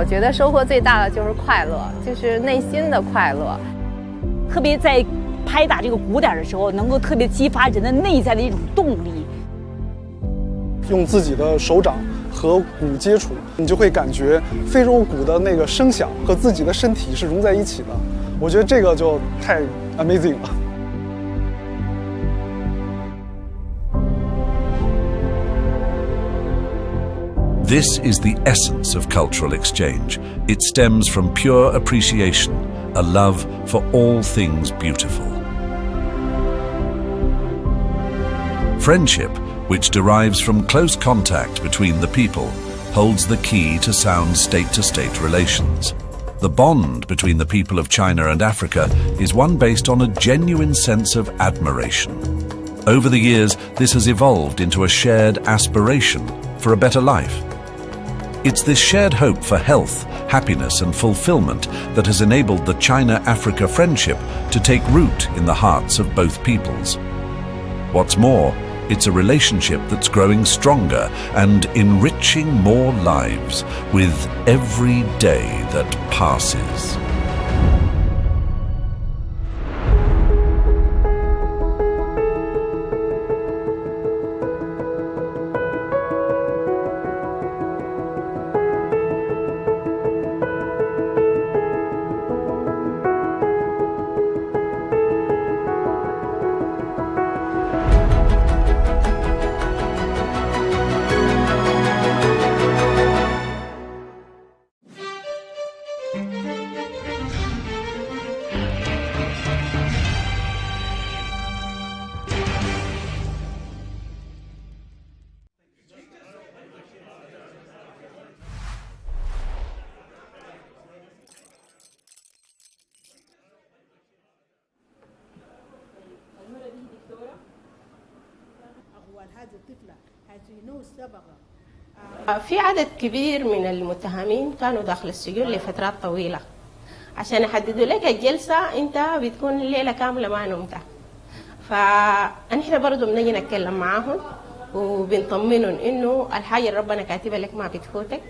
我觉得收获最大的就是快乐，就是内心的快乐。特别在拍打这个鼓点的时候，能够特别激发人的内在的一种动力。用自己的手掌和鼓接触，你就会感觉非洲鼓的那个声响和自己的身体是融在一起的。我觉得这个就太 amazing 了。This is the essence of cultural exchange. It stems from pure appreciation, a love for all things beautiful. Friendship, which derives from close contact between the people, holds the key to sound state-to-state relations. The bond between the people of China and Africa is one based on a genuine sense of admiration. Over the years, this has evolved into a shared aspiration for a better life. It's this shared hope for health, happiness and fulfillment that has enabled the China-Africa friendship to take root in the hearts of both peoples. What's more, it's a relationship that's growing stronger and enriching more lives with every day that passes. في عدد كبير من المتهمين كانوا داخل السجون لفترات طويلة. عشان يحددوا لك الجلسة انت بتكون الليلة كاملة ما نمت. فنحن برضو بنجي نتكلم معاهم وبنطمنهم انه الحاجة اللي ربنا كاتبها لك ما بتفوتك،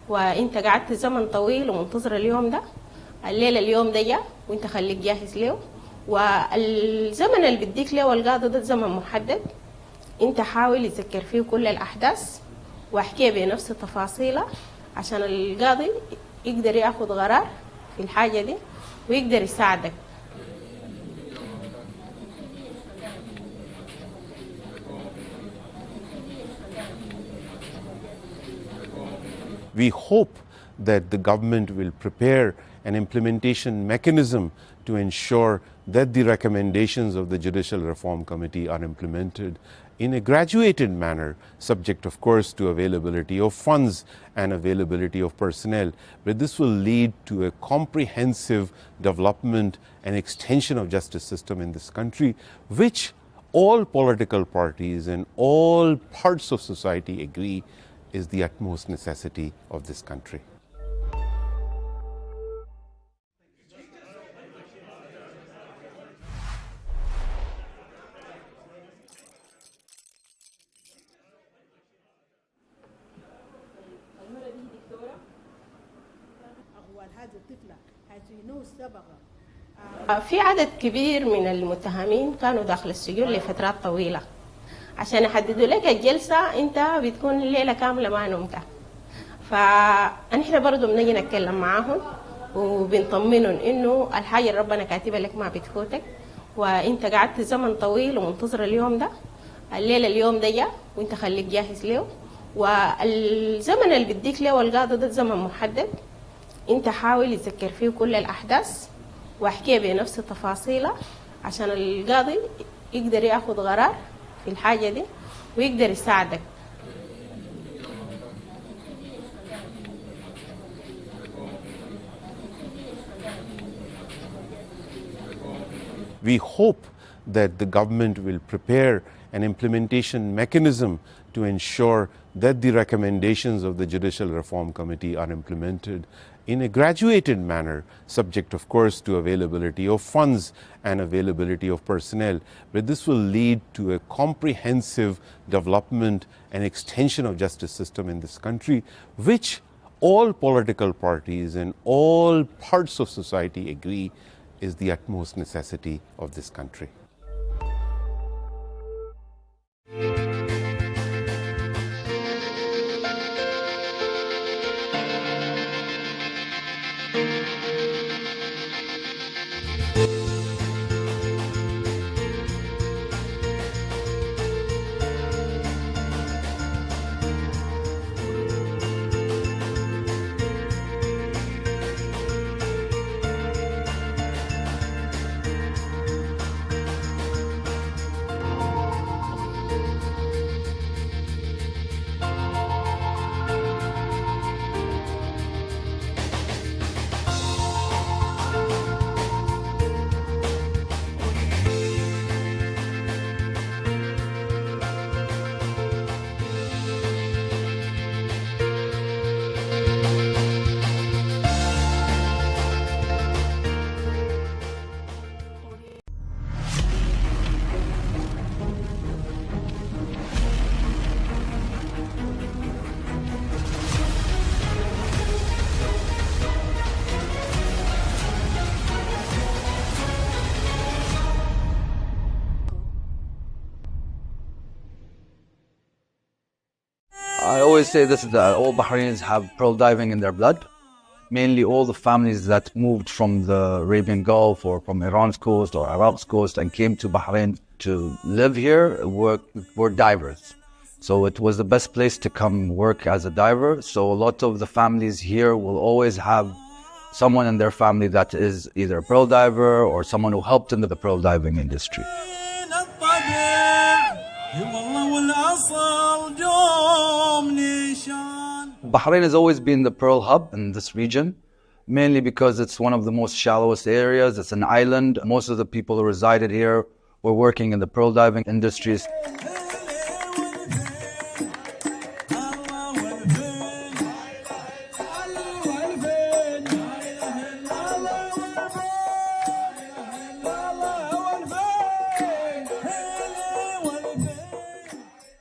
وانت قعدت زمن طويل ومنتظر اليوم ده. الليلة اليوم ده جاء وانت خليك جاهز له، والزمن اللي بديك له القاضي ده زمن محدد. انت حاول يتذكر فيه كل الأحداث واحكيها بنفس تفاصيلها عشان القاضي يقدر ياخذ قرار في الحاجة دي ويقدر يساعدك. We hope that the government will prepare an implementation mechanism to ensure that the recommendations of the Judicial Reform Committee are implemented in a graduated manner, subject of course to availability of funds and availability of personnel. But this will lead to a comprehensive development and extension of justice system in this country, which all political parties and all parts of society agree is the utmost necessity of this country. في عدد كبير من المتهمين كانوا داخل السجون لفترات طويلة. عشان يحددوا لك الجلسة انت بتكون الليلة كاملة ما نمت. فنحن برضو بنجي نتكلم معاهم وبنطمنهم انه الحاجة اللي ربنا كاتبها لك ما بتفوتك، وانت قعدت زمن طويل ومنتظر اليوم ده. الليلة اليوم ده جاء وانت خليك جاهز له، والزمن اللي بديك له القاضي ده زمن محدد. انت حاول يتذكر فيه كل الأحداث واحكيها بنفس تفاصيلها عشان القاضي يقدر ياخذ قرار في الحاجة دي ويقدر يساعدك. We hope that the government will prepare an implementation mechanism to ensure that the recommendations of the Judicial Reform Committee are implemented in a graduated manner, subject of course to availability of funds and availability of personnel. But this will lead to a comprehensive development and extension of justice system in this country, which all political parties and all parts of society agree is the utmost necessity of this country. I always say this, that all Bahrainis have pearl diving in their blood. Mainly all the families that moved from the Arabian Gulf or from Iran's coast or Iraq's coast and came to Bahrain to live here were divers. So it was the best place to come work as a diver. So a lot of the families here will always have someone in their family that is either a pearl diver or someone who helped in the pearl diving industry. Bahrain has always been the pearl hub in this region, mainly because it's one of the most shallowest areas. It's an island. Most of the people who resided here were working in the pearl diving industries.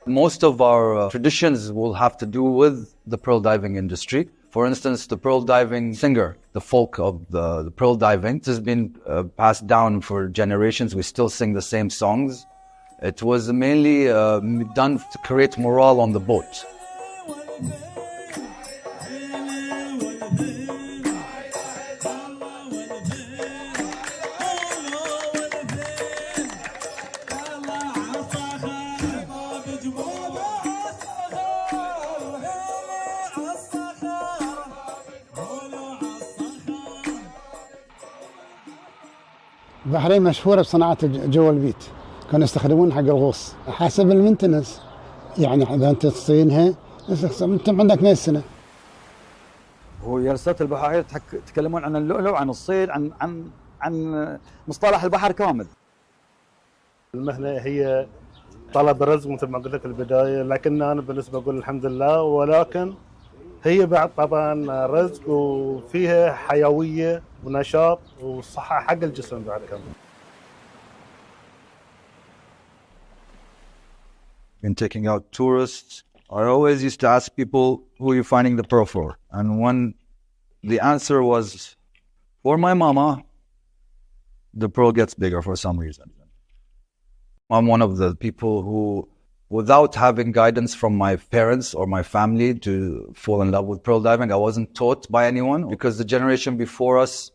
Most of our traditions will have to do with the pearl diving industry. For instance, the pearl diving singer, the folk of the pearl diving, this has been passed down for generations. We still sing the same songs. It was mainly done to create morale on the boat. البحرين مشهورة بصناعة جوا البيت، كانوا يستخدمون حق الغوص حسب المنتنس، يعني إذا أنت تصينها أنت عندك 100 سنة. وجلسات البحائر تكلمون عن اللؤلؤ، عن الصيد، عن مصطلح البحر كامل. المهنة هي طلب رزق مثل ما قلت لك البداية، لكن أنا بالنسبة أقول الحمد لله، ولكن هي بعد طبعا رزق وفيها حيوية ونشاط وصحة حق الجسم بعد كمان. In taking out tourists, I always used to ask people, who are you finding the pearl for? And when the answer was, for my mama, the pearl gets bigger for some reason. I'm one of the people who, without having guidance from my parents or my family to fall in love with pearl diving, I wasn't taught by anyone, because the generation before us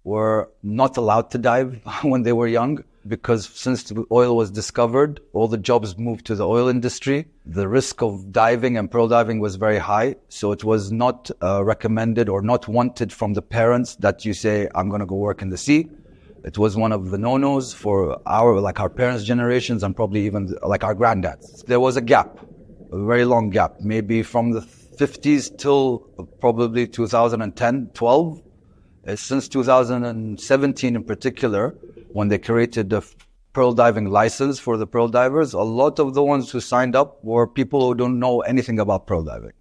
were not allowed to dive when they were young, because since the oil was discovered, all the jobs moved to the oil industry. The risk of diving and pearl diving was very high, so it was not recommended or not wanted from the parents that you say, I'm going to go work in the sea. It was one of the no-nos for our parents' generations and probably even like our granddads. There was a gap, a very long gap, maybe from the 50s till probably 2010, 12. Since 2017 in particular, when they created the pearl diving license for the pearl divers, a lot of the ones who signed up were people who don't know anything about pearl diving.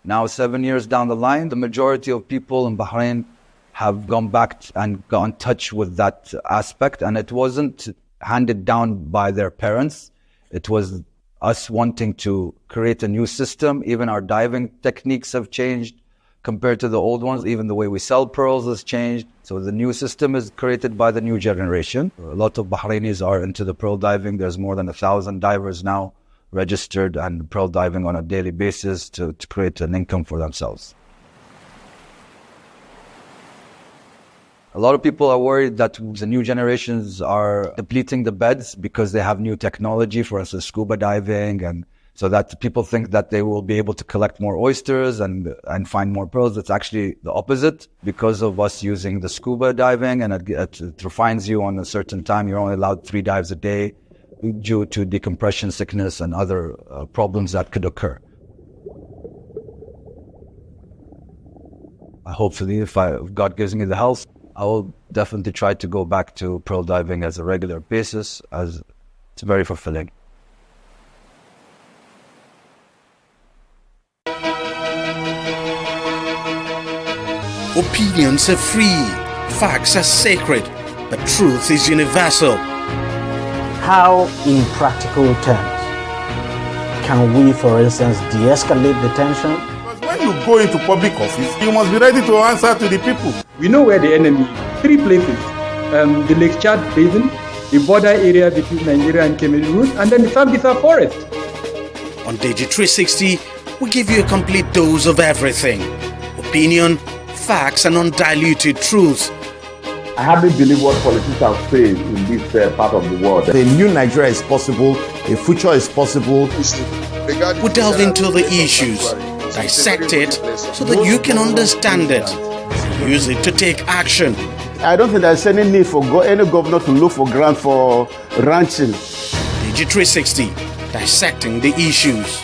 Now, 7 years down the line, the majority of people in Bahrain have gone back and got in touch with that aspect, and it wasn't handed down by their parents. It was us wanting to create a new system. Even our diving techniques have changed. compared to the old ones. Even the way we sell pearls has changed. So the new system is created by the new generation. A lot of Bahrainis are into the pearl diving. There's more than 1,000 divers now registered and pearl diving on a daily basis to create an income for themselves. A lot of people are worried that the new generations are depleting the beds because they have new technology, for instance, scuba diving, and so that people think that they will be able to collect more oysters and find more pearls. It's actually the opposite. Because of us using the scuba diving, and it refines you on a certain time, you're only allowed 3 dives a day due to decompression sickness and other problems that could occur. Hopefully, if God gives me the health, I will definitely try to go back to pearl diving as a regular basis, as it's very fulfilling. Opinions are free, facts are sacred, but truth is universal. How, in practical terms, can we, for instance, de-escalate the tension? When you go into public office, you must be ready to answer to the people. We know where the enemy is. 3 places. The Lake Chad Basin, the border area between Nigeria and Cameroon, and then the Sambisa Forest. On TV360, we give you a complete dose of everything. Opinion, facts, and undiluted truth. I hardly believe what politicians have said in this part of the world. A new Nigeria is possible, a future is possible. We delve into the issues, dissect it so that you can understand it, use it to take action. I don't think there's any need for any governor to look for grant for ranching. TV360, dissecting the issues.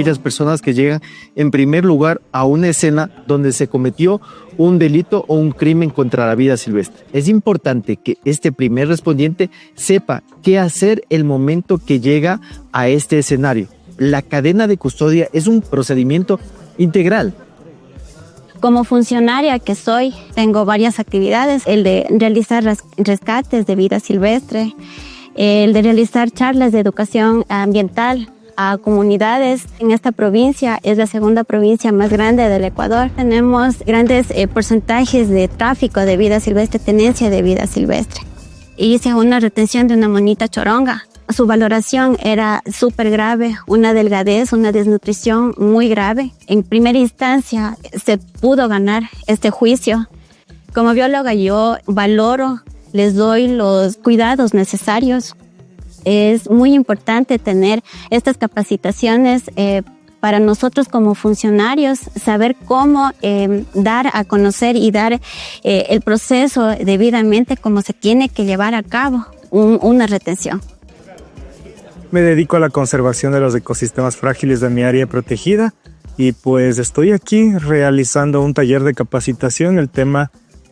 aquellas personas que llegan en primer lugar a una escena donde se cometió un delito o un crimen contra la vida silvestre. Es importante que este primer respondiente sepa qué hacer el momento que llega a este escenario. La cadena de custodia es un procedimiento integral. Como funcionaria que soy, tengo varias actividades, el de realizar rescates de vida silvestre, el de realizar charlas de educación ambiental a comunidades. En esta provincia es la segunda provincia más grande del Ecuador. Tenemos grandes porcentajes de tráfico de vida silvestre, tenencia de vida silvestre. Hice una retención de una monita choronga. Su valoración era súper grave, una delgadez, una desnutrición muy grave. En primera instancia se pudo ganar este juicio. Como bióloga yo valoro, les doy los cuidados necesarios. Es muy importante tener estas capacitaciones para nosotros como funcionarios, saber cómo dar a conocer y dar el proceso debidamente como se tiene que llevar a cabo una retención. Me dedico a la conservación de los ecosistemas frágiles de mi área protegida y pues estoy aquí realizando un taller de capacitación en el tema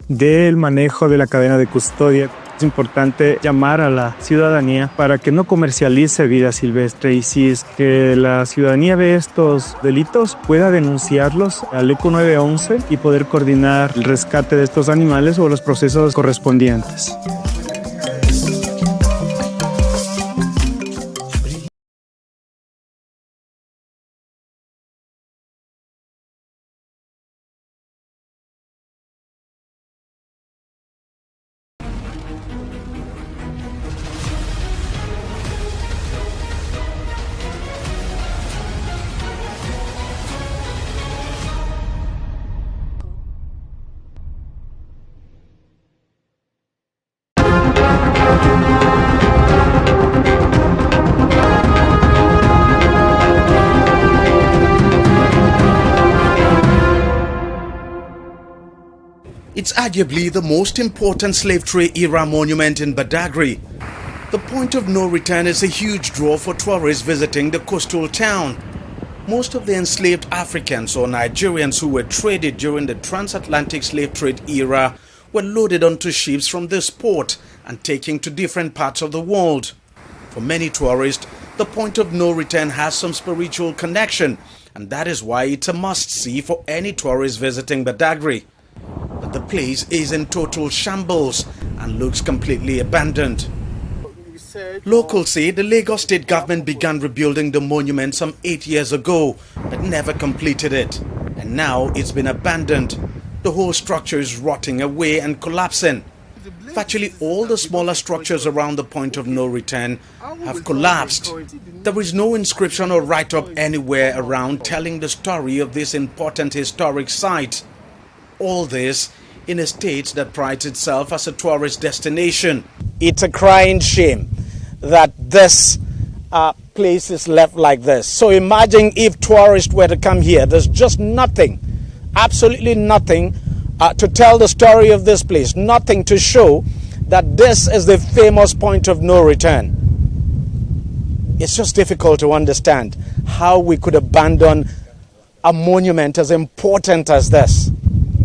del manejo de la cadena de custodia. Es importante llamar a la ciudadanía para que no comercialice vida silvestre y si es que la ciudadanía ve estos delitos pueda denunciarlos al ECO 911 y poder coordinar el rescate de estos animales o los procesos correspondientes. It's arguably the most important slave trade era monument in Badagry. The point of no return is a huge draw for tourists visiting the coastal town. Most of the enslaved Africans or Nigerians who were traded during the transatlantic slave trade era were loaded onto ships from this port and taken to different parts of the world. For many tourists, the point of no return has some spiritual connection, and that is why it's a must-see for any tourist visiting Badagry. But the place is in total shambles and looks completely abandoned. Locals say the Lagos state government began rebuilding the monument some 8 years ago, but never completed it. And now it's been abandoned. The whole structure is rotting away and collapsing. Virtually all the smaller structures around the point of no return have collapsed. There is no inscription or write-up anywhere around telling the story of this important historic site. All this in a state that prides itself as a tourist destination. It's a crying shame that this place is left like this. So imagine if tourists were to come here. There's just nothing, absolutely nothing to tell the story of this place. Nothing to show that this is the famous point of no return. It's just difficult to understand how we could abandon a monument as important as this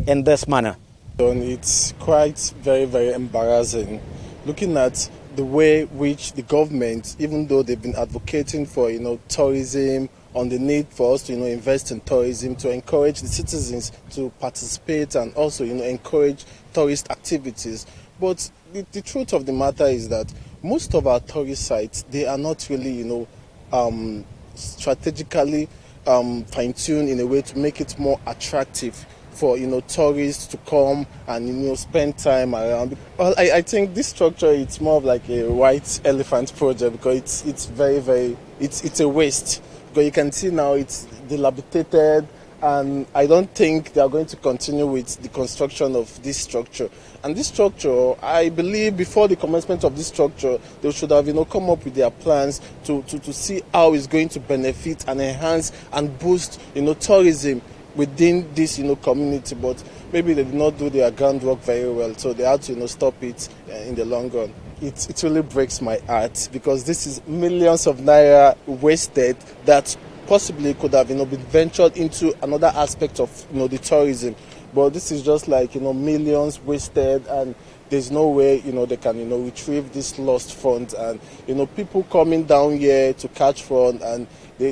in this manner. It's quite very embarrassing looking at the way which the government, even though they've been advocating for tourism, on the need for us to invest in tourism, to encourage the citizens to participate and also encourage tourist activities. But the truth of the matter is that most of our tourist sites, they are not really strategically fine-tuned in a way to make it more attractive for tourists to come and spend time around. Well, I think this structure, it's more of like a white elephant project because it's a waste. Because you can see now it's dilapidated, and I don't think they are going to continue with the construction of this structure. And this structure, I believe before the commencement of this structure, they should have come up with their plans to see how it's going to benefit and enhance and boost tourism within this community. But maybe they did not do their groundwork very well, so they had to stop it in the long run. It really breaks my heart because this is millions of naira wasted that possibly could have, been ventured into another aspect of, the tourism. But this is just like, millions wasted, and there's no way, they can, retrieve this lost funds. And, people coming down here to catch fun, and they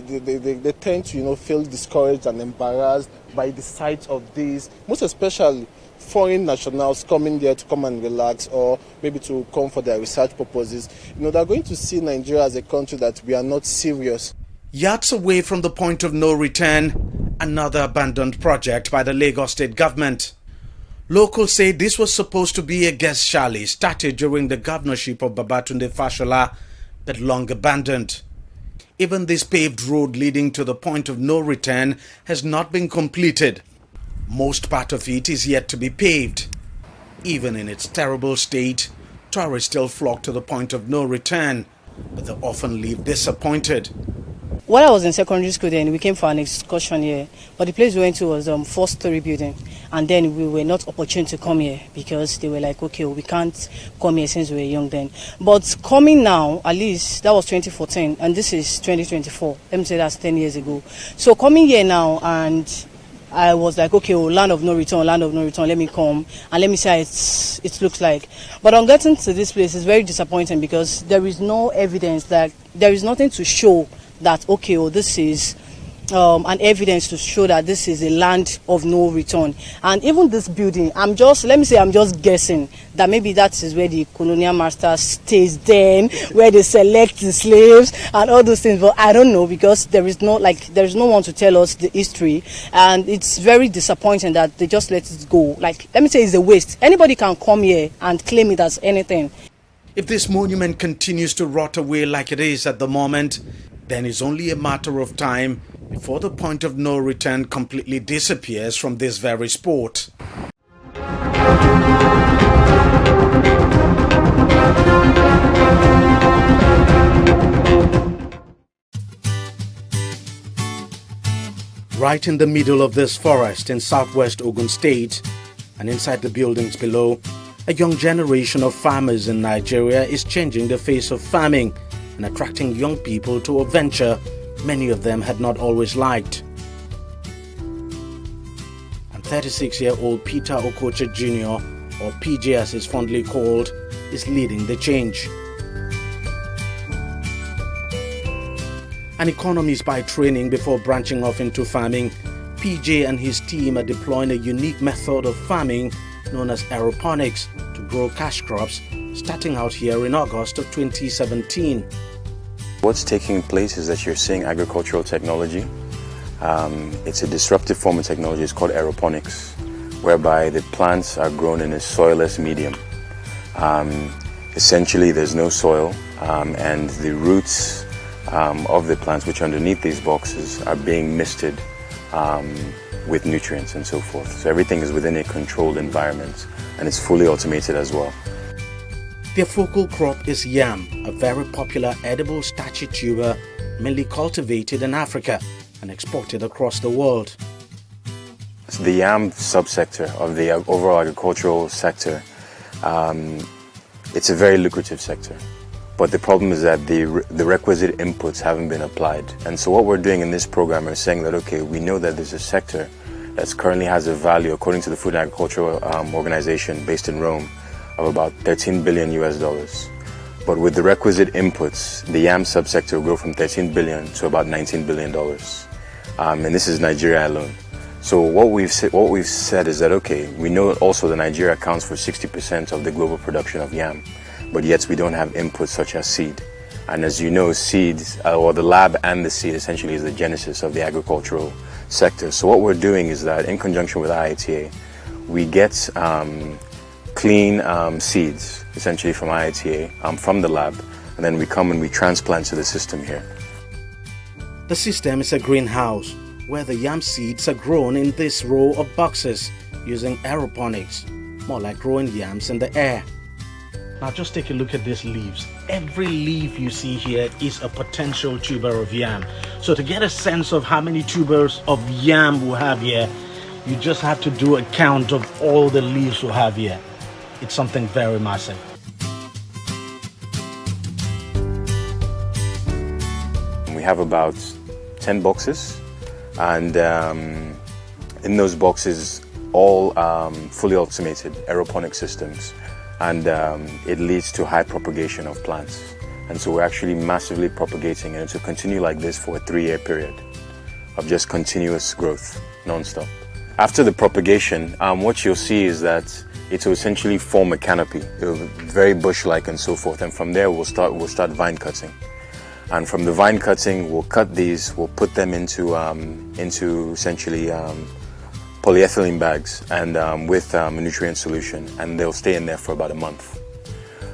tend to, feel discouraged and embarrassed by the sight of these, most especially foreign nationals coming there to come and relax, or maybe to come for their research purposes. They're going to see Nigeria as a country that we are not serious. Yards away from the point of no return, another abandoned project by the Lagos state government. Locals say this was supposed to be a guest chalet started during the governorship of Babatunde Fashola, but long abandoned. Even this paved road leading to the point of no return has not been completed. Most part of it is yet to be paved. Even in its terrible state, tourists still flock to the point of no return, but they often leave disappointed. When I was in secondary school then, we came for an excursion here, but the place we went to was 4-story building, and then we were not opportune to come here because they were like, okay, we can't come here since we were young then. But coming now, at least that was 2014, and this is 2024. Let me say that's 10 years ago. So coming here now, and I was like, okay, land of no return, let me come and let me see how it looks like. But on getting to this place, it's very disappointing because there is no evidence, that there is nothing to show that, okay, this is an evidence to show that this is a land of no return. And even this building, I'm just guessing that maybe that is where the colonial master stays then, where they select the slaves and all those things. But I don't know, because there is no one to tell us the history, and it's very disappointing that they just let it go. Like, let me say, it's a waste. Anybody can come here and claim it as anything. If this monument continues to rot away like it is at the moment, then it's only a matter of time before the point of no return completely disappears from this very spot. Right in the middle of this forest in southwest Ogun State, and inside the buildings below, a young generation of farmers in Nigeria is changing the face of farming and attracting young people to a venture many of them had not always liked. And 36-year-old Peter Okocha Jr., or PJ as he's fondly called, is leading the change. An economist by training before branching off into farming, PJ and his team are deploying a unique method of farming known as aeroponics to grow cash crops, starting out here in August of 2017. What's taking place is that you're seeing agricultural technology. It's a disruptive form of technology. It's called aeroponics, whereby the plants are grown in a soilless medium. Essentially, there's no soil, and the roots of the plants, which are underneath these boxes, are being misted with nutrients and so forth. So everything is within a controlled environment, and it's fully automated as well. Their focal crop is yam, a very popular edible starchy tuber mainly cultivated in Africa and exported across the world. So the yam subsector of the overall agricultural sector, it's a very lucrative sector. But the problem is that the requisite inputs haven't been applied. And so what we're doing in this program is saying that, okay, we know that there's a sector that currently has a value, according to the Food and Agricultural Organization based in Rome, of about $13 billion US. But with the requisite inputs, the yam subsector will grow from $13 billion to about $19 billion. And this is Nigeria alone. So what we've said is that, okay, we know also that Nigeria accounts for 60% of the global production of yam, but yet we don't have inputs such as seed. And as you know, seeds, or the lab and the seed essentially is the genesis of the agricultural sector. So what we're doing is that in conjunction with IITA, we get clean seeds, essentially from IITA, from the lab, and then we come and we transplant to the system here. The system is a greenhouse where the yam seeds are grown in this row of boxes using aeroponics, more like growing yams in the air. Now just take a look at these leaves. Every leaf you see here is a potential tuber of yam. So to get a sense of how many tubers of yam we have here, you just have to do a count of all the leaves we have here. It's something very massive. We have about 10 boxes, and in those boxes, all fully automated aeroponic systems, and it leads to high propagation of plants. And so we're actually massively propagating, and it will continue like this for a 3-year period of just continuous growth, non-stop. After the propagation, what you'll see is that it will essentially form a canopy. It will be very bush-like and so forth, and from there we'll start vine cutting. And from the vine cutting, we'll cut these, we'll put them into essentially polyethylene bags and with a nutrient solution, and they'll stay in there for about a month.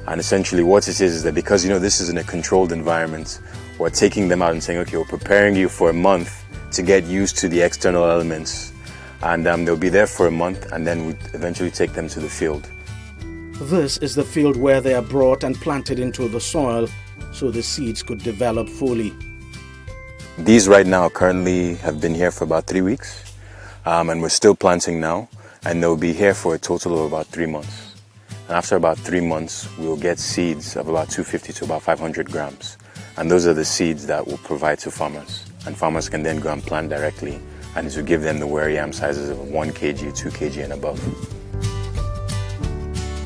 And essentially what it is that because this is in a controlled environment, we're taking them out and saying, okay, we're preparing you for a month to get used to the external elements, and they'll be there for a month, and then we eventually take them to the field. This is the field where they are brought and planted into the soil so the seeds could develop fully. These right now currently have been here for about 3 weeks, and we're still planting now, and they'll be here for a total of about 3 months. And after about 3 months, we'll get seeds of about 250 to about 500 grams. And those are the seeds that we'll provide to farmers. And farmers can then go and plant directly, and it will give them the ware yam sizes of 1 kg, 2 kg and above.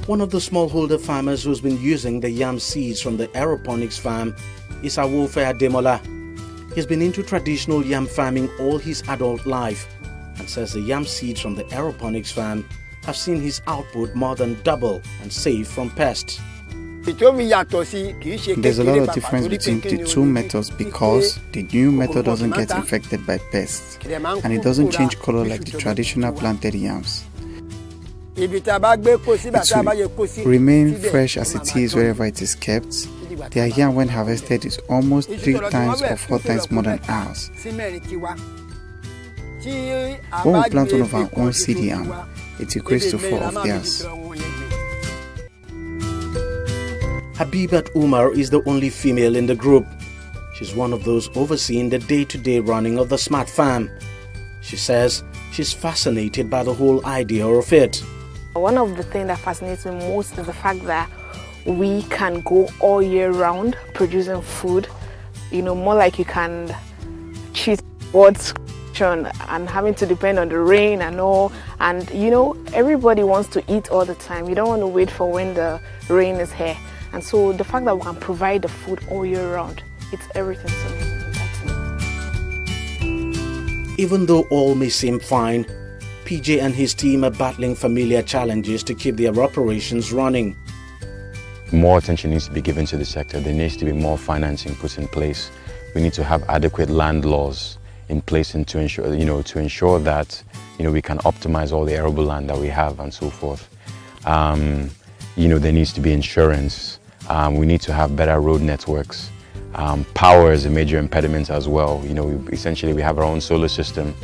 One of the smallholder farmers who's been using the yam seeds from the aeroponics farm is Awofe Ademola. He's been into traditional yam farming all his adult life and says the yam seeds from the aeroponics farm have seen his output more than double and safe from pests. There's a lot of difference between the two methods because the new method doesn't get infected by pests and it doesn't change color like the traditional planted yams. It will remain fresh as it is wherever it is kept. Their yam when harvested is almost 3 times or 4 times more than ours. When we plant one of our own seed yam, it equates to 4 of theirs. Habibat Umar is the only female in the group. She's one of those overseeing the day-to-day running of the smart farm. She says she's fascinated by the whole idea of it. One of the things that fascinates me most is the fact that we can go all year round producing food. More like you can cheat God's and having to depend on the rain and all. And everybody wants to eat all the time. You don't want to wait for when the rain is here. And so the fact that we can provide the food all year round, it's everything to me. Even though all may seem fine, PJ and his team are battling familiar challenges to keep their operations running. More attention needs to be given to the sector. There needs to be more financing put in place. We need to have adequate land laws in place and to ensure that we can optimize all the arable land that we have and so forth. There needs to be insurance. We need to have better road networks. Power is a major impediment as well. Essentially we have our own solar system,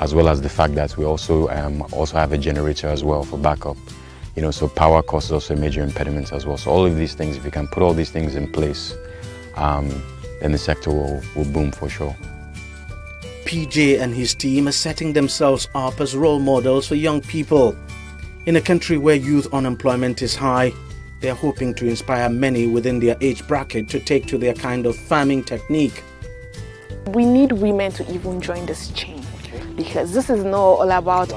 as well as the fact that we also have a generator as well for backup. So power cost is also a major impediment as well. So all of these things, if we can put all these things in place, then the sector will boom for sure. PJ and his team are setting themselves up as role models for young people. In a country where youth unemployment is high, they are hoping to inspire many within their age bracket to take to their kind of farming technique. We need women to even join this chain because this is not all about,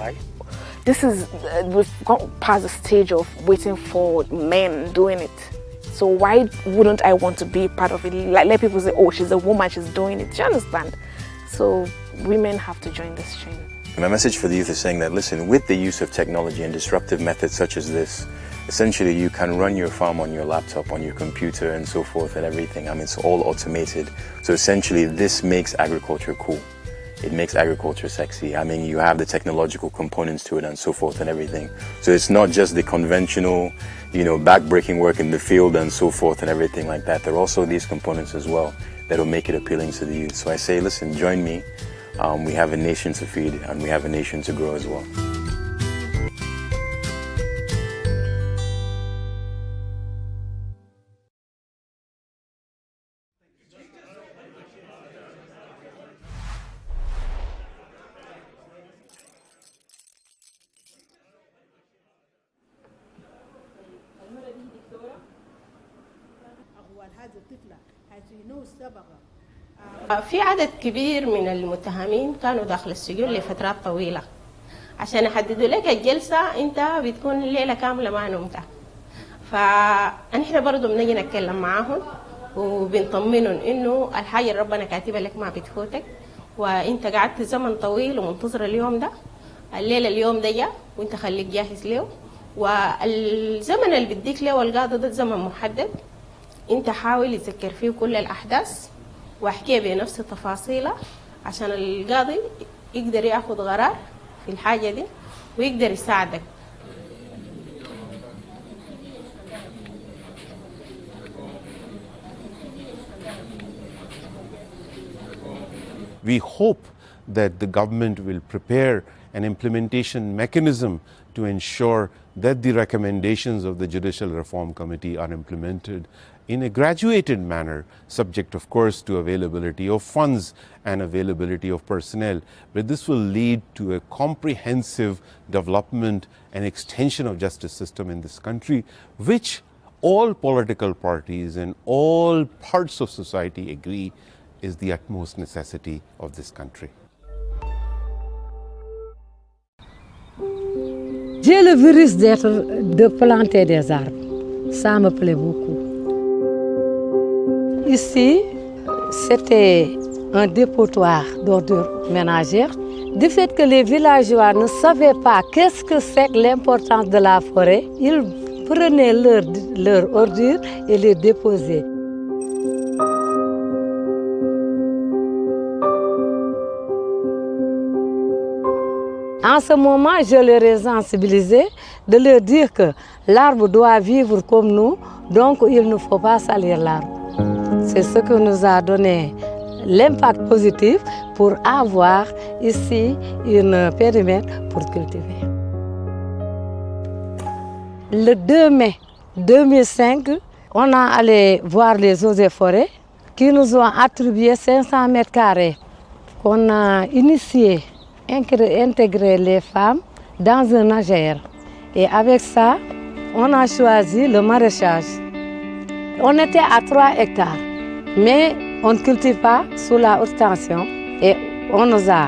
we've gone past the stage of waiting for men doing it. So why wouldn't I want to be part of it? Let people say, oh, she's a woman, she's doing it. Do you understand? So women have to join this chain. My message for the youth is saying that, listen, with the use of technology and disruptive methods such as this, essentially you can run your farm on your laptop, on your computer and so forth and everything. It's all automated. So essentially this makes agriculture cool. It makes agriculture sexy. You have the technological components to it and so forth and everything. So it's not just the conventional, back-breaking work in the field and so forth and everything like that. There are also these components as well that will make it appealing to the youth. So I say, listen, join me. We have a nation to feed and we have a nation to grow as well. في عدد كبير من المتهمين كانوا داخل السجون لفترات طويلة. عشان يحددوا لك الجلسة انت بتكون ليلة كاملة ما نمت. فنحن برضو بنجي نتكلم معاهم وبنطمنهم انه الحاجة اللي ربنا كاتبها لك ما بتفوتك، وانت قعدت زمن طويل ومنتظر اليوم ده. الليلة اليوم ده جاء وانت خليك جاهز له، والزمن اللي بديك له القاضي ده زمن محدد. انت حاول يتذكر فيه كل الأحداث واحكيها بنفس تفاصيلها عشان القاضي يقدر ياخد قرار في الحاجة دي ويقدر يساعدك. We hope that the government will prepare an implementation mechanism to ensure that the recommendations of the Judicial Reform Committee are implemented in a graduated manner, subject of course to availability of funds and availability of personnel. But this will lead to a comprehensive development and extension of justice system in this country, which all political parties and all parts of society agree is the utmost necessity of this country. J'ai le virus de planter des arbres. Ça me plaît beaucoup. Ici, c'était un dépotoir d'ordures ménagères. Du fait que les villageois ne savaient pas qu'est-ce que c'est que l'importance de la forêt, ils prenaient leurs ordures et les déposaient. En ce moment, je leur ai sensibilisé de leur dire que l'arbre doit vivre comme nous, donc il ne faut pas salir l'arbre. C'est ce que nous a donné l'impact positif pour avoir ici un périmètre pour cultiver. Le 2 mai 2005, on a allé voir les eaux et forêts qui nous ont attribué 500 mètres carrés. On a initié intégrer les femmes dans un AGR. Et avec ça, on a choisi le maraîchage. On était à 3 hectares, mais on ne cultive pas sous la haute tension. Et on nous a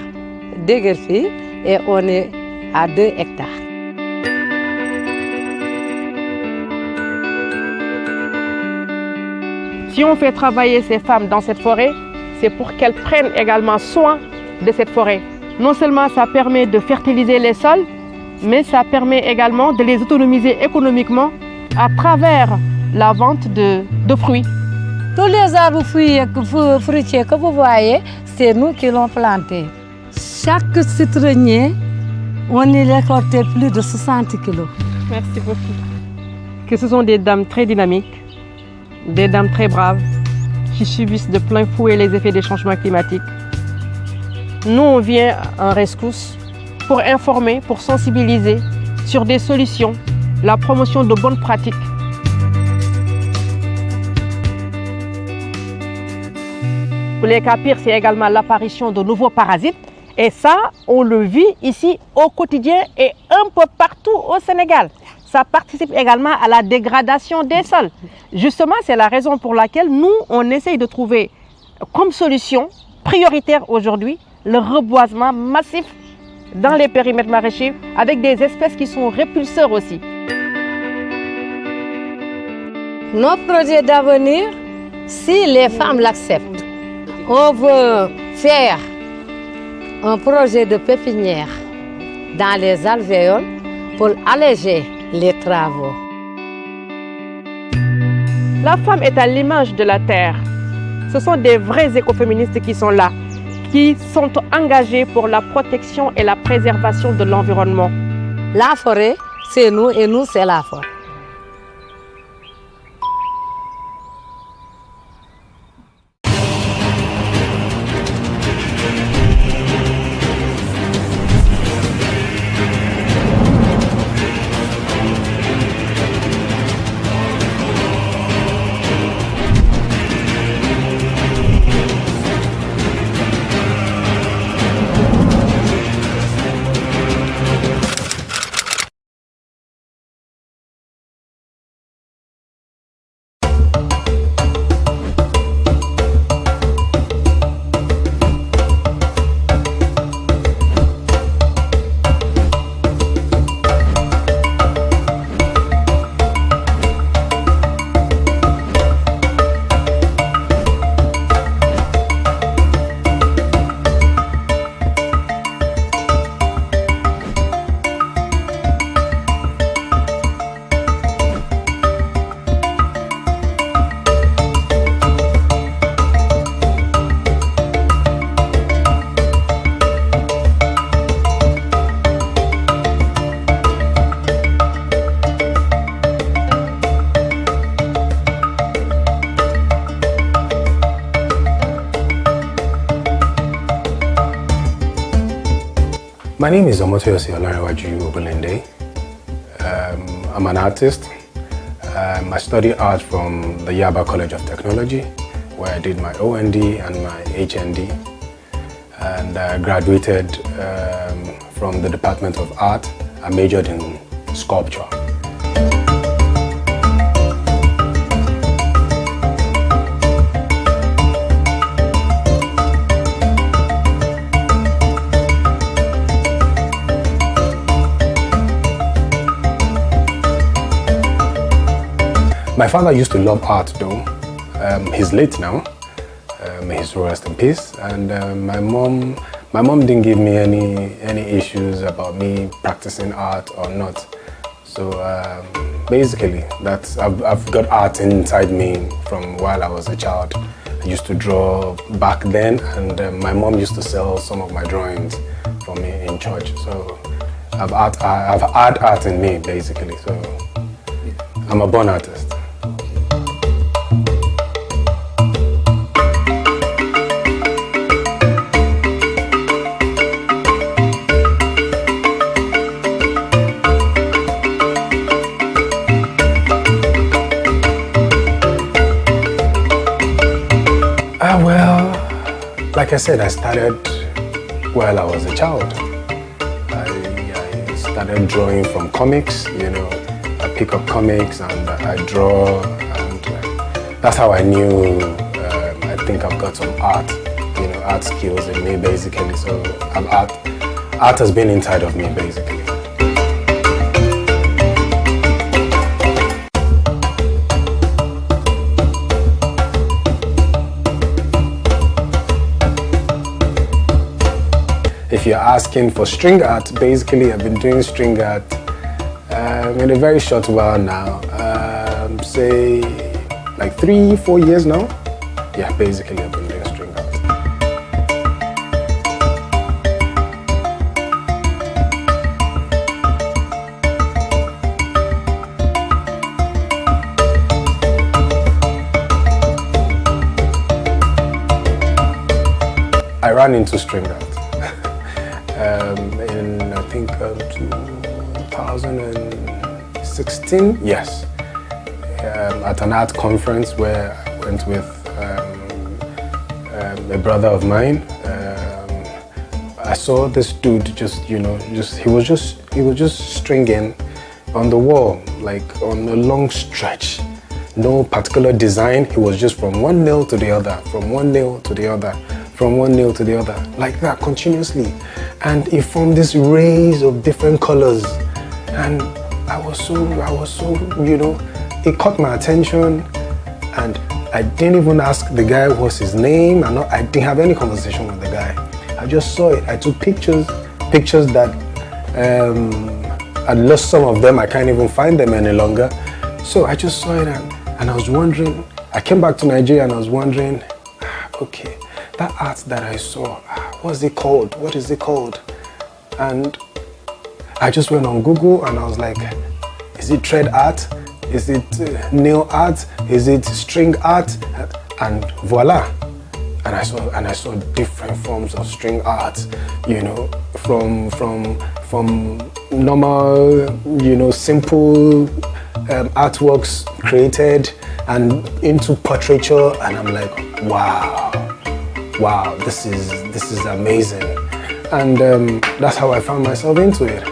déguerpi et on est à 2 hectares. Si on fait travailler ces femmes dans cette forêt, c'est pour qu'elles prennent également soin de cette forêt. Non seulement ça permet de fertiliser les sols, mais ça permet également de les autonomiser économiquement à travers la vente de fruits. Tous les arbres fruitiers que vous voyez, c'est nous qui l'avons planté. Chaque citronnier, on y récoltait plus de 60 kilos. Merci beaucoup. Que ce sont des dames très dynamiques, des dames très braves, qui subissent de plein fouet les effets des changements climatiques. Nous, on vient en rescousse pour informer, pour sensibiliser sur des solutions, la promotion de bonnes pratiques. Pour les cas pires, c'est également l'apparition de nouveaux parasites. Et ça, on le vit ici au quotidien et un peu partout au Sénégal. Ça participe également à la dégradation des sols. Justement, c'est la raison pour laquelle nous, on essaye de trouver comme solution prioritaire aujourd'hui le reboisement massif dans les périmètres maraîchers avec des espèces qui sont répulseurs aussi. Notre projet d'avenir, si les femmes l'acceptent, on veut faire un projet de pépinière dans les alvéoles pour alléger les travaux. La femme est à l'image de la terre. Ce sont des vrais écoféministes qui sont là, qui sont engagés pour la protection et la préservation de l'environnement. La forêt, c'est nous et nous, c'est la forêt. My name is Omotoyosi Olarewaju Ogunlende. I'm an artist. I study art from the Yaba College of Technology, where I did my OND and my HND. And I graduated from the Department of Art. I majored in sculpture. My father used to love art though. He's late now. May his soul rest in peace. And my mom didn't give me any issues about me practicing art or not. So basically, I've got art inside me from while I was a child. I used to draw back then, and my mom used to sell some of my drawings for me in church. So I've had art in me basically. So I'm a born artist. Well, like I said, I started while I was a child. I started drawing from comics, you know. I pick up comics and I draw, and that's how I knew I think I've got some art, you know, art skills in me basically. So art has been inside of me basically. If you're asking for string art, basically I've been doing string art in a very short while now, say like 3-4 years now. Yeah, basically I've been doing string art. I ran into string art. In I think 2016, yes, at an art conference where I went with a brother of mine. I saw this dude he was just stringing on the wall, like on a long stretch, no particular design. He was just from one nail to the other, from one nail to the other, from one nail to the other, like that continuously. And it formed this rays of different colors, and I was so, you know, it caught my attention, and I didn't even ask the guy what's his name, I didn't have any conversation with the guy. I just saw it. I took pictures that I lost some of them. I can't even find them any longer. So I just saw it, and I was wondering. I came back to Nigeria and I was wondering, okay, that art that I saw, what's it called? What is it called? And I just went on Google and I was like, is it thread art? Is it nail art? Is it string art? And voila! And I saw different forms of string art, you know, from normal, you know, simple artworks created and into portraiture, and I'm like, wow, this is amazing. And that's how I found myself into it.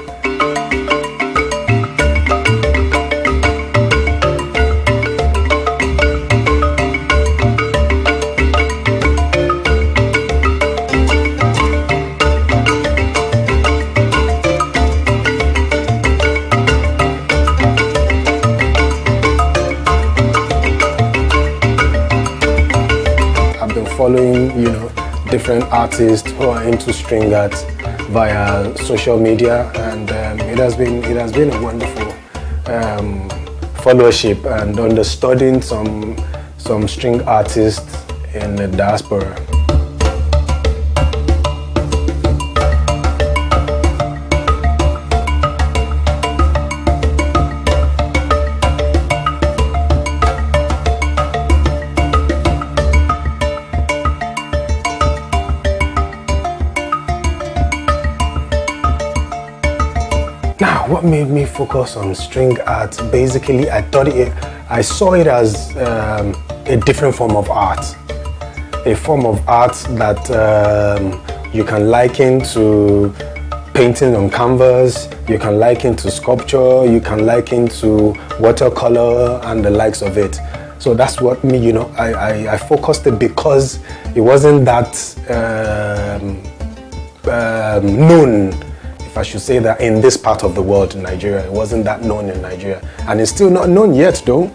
Following, you know, different artists who are into string art via social media, and it has been a wonderful followership and understanding some string artists in the diaspora. Now, what made me focus on string art? Basically, I saw it as a different form of art. A form of art that you can liken to painting on canvas, you can liken to sculpture, you can liken to watercolor and the likes of it. So that's what I focused it because it wasn't that known, if I should say that, in this part of the world, in Nigeria. It wasn't that known in Nigeria, and it's still not known yet though.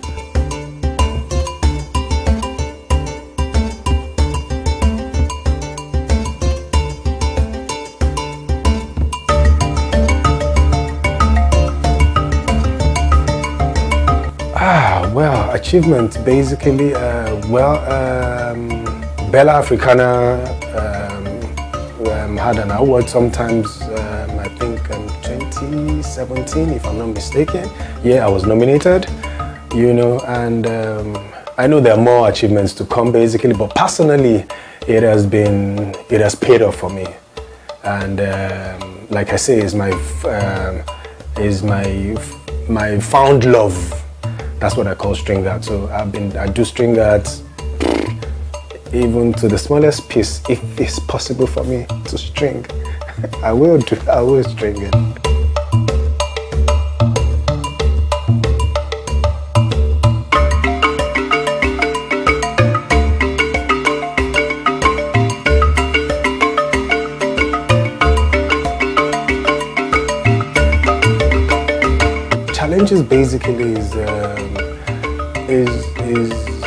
Well, achievement basically, Bella Africana had an award sometimes, I think 2017, if I'm not mistaken. Yeah, I was nominated, and I know there are more achievements to come basically, but personally, it has paid off for me. And like I say, is my found love. That's what I call string art. So I do string art even to the smallest piece. If it's possible for me to string, I will string it. Challenges basically is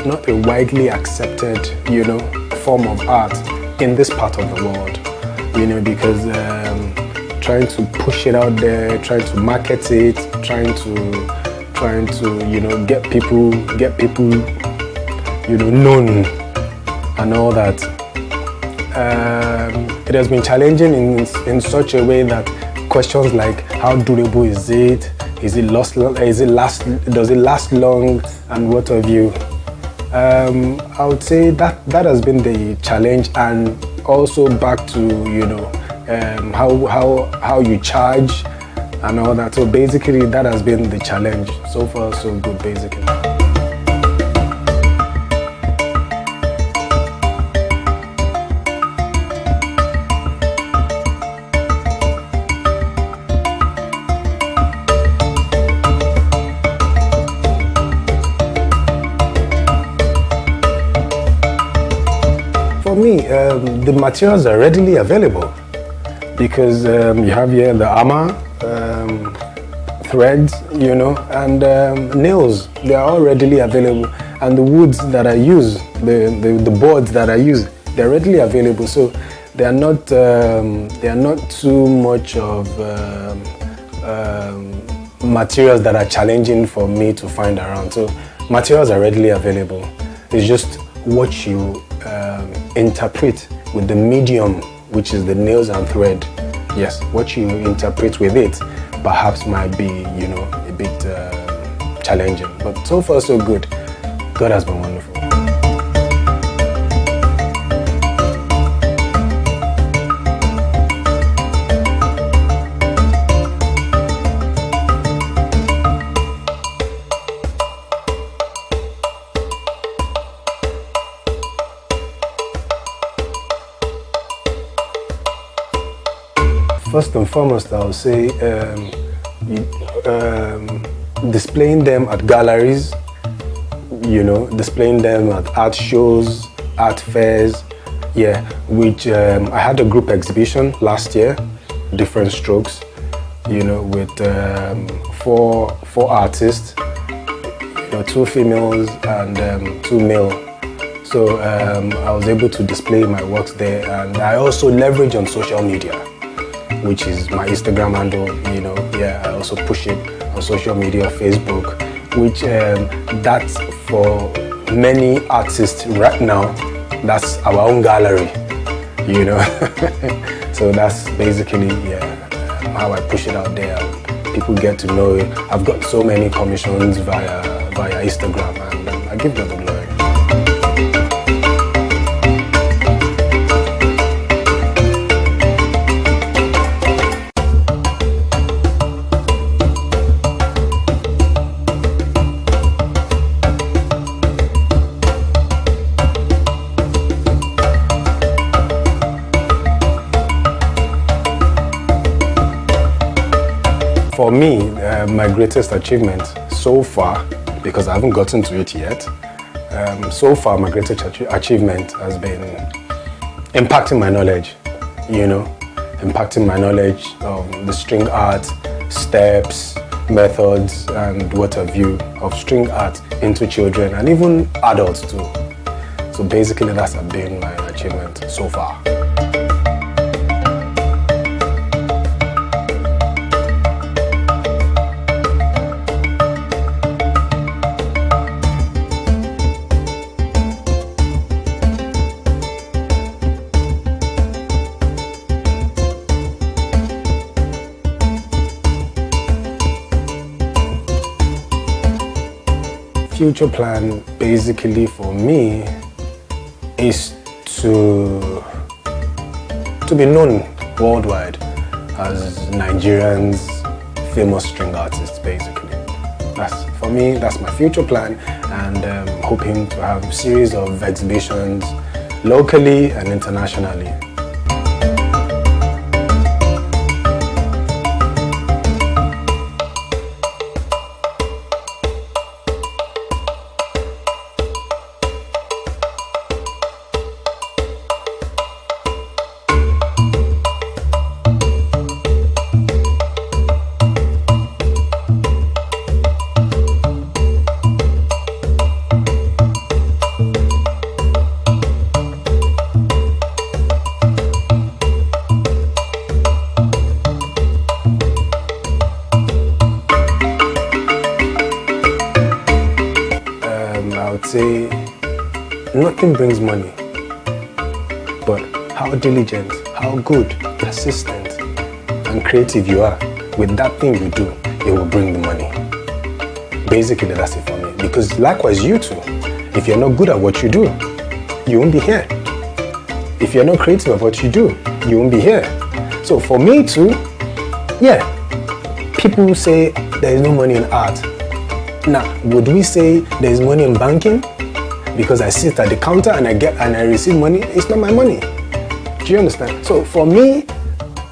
not a widely accepted, form of art in this part of the world, because trying to push it out there, trying to market it, trying to get people, known and all that. It has been challenging in such a way that questions like how durable is it? Does it last long, and what have you? I would say that has been the challenge, and also back to how you charge and all that. So basically, that has been the challenge. So far, so good, basically. For me, the materials are readily available because you have here the armor, threads, and nails. They are all readily available, and the woods that I use, the boards that I use, they're readily available. So they are not too much of materials that are challenging for me to find around. So materials are readily available. It's just what you interpret with the medium, which is the nails and thread. Yes, what you interpret with it perhaps might be, a bit challenging. But so far, so good. God has been wonderful. First and foremost, I would say displaying them at galleries, displaying them at art shows, art fairs, which I had a group exhibition last year, Different Strokes, with four artists, 2 females and 2 male. So I was able to display my works there, and I also leverage on social media, which is my Instagram handle, I also push it on social media, Facebook, which that's for many artists right now, that's our own gallery, So that's basically, how I push it out there. People get to know it. I've got so many commissions via Instagram, and I give them the glory. For me, my greatest achievement so far, because I haven't gotten to it yet, so far my greatest achievement has been impacting my knowledge, impacting my knowledge of the string art, steps, methods, and what have you of string art into children and even adults too. So basically that's been my achievement so far. Future plan basically for me is to be known worldwide as Nigerians' famous string artists basically. For me, that's my future plan, and hoping to have a series of exhibitions locally and internationally. Say nothing brings money, but how diligent, how good, persistent, and creative you are with that thing you do, it will bring the money. Basically, that's it for me. Because likewise, you too, if you're not good at what you do, you won't be here. If you're not creative at what you do, you won't be here. So for me too, yeah, people say there is no money in art. Now, would we say there is money in banking? Because I sit at the counter and I receive money, it's not my money. Do you understand? So for me,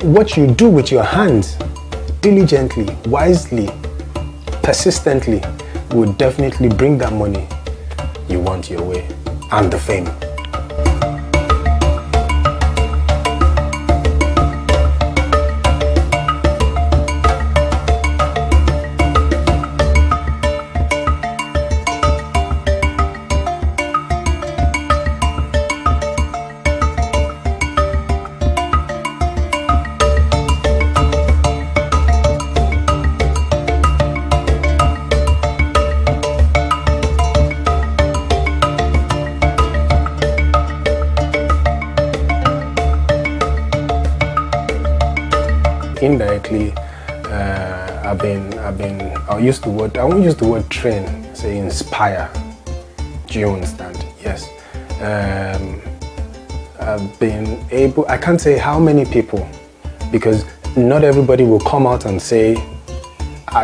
what you do with your hands, diligently, wisely, persistently, will definitely bring that money you want your way and the fame. Indirectly, I won't use the word train, say inspire. Do you understand? Yes. I've been able, I can't say how many people, because not everybody will come out and say,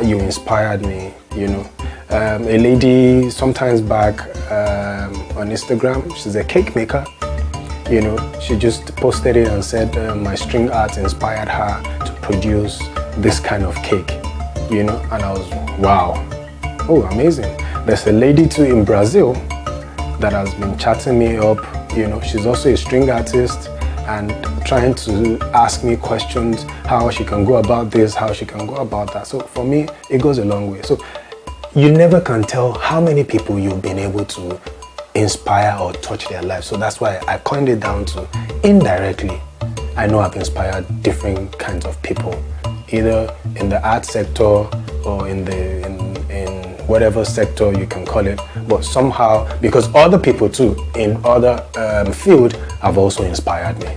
you inspired me, A lady sometimes back on Instagram, she's a cake maker. She just posted it and said my string art inspired her to produce this kind of cake, and I was, wow, oh, amazing. There's a lady too in Brazil that has been chatting me up, she's also a string artist and trying to ask me questions, how she can go about this, how she can go about that. So for me, it goes a long way. So you never can tell how many people you've been able to inspire or touch their lives. So that's why I coined it down to indirectly. I know I've inspired different kinds of people, either in the art sector or in whatever sector you can call it. But somehow, because other people too in other field have also inspired me,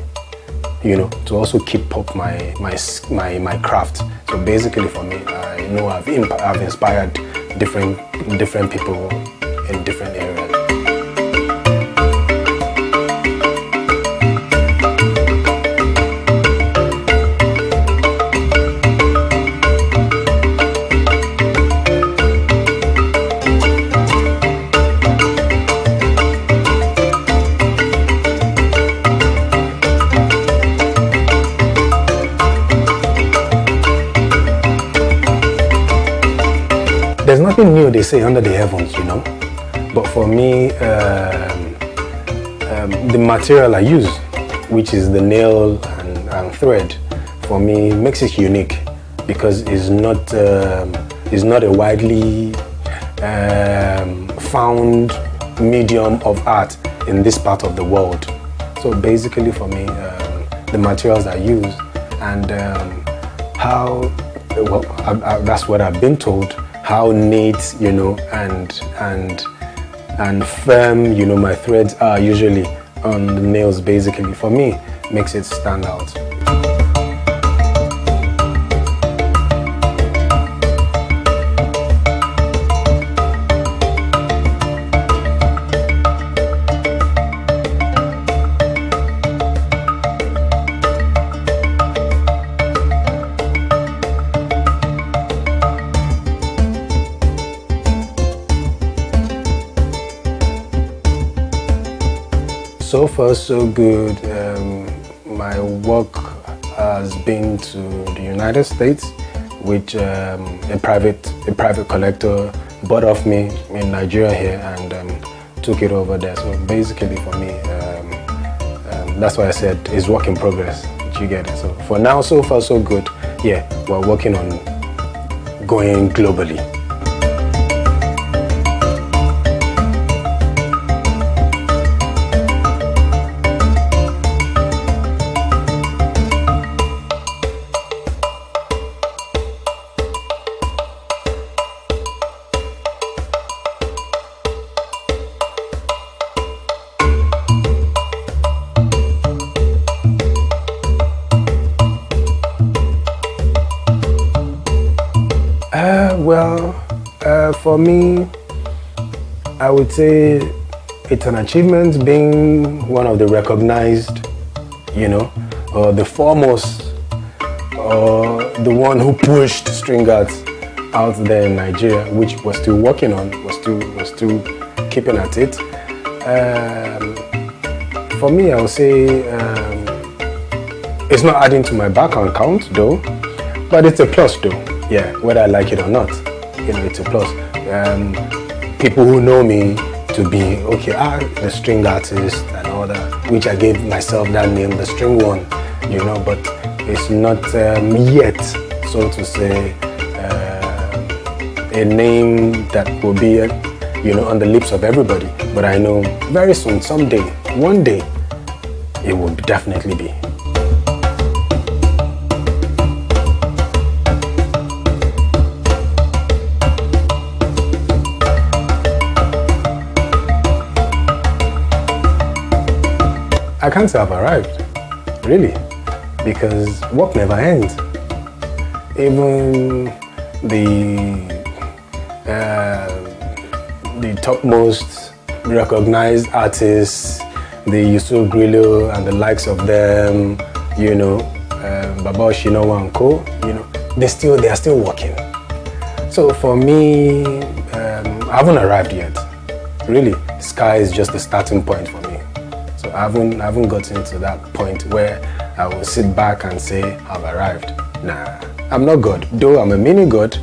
to also keep up my craft. So basically for me, I know I've inspired different people in different areas. nothing new, they say, under the heavens, you know. But for me, the material I use, which is the nail and thread, for me makes it unique because it's not a widely found medium of art in this part of the world. So basically for me, the materials I use and how, well, that's what I've been told, how neat, you know, and firm, you know, my threads are usually on the nails, basically, for me, makes it stand out. So far, so good. My work has been to the United States, which a private collector bought off me in Nigeria here and took it over there. So basically, for me, that's why I said it's work in progress. You get it. So for now, so far, so good. Yeah, we're working on going globally. For me, I would say it's an achievement being one of the recognized, you know, or the foremost, or the one who pushed string arts out there in Nigeria, which we're still working on, we're still keeping at it. For me, I would say it's not adding to my bank account though, but it's a plus though. Yeah, whether I like it or not, you know, it's a plus. People who know me to be, okay, the string artist and all that, which I gave myself that name, the string one, you know, but it's not yet, so to say, a name that will be, you know, on the lips of everybody. But I know very soon, someday, one day, it will definitely be. I can't say I've arrived, really, because work never ends. Even the topmost recognized artists, the Yusuf Grillo and the likes of them, you know, Baba Oshinowo and Co, you know, they are still working. So for me, I haven't arrived yet. Really, sky is just the starting point for me. So I haven't gotten to that point where I will sit back and say I've arrived. Nah, I'm not God. Though I'm a mini God,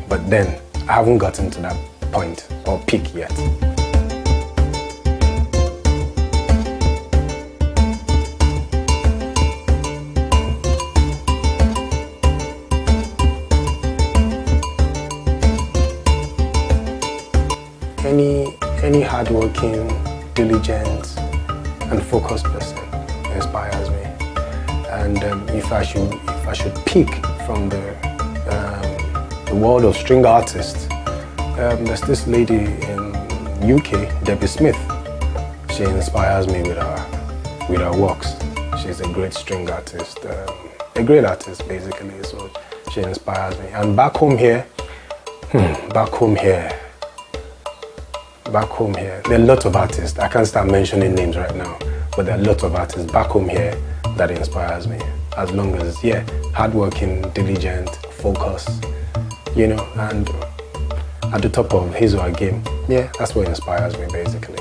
but then I haven't gotten to that point or peak yet. Any hardworking, diligent, and focused person inspires me. And if I should pick from the world of string artists, there's this lady in UK, Debbie Smith. She inspires me with her works. She's a great string artist, a great artist basically. So she inspires me. And back home here, there are a lot of artists. I can't start mentioning names right now, but there are a lot of artists back home here that inspires me. As long as, hardworking, diligent, focused, you know, and at the top of his or her game. Yeah, that's what inspires me basically.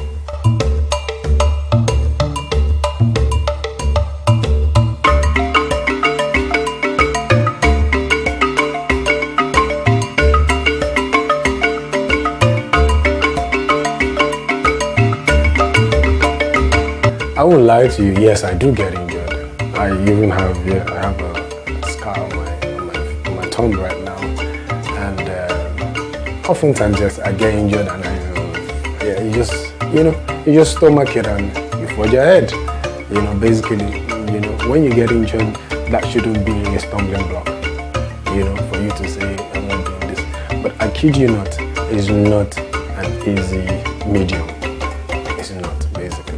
lie to you, yes, I do get injured. I even have a scar on my thumb right now, and oftentimes I get injured and you just stomach it and you forge your head. Basically, when you get injured, that shouldn't be a stumbling block, for you to say, I'm not doing this. But I kid you not, it's not an easy medium. It's not, basically.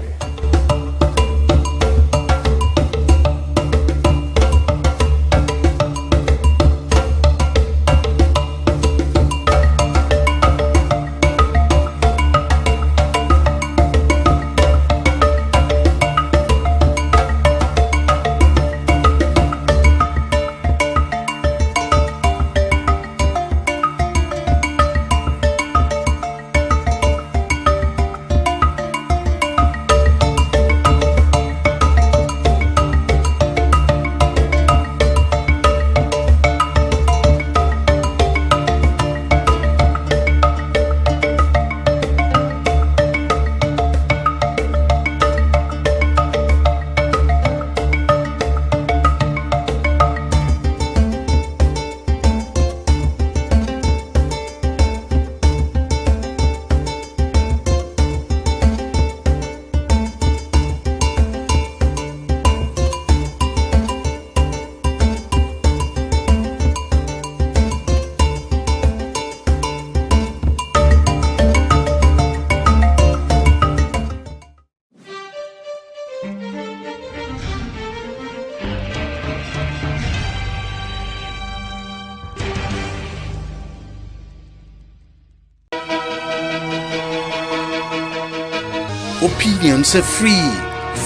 Opinions are free,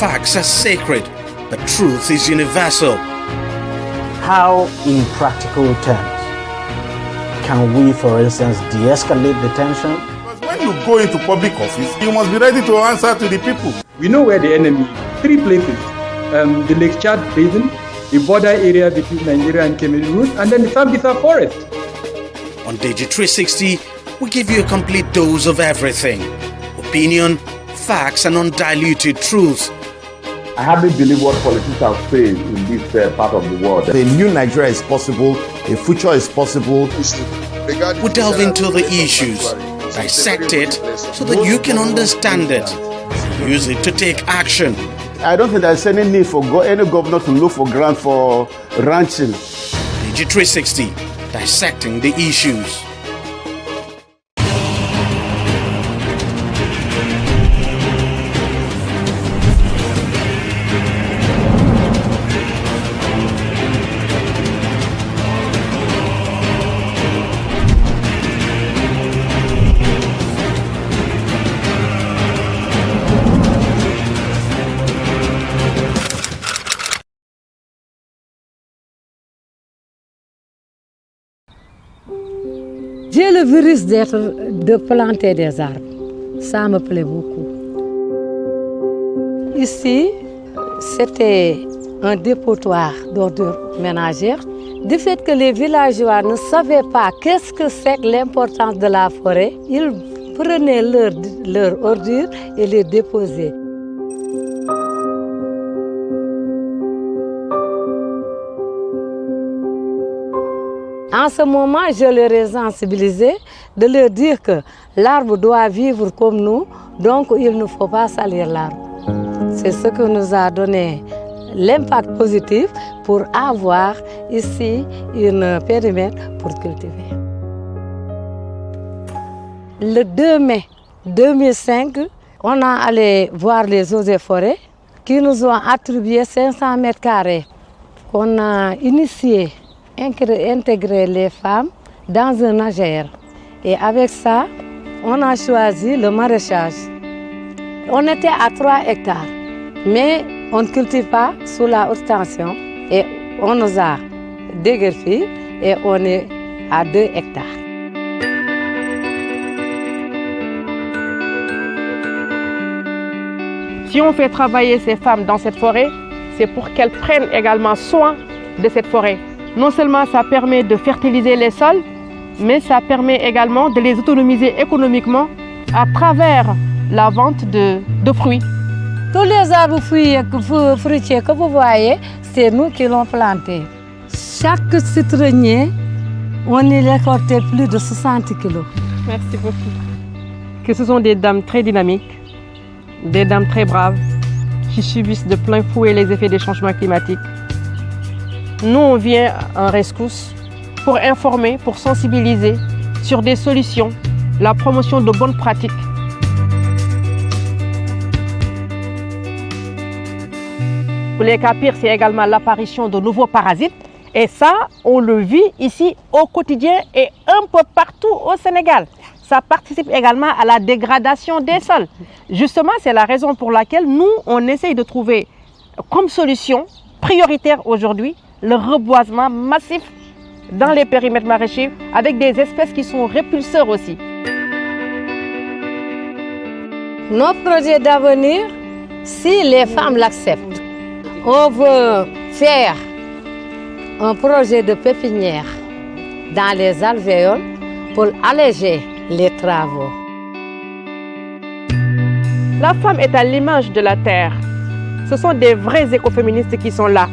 facts are sacred, but truth is universal. How, in practical terms, can we, for instance, de-escalate the tension? Because when you go into public office, you must be ready to answer to the people. We know where the enemy is. 3 places. The Lake Chad Basin, the border area between Nigeria and Cameroon, and then the Sambisa Forest. On TV360, we give you a complete dose of everything. Opinion, facts and undiluted truth. I hardly believe what politicians have said in this part of the world. A new Nigeria is possible, a future is possible. We delve into the issues, dissect it so that you can understand it, use it to take action. I don't think there's any need for any governor to look for grant for ranching. TV360, dissecting the issues. J'ai le virus de planter des arbres. Ça me plaît beaucoup. Ici, c'était un dépotoir d'ordures ménagères. Du fait que les villageois ne savaient pas qu'est-ce que c'est que l'importance de la forêt, ils prenaient leurs ordures et les déposaient. En ce moment, je leur ai sensibilisé de leur dire que l'arbre doit vivre comme nous, donc il ne faut pas salir l'arbre. C'est ce que nous a donné l'impact positif pour avoir ici un périmètre pour cultiver. Le 2 mai 2005, on a allé voir les eaux et forêts qui nous ont attribué 500 mètres carrés qu'on a initié. Intégrer les femmes dans un AGR. Et avec ça, on a choisi le maraîchage. On était à 3 hectares, mais on ne cultive pas sous la haute tension. Et on nous a déguerpi et on est à 2 hectares. Si on fait travailler ces femmes dans cette forêt, c'est pour qu'elles prennent également soin de cette forêt. Non seulement ça permet de fertiliser les sols, mais ça permet également de les autonomiser économiquement à travers la vente de fruits. Tous les arbres fruitiers que vous voyez, c'est nous qui l'ont planté. Chaque citronnier, on y récoltait plus de 60 kilos. Merci beaucoup. Que ce sont des dames très dynamiques, des dames très braves, qui subissent de plein fouet les effets des changements climatiques. Nous, on vient en rescousse pour informer, pour sensibiliser sur des solutions, la promotion de bonnes pratiques. Pour les cas pires, c'est également l'apparition de nouveaux parasites. Et ça, on le vit ici au quotidien et un peu partout au Sénégal. Ça participe également à la dégradation des sols. Justement, c'est la raison pour laquelle nous, on essaye de trouver comme solution prioritaire aujourd'hui le reboisement massif dans les périmètres maraîchers avec des espèces qui sont répulseurs aussi. Nos projets d'avenir, si les femmes l'acceptent, on veut faire un projet de pépinière dans les alvéoles pour alléger les travaux. La femme est à l'image de la terre. Ce sont des vrais écoféministes qui sont là,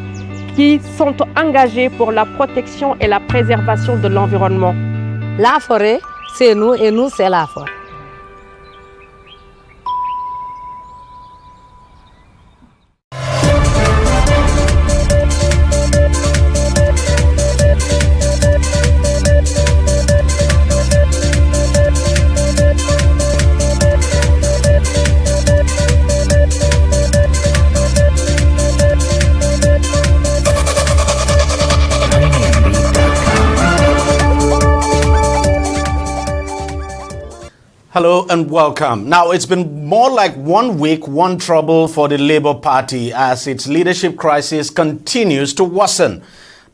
qui sont engagés pour la protection et la préservation de l'environnement. La forêt, c'est nous et nous, c'est la forêt. Hello and welcome. Now, it's been more like 1 week, one trouble for the Labour Party as its leadership crisis continues to worsen.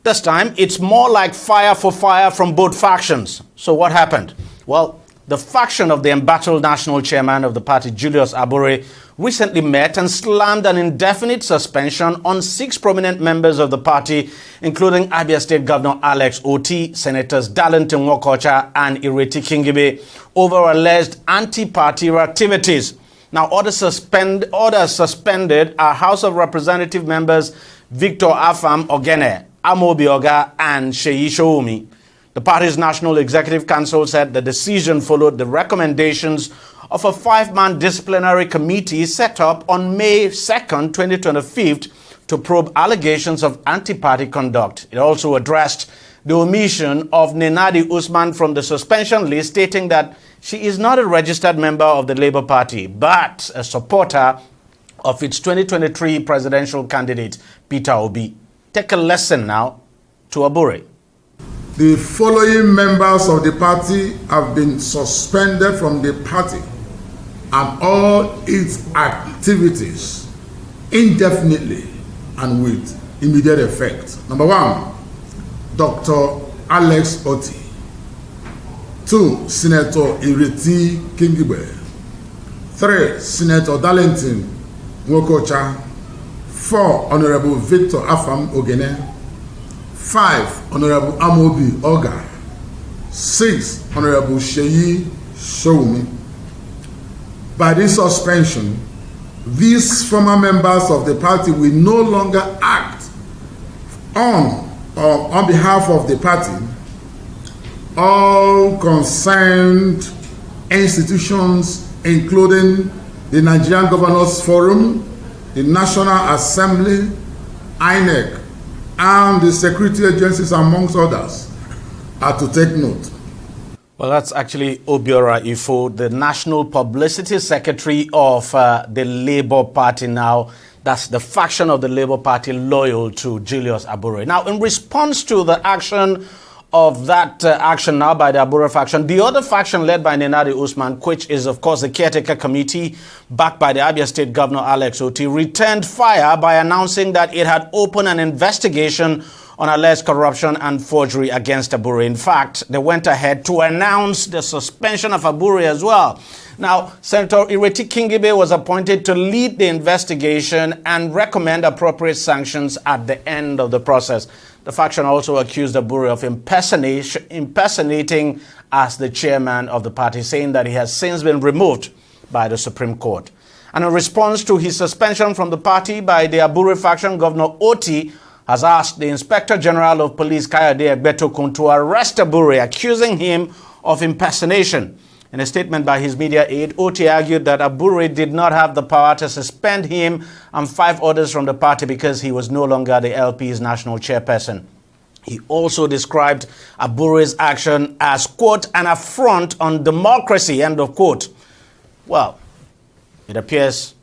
This time, it's more like fire for fire from both factions. So what happened? Well, the faction of the embattled national chairman of the party, Julius Abure, recently met and slammed an indefinite suspension on 6 prominent members of the party, including Abia State Governor Alex Oti, Senators Darlington Nwokocha and Ireti Kingibe, over alleged anti-party activities. Now, orders suspended are House of Representative members Victor Afam Ogene, Amobi Oga, and Sheyi Shoumi. The party's National Executive Council said the decision followed the recommendations of a 5-man disciplinary committee set up on May 2nd, 2025 to probe allegations of anti-party conduct. It also addressed the omission of Nenadi Usman from the suspension list, stating that she is not a registered member of the Labour Party, but a supporter of its 2023 presidential candidate, Peter Obi. Take a lesson now to Abure. The following members of the party have been suspended from the party and all its activities indefinitely and with immediate effect. Number 1, Dr. Alex Oti. 2, Senator Ireti Kingibe. 3, Senator Darlington Nwokocha. 4, Honorable Victor Afam Ogene. 5, Honorable Amobi Oga. 6, Honorable Sheyi Shoumi. By this suspension, these former members of the party will no longer act on behalf of the party. All concerned institutions, including the Nigerian Governors Forum, the National Assembly, INEC, and the security agencies, amongst others, are to take note. Well, that's actually Obiora Ifo, the National Publicity Secretary of the Labour Party now. That's the faction of the Labour Party loyal to Julius Abure. Now, in response to the action of that action now by the Abure faction, the other faction led by Nenadi Usman, which is, of course, the caretaker committee backed by the Abia State Governor Alex Oti, returned fire by announcing that it had opened an investigation on alleged corruption and forgery against Abure. In fact, they went ahead to announce the suspension of Abure as well. Now, Senator Ireti Kingibe was appointed to lead the investigation and recommend appropriate sanctions at the end of the process. The faction also accused Abure of impersonating as the chairman of the party, saying that he has since been removed by the Supreme Court. And in response to his suspension from the party by the Abure faction, Governor Oti has asked the Inspector General of Police, Kayode Egbetokun, to arrest Abure, accusing him of impersonation. In a statement by his media aide, Oti argued that Abure did not have the power to suspend him and 5 others from the party because he was no longer the LP's national chairperson. He also described Abure's action as, quote, an affront on democracy, end of quote. Well, it appears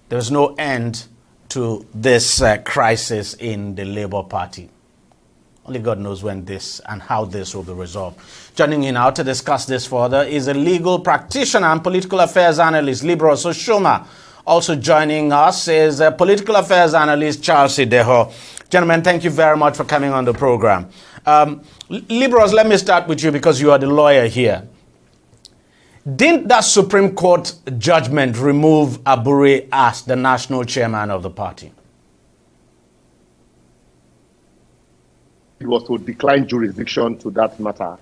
there's no end to this crisis in the Labour Party. Only God knows when this and how this will be resolved. Joining me now to discuss this further is a legal practitioner and political affairs analyst, Libros Oshoma. Also joining us is a political affairs analyst, Charles Ideho. Gentlemen, thank you very much for coming on the program. Libros, let me start with you because you are the lawyer here. Didn't that Supreme Court judgment remove Abure as the national chairman of the party? It was to decline jurisdiction to that matter,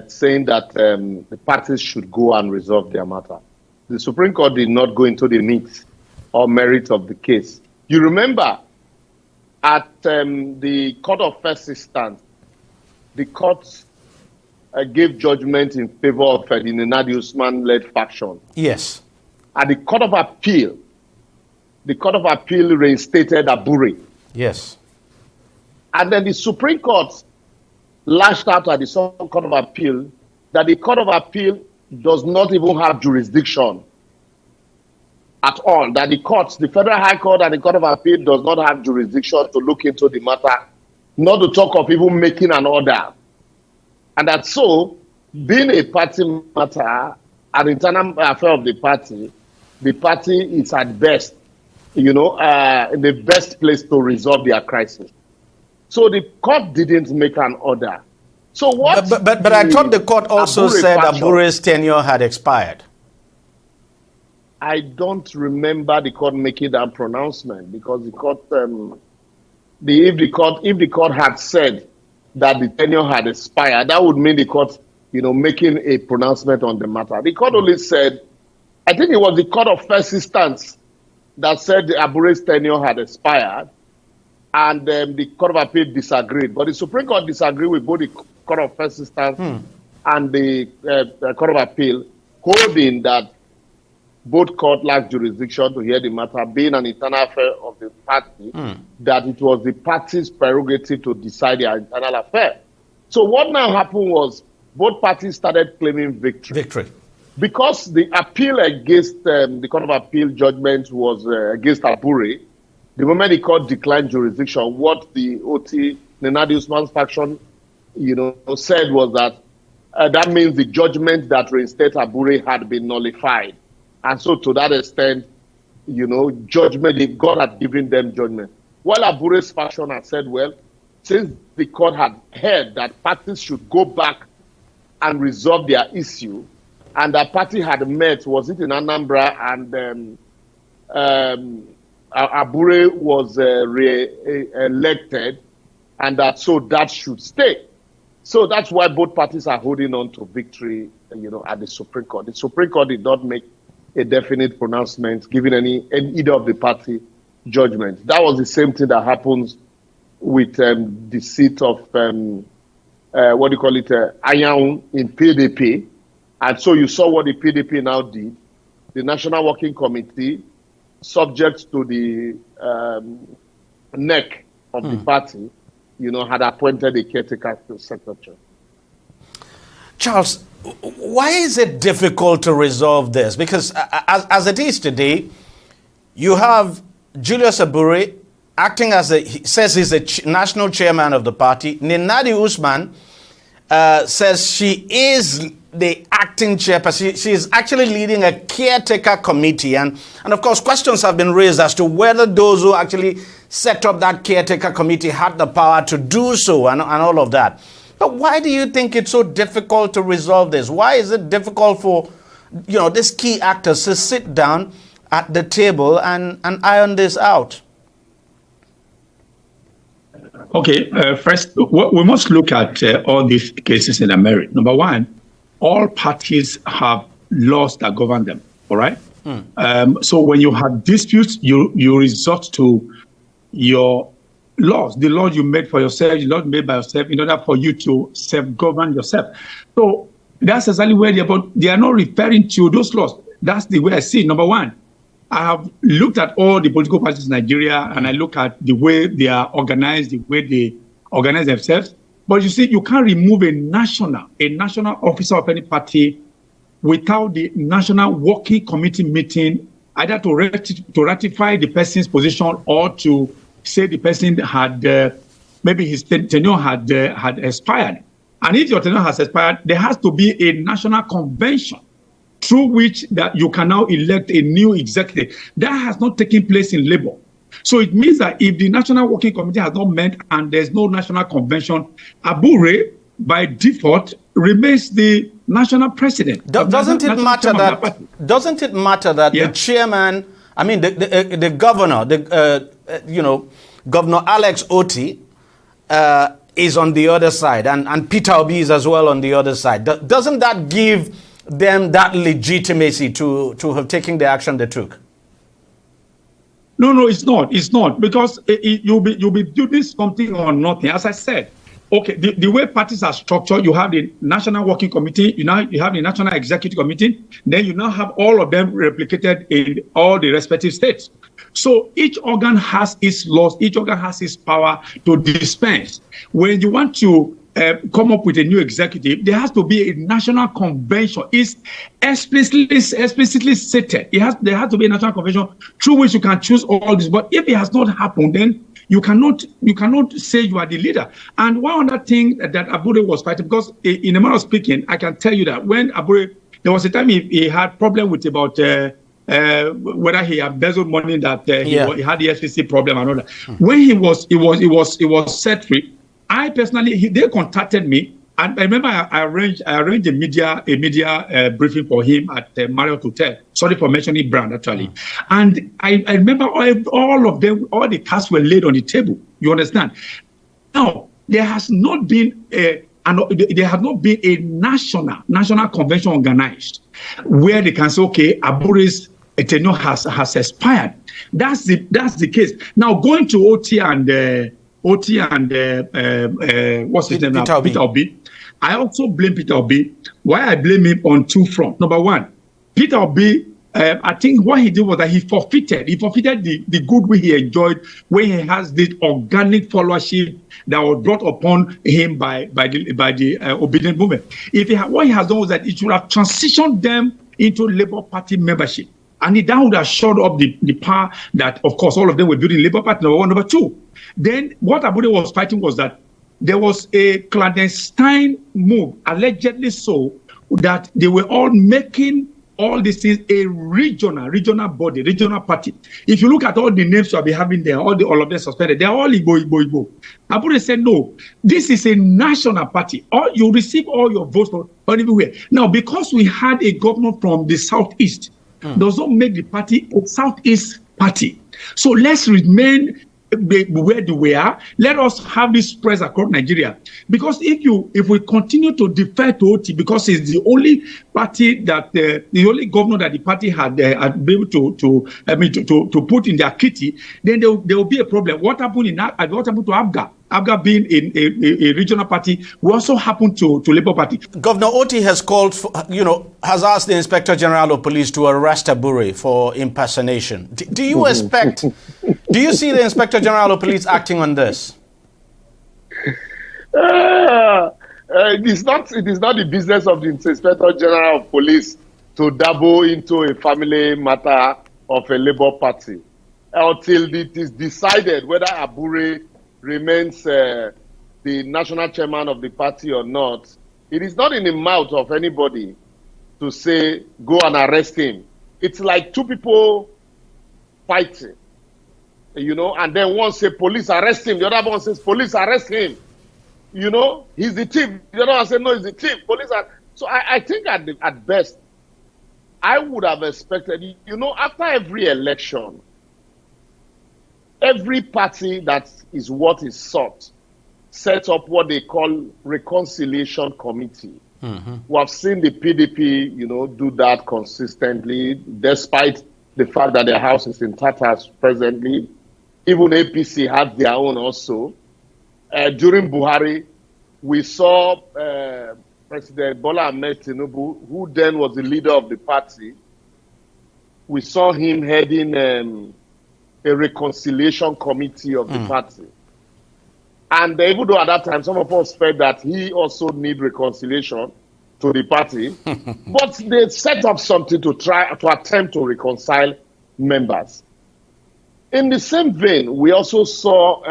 saying that the parties should go and resolve their matter. The Supreme Court did not go into the meat or merit of the case. You remember at the Court of First Instance, the court gave judgment in favor of the Nenadi Usman-led faction. Yes. At the Court of Appeal reinstated Abure. Yes. And then the Supreme Court lashed out at the Court of Appeal that the Court of Appeal does not even have jurisdiction at all. That the courts, the Federal High Court and the Court of Appeal does not have jurisdiction to look into the matter, not to talk of even making an order. And that so, being a party matter, an internal affair of the party is at best, in the best place to resolve their crisis. So the court didn't make an order. So what? But I thought the court also said Abure's tenure had expired. I don't remember the court making that pronouncement because the court, if the court had said that the tenure had expired, that would mean the court, making a pronouncement on the matter. The court only said, I think it was the Court of First Instance that said the Abure's tenure had expired. And the Court of Appeal disagreed. But the Supreme Court disagreed with both the Court of First Instance and the Court of Appeal, holding that both courts lacked jurisdiction to hear the matter, being an internal affair of the party, that it was the party's prerogative to decide their internal affair. So what now happened was both parties started claiming victory. Because the appeal against the Court of Appeal judgment was against Abure. The moment the court declined jurisdiction, what the Oti Nenadi Usman's faction, said was that that means the judgment that reinstated Abure had been nullified. And so to that extent, judgment, God had given them judgment. While Abure's faction had said, well, since the court had heard that parties should go back and resolve their issue, and the party had met, was it in Anambra, and Abure was re-elected, and that should stay. So that's why both parties are holding on to victory, at the Supreme Court. The Supreme Court did not make a definite pronouncement giving either of the party judgment. That was the same thing that happens with the seat of Ayaun in PDP. And so you saw what the PDP now did. The National Working Committee, subject to the neck of the party, had appointed a caretaker secretary. Charles, why is it difficult to resolve this? Because as it is today, you have Julius Abure acting as he says he's a national chairman of the party. Nenadi Usman says she is the acting chairperson. She is actually leading a caretaker committee. And of course, questions have been raised as to whether those who actually set up that caretaker committee had the power to do so and all of that. But why do you think it's so difficult to resolve this? Why is it difficult for, these key actors to sit down at the table and iron this out? Okay, first, we must look at all these cases in a merit. Number one, all parties have laws that govern them, all right? So when you have disputes, you resort to your laws, the laws you made for yourself, the laws made by yourself, in order for you to self-govern yourself. So that's exactly where they are not referring to those laws. That's the way I see it. Number one, I have looked at all the political parties in Nigeria, and I look at the way they are organized, the way they organize themselves. But you see, you can't remove a national officer of any party without the national working committee meeting, either to ratify the person's position or to say the person had maybe his tenure had expired. And if your tenure has expired, there has to be a national convention through which that you can now elect a new executive. That has not taken place in Labour. So it means that if the National Working Committee has not met and there's no national convention, Abure, by default, remains the national president. Doesn't it matter that the chairman, I mean the governor, Governor Alex Otti is on the other side, and Peter Obi is as well on the other side. Doesn't that give them that legitimacy to have taken the action they took? No, it's not. It's not, because you'll be doing something or nothing. As I said, okay, the way parties are structured, you have the National Working Committee, you have the National Executive Committee, then you now have all of them replicated in all the respective states. So each organ has its laws, each organ has its power to dispense. When you want to come up with a new executive, there has to be a national convention. It's explicitly stated. There has to be a national convention through which you can choose all this. But if it has not happened, then you cannot say you are the leader. And one other thing that Abure was fighting, because in a manner of speaking, I can tell you that when Abure, there was a time he had problem with about whether he embezzled money, that he had the FCC problem and all that. When he was set free, I personally, they contacted me, and I remember I arranged a media briefing for him at Marriott Hotel. Sorry for mentioning brand, actually. And I remember all of them, all the cards were laid on the table. You understand? Now, there has not been a national convention organized where they can say, okay, Abure's tenure has expired. That's the case. Now, going to Otti and what's his name now? Peter Obi. I also blame Peter Obi. Why I blame him on two fronts. Number one, Peter Obi, I think what he did was that he forfeited the goodwill he enjoyed when he has this organic followership that was brought upon him by the obedient movement. What he has done was that it should have transitioned them into Labour Party membership. And that would have shored up the power that, of course, all of them were building Labour Party, number one. Number two, then what Abure was fighting was that there was a clandestine move, allegedly so, that they were all making all these things a regional body, regional party. If you look at all the names you'll be having there, all of them suspended, they're all Igbo. Abure said, no, this is a national party. You receive all your votes from everywhere. Now, because we had a governor from the southeast, does not make the party a southeast party. So let's remain where we are. Let us have this spread across Nigeria. Because if we continue to defer to Otti, because it's the only party that the only governor that the party had been able to put in their kitty, then there will be a problem. What happened to ABGA? ABGA being a regional party, will also happen to Labour Party. Governor Otti has has asked the Inspector General of Police to arrest Abure for impersonation. Do you see the Inspector General of Police acting on this? It is not the business of the Inspector General of Police to dabble into a family matter of a Labour Party until it is decided whether Abure remains the national chairman of the party or not. It is not in the mouth of anybody to say, go and arrest him. It's like two people fighting, and then one says, police arrest him. The other one says, police arrest him. He's the thief. The other one says, no, he's the thief. Police are. So I think at best, I would have expected, after every election, every party that is what is sought sets up what they call reconciliation committee. We have seen the PDP, do that consistently, despite the fact that their house is in tatters presently. Even APC had their own also. During Buhari, we saw President Bola Ahmed Tinubu, who then was the leader of the party. We saw him heading a reconciliation committee of the party. And even though at that time some of us felt that he also need reconciliation to the party, but they set up something to attempt to reconcile members. In the same vein, we also saw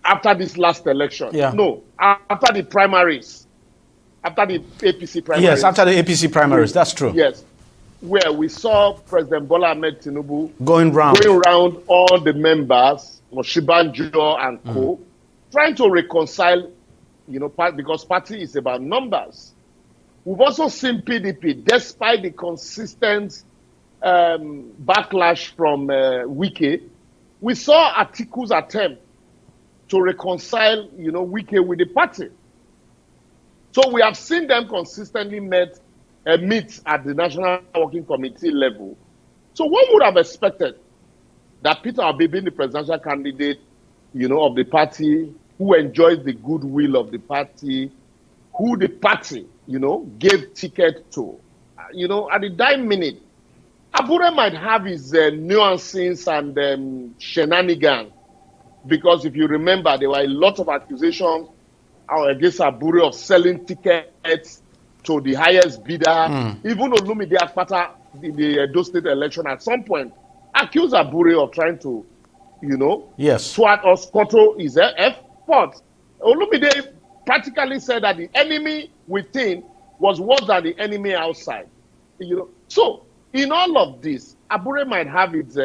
after this last election. Yeah. No, after the primaries. After the APC primaries. Yes, after the APC primaries, that's true. Yes, where we saw President Bola Ahmed Tinubu going round all the members, Moshibanjo and co, trying to reconcile, because party is about numbers. We've also seen PDP, despite the consistent backlash from Wike, we saw Atiku's attempt to reconcile, Wike with the party. So we have seen them consistently meet at the National Working Committee level. So one would have expected that Peter Obi, being the presidential candidate, of the party, who enjoys the goodwill of the party, who the party, gave ticket to, at the dying minute, Abure might have his nuances and shenanigans, because if you remember, there were a lot of accusations against Abure of selling tickets to the highest bidder. Even Olumide Akpata in the Edo State election at some point accused Abure of trying to, swat or scuttle his effort. Olumide practically said that the enemy within was worse than the enemy outside. So in all of this, Abure might have its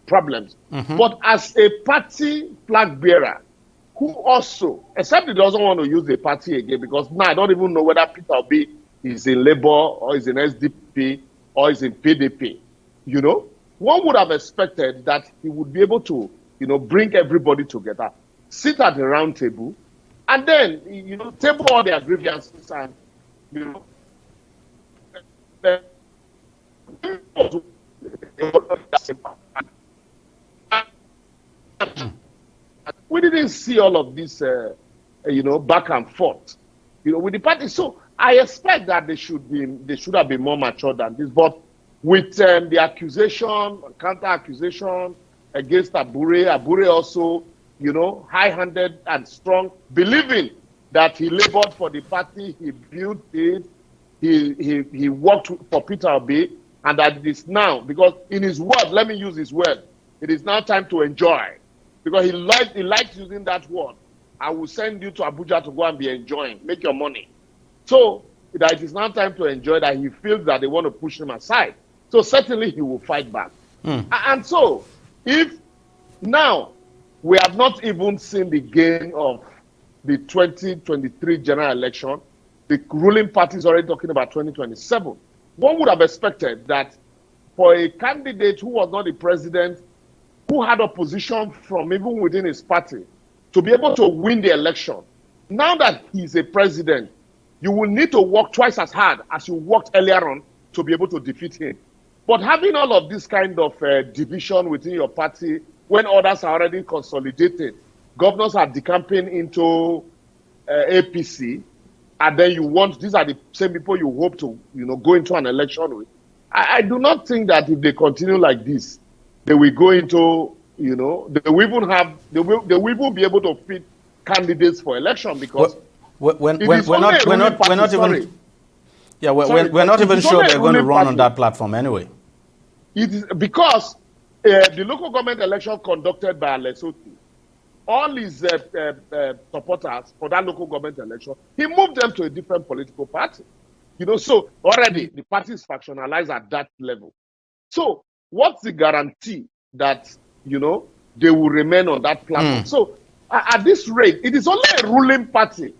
problems, but as a party flag bearer, who also, except he doesn't want to use the party again, because now I don't even know whether Peter Obi is in Labour or is in SDP or is in PDP. One would have expected that he would be able to, bring everybody together, sit at the round table, and then, table all their grievances and, we didn't see all of this, back and forth, with the party. So I expect that they should have been more mature than this. But with the accusation, counter accusation against Abure also, high-handed and strong, believing that he labored for the party, he built it, he worked for Peter Obi, and that it is now, because in his word, let me use his word, it is now time to enjoy. Because he likes using that word. I will send you to Abuja to go and be enjoying, make your money. So that it is now time to enjoy, that he feels that they want to push him aside. So certainly he will fight back. And so if now we have not even seen the gain of the 2023 general election, the ruling party is already talking about 2027. One would have expected that for a candidate who was not the president, who had opposition from even within his party, to be able to win the election, now that he's a president, you will need to work twice as hard as you worked earlier on to be able to defeat him. But having all of this kind of division within your party, when others are already consolidated, governors are decamping into APC, and then these are the same people you hope to, go into an election with. I do not think that if they continue like this, they will go into, they will even be able to fit candidates for election, because we're not even sure they're going to run on that platform anyway. It is because the local government election conducted by Lesotho, all his supporters for that local government election, he moved them to a different political party. So already the party is factionalized at that level. So what's the guarantee that, they will remain on that platform? So at this rate, it is only a ruling party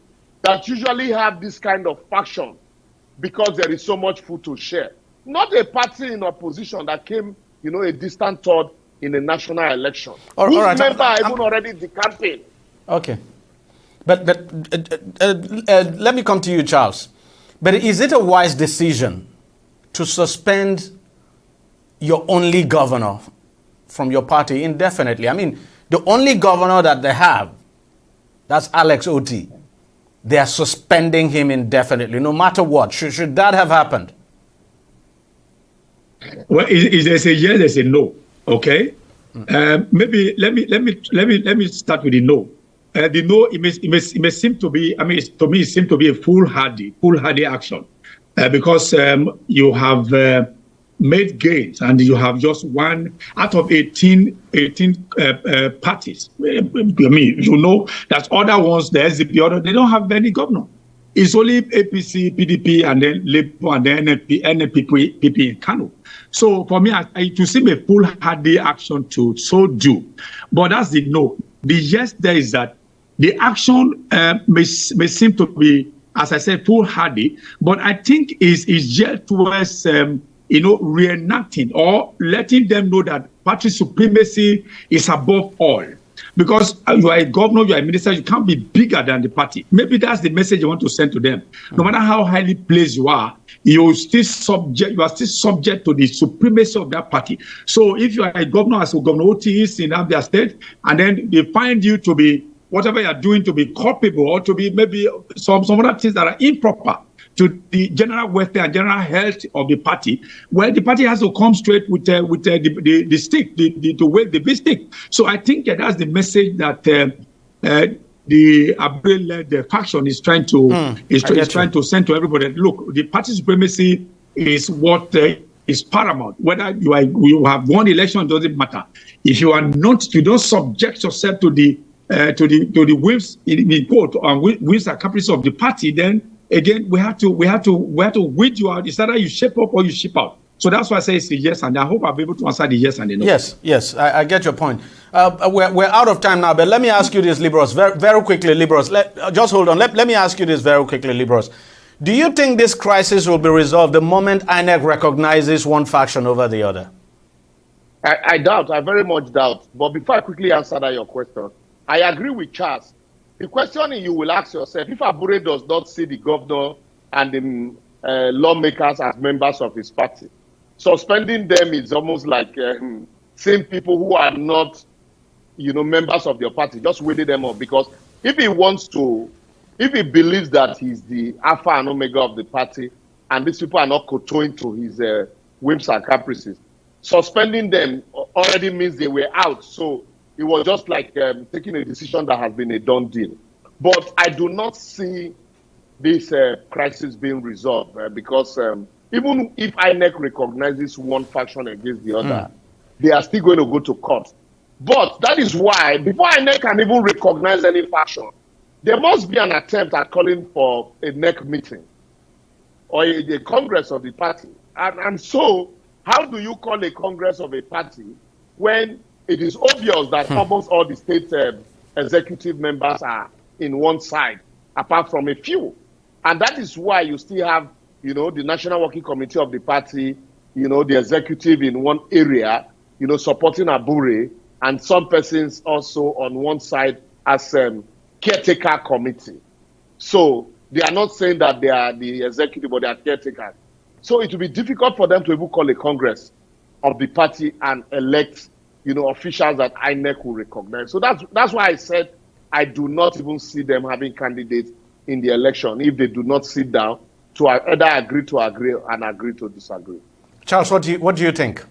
that usually have this kind of faction, because there is so much food to share. Not a party in opposition that came, a distant third in a national election. All Whose right, member are even already decamping? Okay. But let me come to you, Charles. But is it a wise decision to suspend your only governor from your party indefinitely? I mean, the only governor that they have, that's Alex Oti. They are suspending him indefinitely, no matter what. Should that have happened? Well, there's a yes, there's a no. Okay. Maybe let me start with the no. The no, it may seem to be. I mean, to me, it seems to be a foolhardy action, because you have made gains and you have just one out of 18 parties. I mean, you know that other ones, the SDP, they don't have any governor. It's only APC, PDP, and then Labour, and then NPP in Kano. So for me, to seem a foolhardy action to so do. But that's the no. The yes there is that the action may seem to be, as I said, foolhardy, but I think is geared towards reenacting or letting them know that party supremacy is above all. Because you are a governor, you are a minister, you can't be bigger than the party. Maybe that's the message you want to send to them. No matter how highly placed you are still subject to the supremacy of that party. So if you are a governor, as Governor Oti is in Abia State, and then they find you to be, whatever you are doing, to be culpable or to be maybe some other things that are improper to the general welfare and general health of the party, well, the party has to come straight with the stick, to wave the big stick. So I think that's the message that the Abure-led faction is trying to send to everybody. Look, the party supremacy is what is paramount. Whether you have won election, doesn't matter. If you are not, you don't subject yourself to the whims in quote whims and caprices of the party, then again, we have to weed you out. It's either you shape up or you ship out. So that's why I say it's a yes, and I hope I'll be able to answer the yes and the no. Yes, I get your point. We're out of time now, but let me ask you this, Libros, very quickly, Libros. Just hold on. Let me ask you this very quickly, Libros. Do you think this crisis will be resolved the moment INEC recognizes one faction over the other? I doubt. I very much doubt. But before I quickly answer your question, I agree with Charles. The question you will ask yourself, if Abure does not see the governor and the lawmakers as members of his party, suspending them is almost like seeing people who are not, members of your party, just waiting them up. Because if he believes that he's the alpha and omega of the party, and these people are not kowtowing to his whims and caprices, suspending them already means they were out. So it was just like taking a decision that has been a done deal. But I do not see this crisis being resolved because even if INEC recognizes one faction against the other, they are still going to go to court. But that is why, before INEC can even recognize any faction, there must be an attempt at calling for a NEC meeting or a congress of the party. And so, how do you call a congress of a party when it is obvious that almost all the state executive members are in one side, apart from a few? And that is why you still have, the National Working Committee of the party, the executive in one area, supporting Abure, and some persons also on one side as caretaker committee. So they are not saying that they are the executive, but they are caretakers. So it will be difficult for them to even call a congress of the party and elect officials that INEC will recognize. So that's why I said I do not even see them having candidates in the election if they do not sit down to either agree to agree and agree to disagree. Charles, what do you think?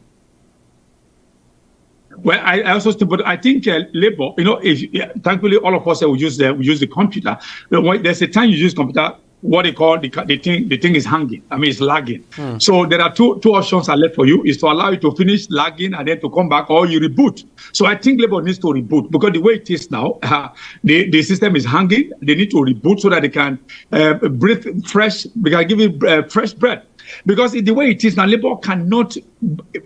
Well, I also think, but I think Labour, thankfully all of us will use the computer. There's a time you use computer, what they call the thing is hanging. I mean, it's lagging. So there are two options are left for you: is to allow it to finish lagging and then to come back, or you reboot. So I think Labour needs to reboot because the way it is now, the system is hanging. They need to reboot so that they can breathe fresh. They can give it fresh breath. Because the way it is now, Labour cannot,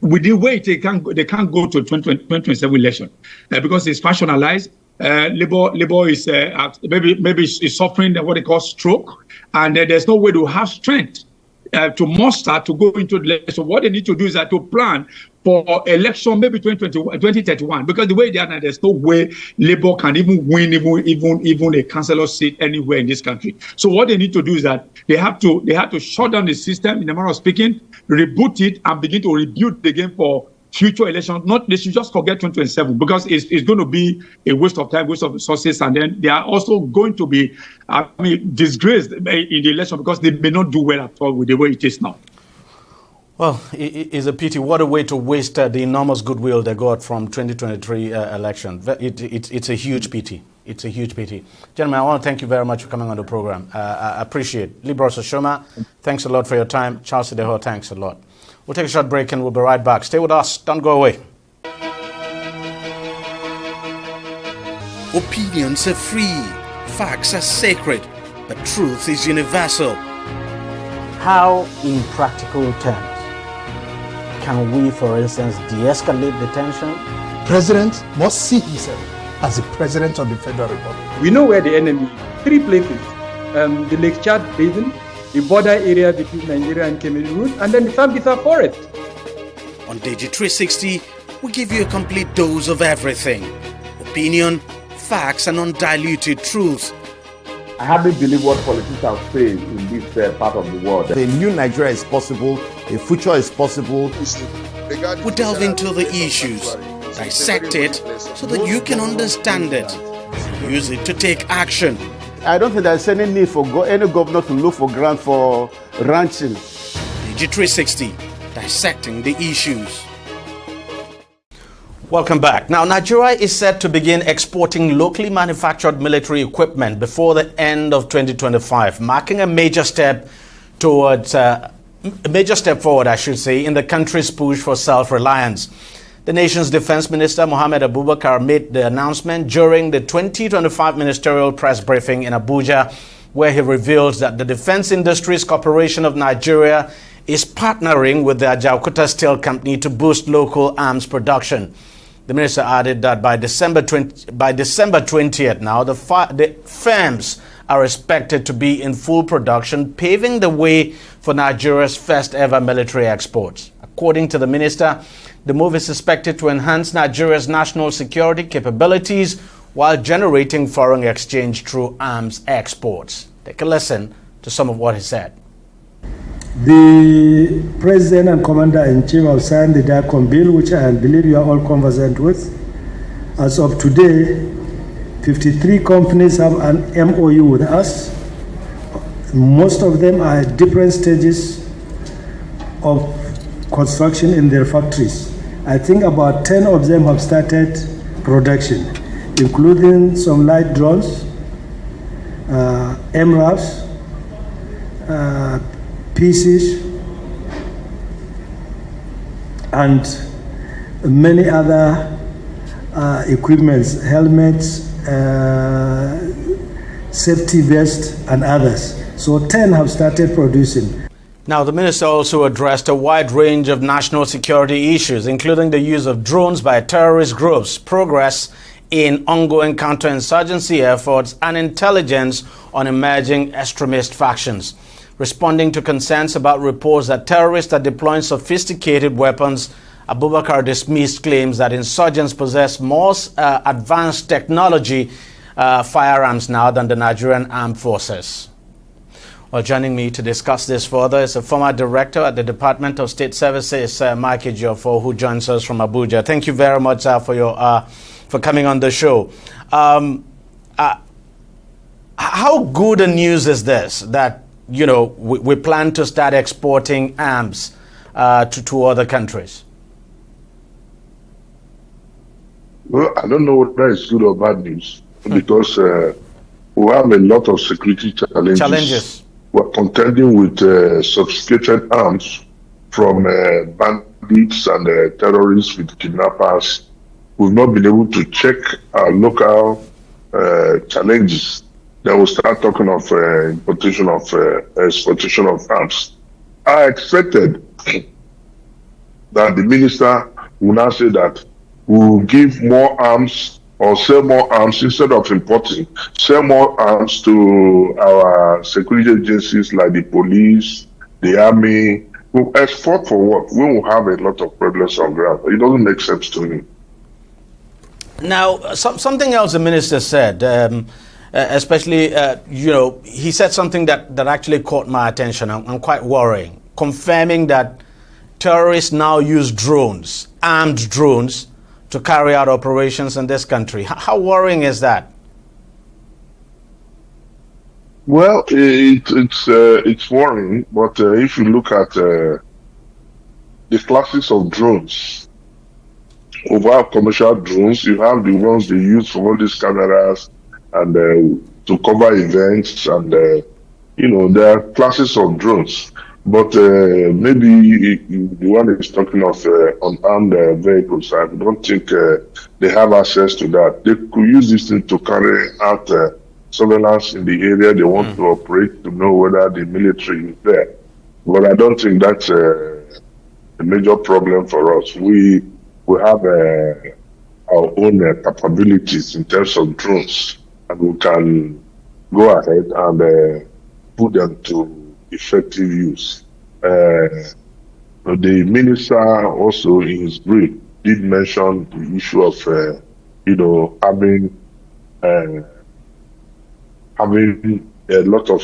with the way they can't go to 2027 election because it's factionalized. Labour is maybe is suffering what they call stroke, and there's no way to have strength to muster to go into the election. So what they need to do is to plan for election maybe 2031, because the way they are now, there's no way Labour can even win even a councillor seat anywhere in this country. So what they need to do is that they have to shut down the system, in a manner of speaking, reboot it, and begin to rebuild again for future elections. They should just forget 2027, because it's going to be a waste of time, waste of resources, and then they are also going to be disgraced in the election, because they may not do well at all with the way it is now. Well, it's a pity. What a way to waste the enormous goodwill they got from 2023 election. It's a huge pity. It's a huge pity. Gentlemen, I want to thank you very much for coming on the program. I appreciate it. Libros Oshoma, thanks a lot for your time. Charles Ideho, thanks a lot. We'll take a short break and we'll be right back. Stay with us. Don't go away. Opinions are free. Facts are sacred. But truth is universal. How, in practical terms, can we, for instance, de-escalate the tension? President must see himself as the President of the Federal Republic. We know where the enemy is. 3 places. The Lake Chad Basin, the border area between Nigeria and Cameroon, and then the Sambisa Forest. On TV360, we give you a complete dose of everything. Opinion, facts, and undiluted truth. I hardly believe what politicians say in this part of the world. A new Nigeria is possible, a future is possible. We delve into the issues, dissect it so that you can understand it, use it to take action. I don't think there's any need for any governor to look for grant for ranching. TV360, dissecting the issues. Welcome back. Now, Nigeria is set to begin exporting locally manufactured military equipment before the end of 2025, marking a major step towards a major step forward, I should say, in the country's push for self-reliance. The nation's defense minister, Mohammed Abubakar, made the announcement during the 2025 ministerial press briefing in Abuja, where he revealed that the Defense Industries Corporation of Nigeria is partnering with the Ajaokuta Steel Company to boost local arms production. The minister added that by December 20th now, the firms are expected to be in full production, paving the way for Nigeria's first ever military exports. According to the minister, the move is expected to enhance Nigeria's national security capabilities while generating foreign exchange through arms exports. Take a listen to some of what he said. The President and Commander-in-Chief have signed the DICOM bill, which I believe you are all conversant with. As of today, 53 companies have an MOU with us. Most of them are at different stages of construction in their factories. I think about 10 of them have started production, including some light drones, MRAPs, pieces, and many other equipments, helmets, safety vests, and others. So 10 have started producing. Now, the minister also addressed a wide range of national security issues, including the use of drones by terrorist groups, progress in ongoing counterinsurgency efforts, and intelligence on emerging extremist factions. Responding to concerns about reports that terrorists are deploying sophisticated weapons, Abubakar dismissed claims that insurgents possess more advanced technology firearms now than the Nigerian armed forces. Well, joining me to discuss this further is a former director at the Department of State Services, Mike Ejiofor, who joins us from Abuja. Thank you very much for coming on the show. How good a news is this that we plan to start exporting arms to other countries? Well, I don't know whether it's good or bad news because we have a lot of security challenges. We're contending with sophisticated arms from bandits and terrorists with kidnappers. We've not been able to check our local challenges. Then we'll start talking of exportation of arms. I expected that the minister will now say that we will give more arms or sell more arms instead of importing. Sell more arms to our security agencies like the police, the army, We'll export for what? We will have a lot of problems on ground. It doesn't make sense to me. Now, something else the minister said, especially, he said something that actually caught my attention and quite worrying, confirming that terrorists now use drones, armed drones, to carry out operations in this country. How worrying is that? Well, it's worrying, but if you look at the classes of drones, over commercial drones, you have the ones they use for all these cameras and to cover events, and there are classes of drones. But maybe the one is talking of unarmed vehicles. I don't think they have access to that. They could use this thing to carry out surveillance in the area they want to operate, to know whether the military is there. But I don't think that's a major problem for us. We have our own capabilities in terms of drones, and we can go ahead and put them to effective use. The minister also in his brief did mention the issue of having a lot of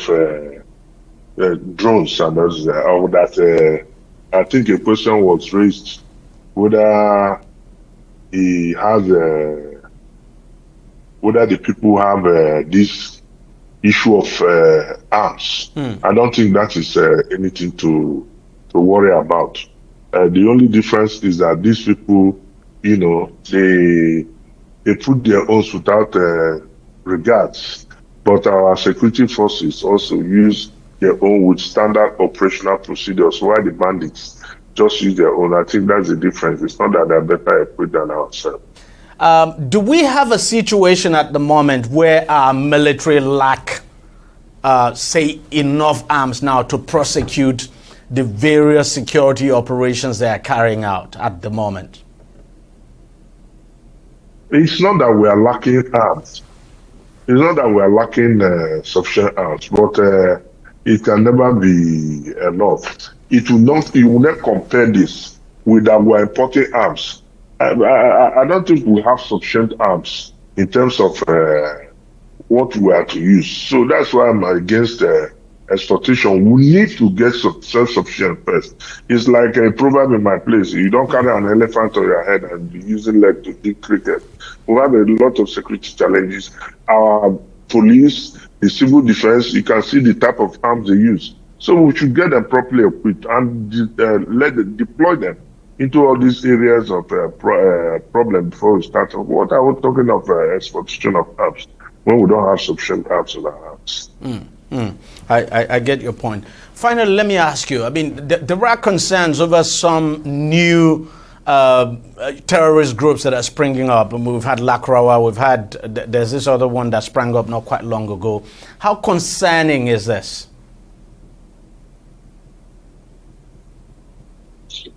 drones, and that I think a question was raised whether he has whether the people have this issue of arms. I don't think that is anything to worry about. The only difference is that these people, they put their own without regards, but our security forces also use their own with standard operational procedures, while the bandits just use their own. I think that's the difference. It's not that they're better equipped than ourselves. Do we have a situation at the moment where our military lack, say, enough arms now to prosecute the various security operations they are carrying out at the moment? It's not that we are lacking arms. It's not that we are lacking sufficient arms, but it can never be enough. You will not compare this with that we are importing arms. I don't think we have sufficient arms in terms of what we are to use. So that's why I'm against exportation. We need to get self-sufficient first. It's like a proverb in my place: you don't carry an elephant on your head and be using leg to dig cricket. We have a lot of security challenges. Our police, the civil defense, you can see the type of arms they use. So we should get them properly equipped and deploy them into all these areas of problem before we start. What are we talking of exportation of arms when we don't have sufficient arms in our hands? I get your point. Finally, let me ask you, I mean, there are concerns over some new terrorist groups that are springing up. We've had Lakrawa, there's this other one that sprang up not quite long ago. How concerning is this?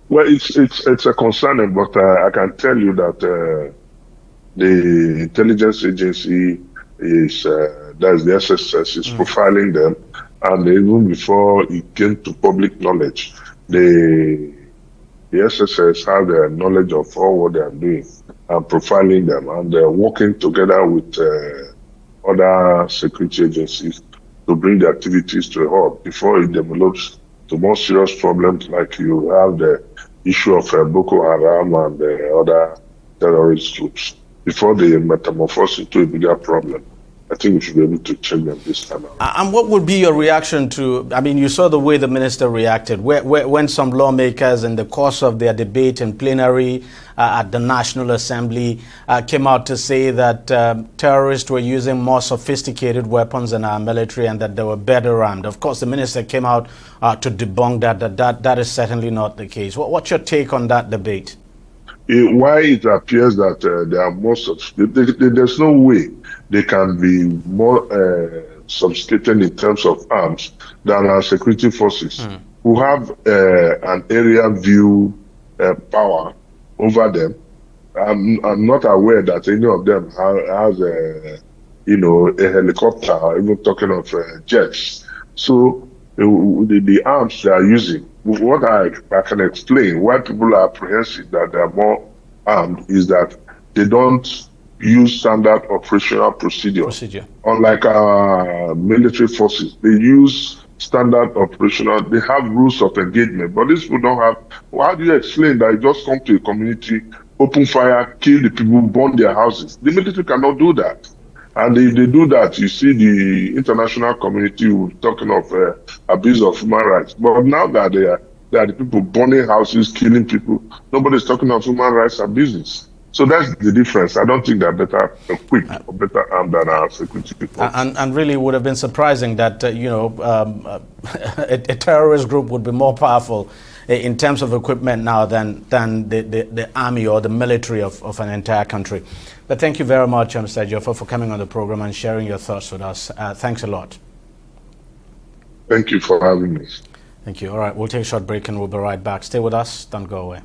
Well, it's a concerning, but I can tell you that the intelligence agency is, that's the SSS, is profiling them, and even before it came to public knowledge, the SSS have the knowledge of all what they are doing and profiling them, and they're working together with other security agencies to bring the activities to a halt before it develops to more serious problems, like you have the issue of Boko Haram and the other terrorist groups. Before they metamorphose into a bigger problem, I think we should be able to check them this time around. And what would be your reaction to, I mean, you saw the way the minister reacted, when some lawmakers in the course of their debate in plenary at the National Assembly came out to say that terrorists were using more sophisticated weapons in our military and that they were better armed. Of course, the minister came out to debunk that is certainly not the case. What's your take on that debate? Why it appears that they are more sophisticated, there's no way they can be more sophisticated in terms of arms than our security forces, who have an area view power over them. I'm not aware that any of them has a helicopter, or even talking of jets. So the arms they are using what I can explain why people are apprehensive that they are more armed is that they don't use standard operational procedure. Unlike our military forces, they use standard operational, they have rules of engagement, but these people don't have. How do you explain that you just come to a community, open fire, kill the people, burn their houses? The military cannot do that. And if they do that, you see the international community talking of abuse of human rights. But now that they are the people burning houses, killing people, nobody's talking of human rights abuses. So that's the difference. I don't think they're better equipped or better armed than our security people. And really would have been surprising that, a terrorist group would be more powerful in terms of equipment now than the army or the military of an entire country. But thank you very much, Mr. Joffa, for coming on the program and sharing your thoughts with us. Thanks a lot. Thank you for having me. Thank you. All right, we'll take a short break and we'll be right back. Stay with us. Don't go away.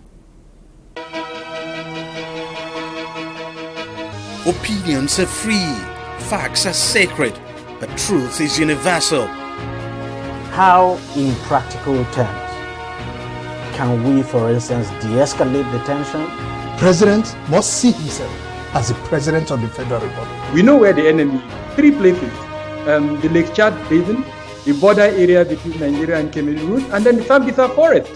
Opinions are free, facts are sacred, but truth is universal. How, in practical terms, can we, for instance, de-escalate the tension? President must see himself as the President of the Federal Republic. We know where the enemy is. 3 places. The Lake Chad Basin, the border area between Nigeria and Cameroon, and then the Sambisa Forest.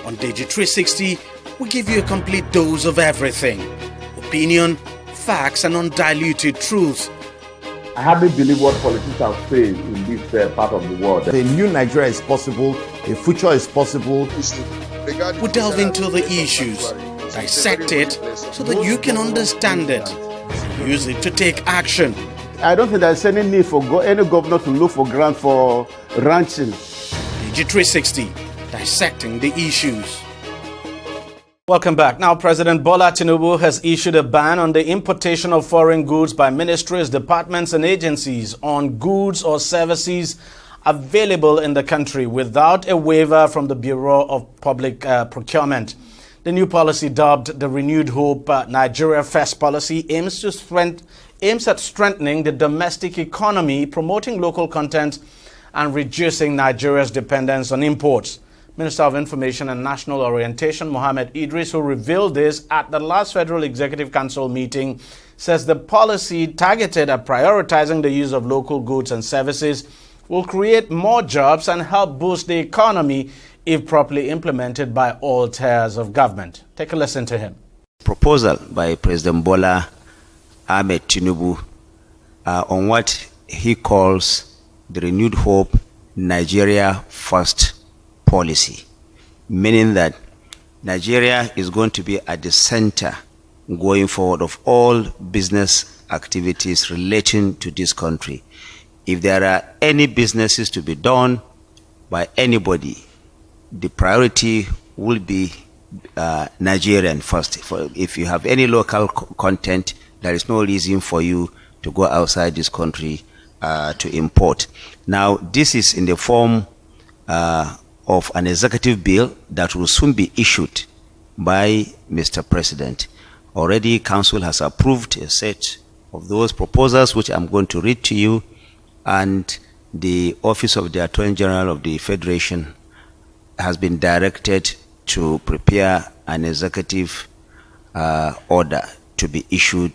On TV360, we give you a complete dose of everything. Opinion, facts, and undiluted truth. I hardly believe what politicians have said in this part of the world. A new Nigeria is possible, a future is possible. We delve into the issues, dissect it so that you can understand it, use it to take action. I don't think there's any need for any governor to look for grant for ranching. TV360, dissecting the issues. Welcome back. Now, President Bola Tinubu has issued a ban on the importation of foreign goods by ministries, departments, and agencies on goods or services available in the country without a waiver from the Bureau of Public Procurement. The new policy, dubbed the Renewed Hope Nigeria First policy, aims at strengthening the domestic economy, promoting local content, and reducing Nigeria's dependence on imports. Minister of Information and National Orientation, Mohammed Idris, who revealed this at the last Federal Executive Council meeting, says the policy targeted at prioritizing the use of local goods and services will create more jobs and help boost the economy if properly implemented by all tiers of government. Take a listen to him. Proposal by President Bola Ahmed Tinubu on what he calls the Renewed Hope Nigeria First policy, meaning that Nigeria is going to be at the center going forward of all business activities relating to this country. If there are any businesses to be done by anybody, the priority will be Nigerian first. If you have any local content, there is no reason for you to go outside this country to import. Now, this is in the form of an executive bill that will soon be issued by Mr. President. Already, Council has approved a set of those proposals, which I'm going to read to you, and the Office of the Attorney General of the Federation has been directed to prepare an executive order to be issued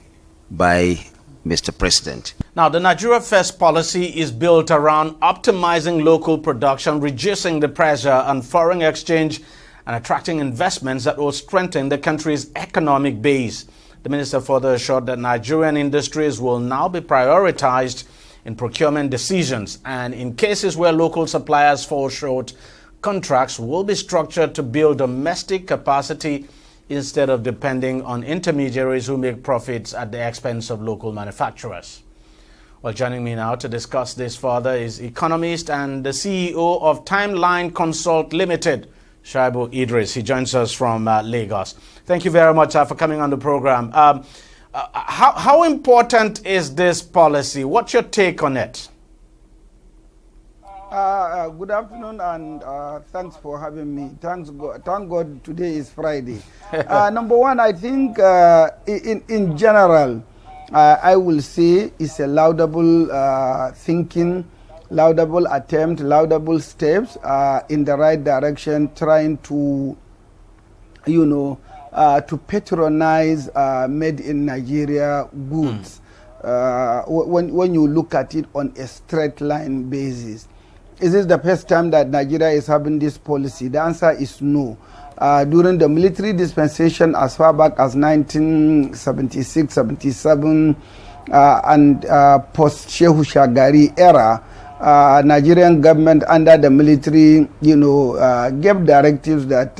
by Mr. President. Now, the Nigeria First policy is built around optimizing local production, reducing the pressure on foreign exchange, and attracting investments that will strengthen the country's economic base. The minister further assured that Nigerian industries will now be prioritized in procurement decisions, and in cases where local suppliers fall short, contracts will be structured to build domestic capacity instead of depending on intermediaries who make profits at the expense of local manufacturers. Well, joining me now to discuss this further is economist and the CEO of Timeline Consult Limited, Shaibu Idris. He joins us from Lagos. Thank you very much for coming on the program. How important is this policy? What's your take on it? Good afternoon, and thanks for having me. Thank God today is Friday. Number one, I think in general, I will say it's a laudable thinking laudable attempt, laudable steps in the right direction, trying to, to patronize made in Nigeria goods. When you look at it on a straight line basis. Is this the first time that Nigeria is having this policy? The answer is no. During the military dispensation as far back as 1976, 77, and post-Shehu Shagari era, Nigerian government under the military, gave directives that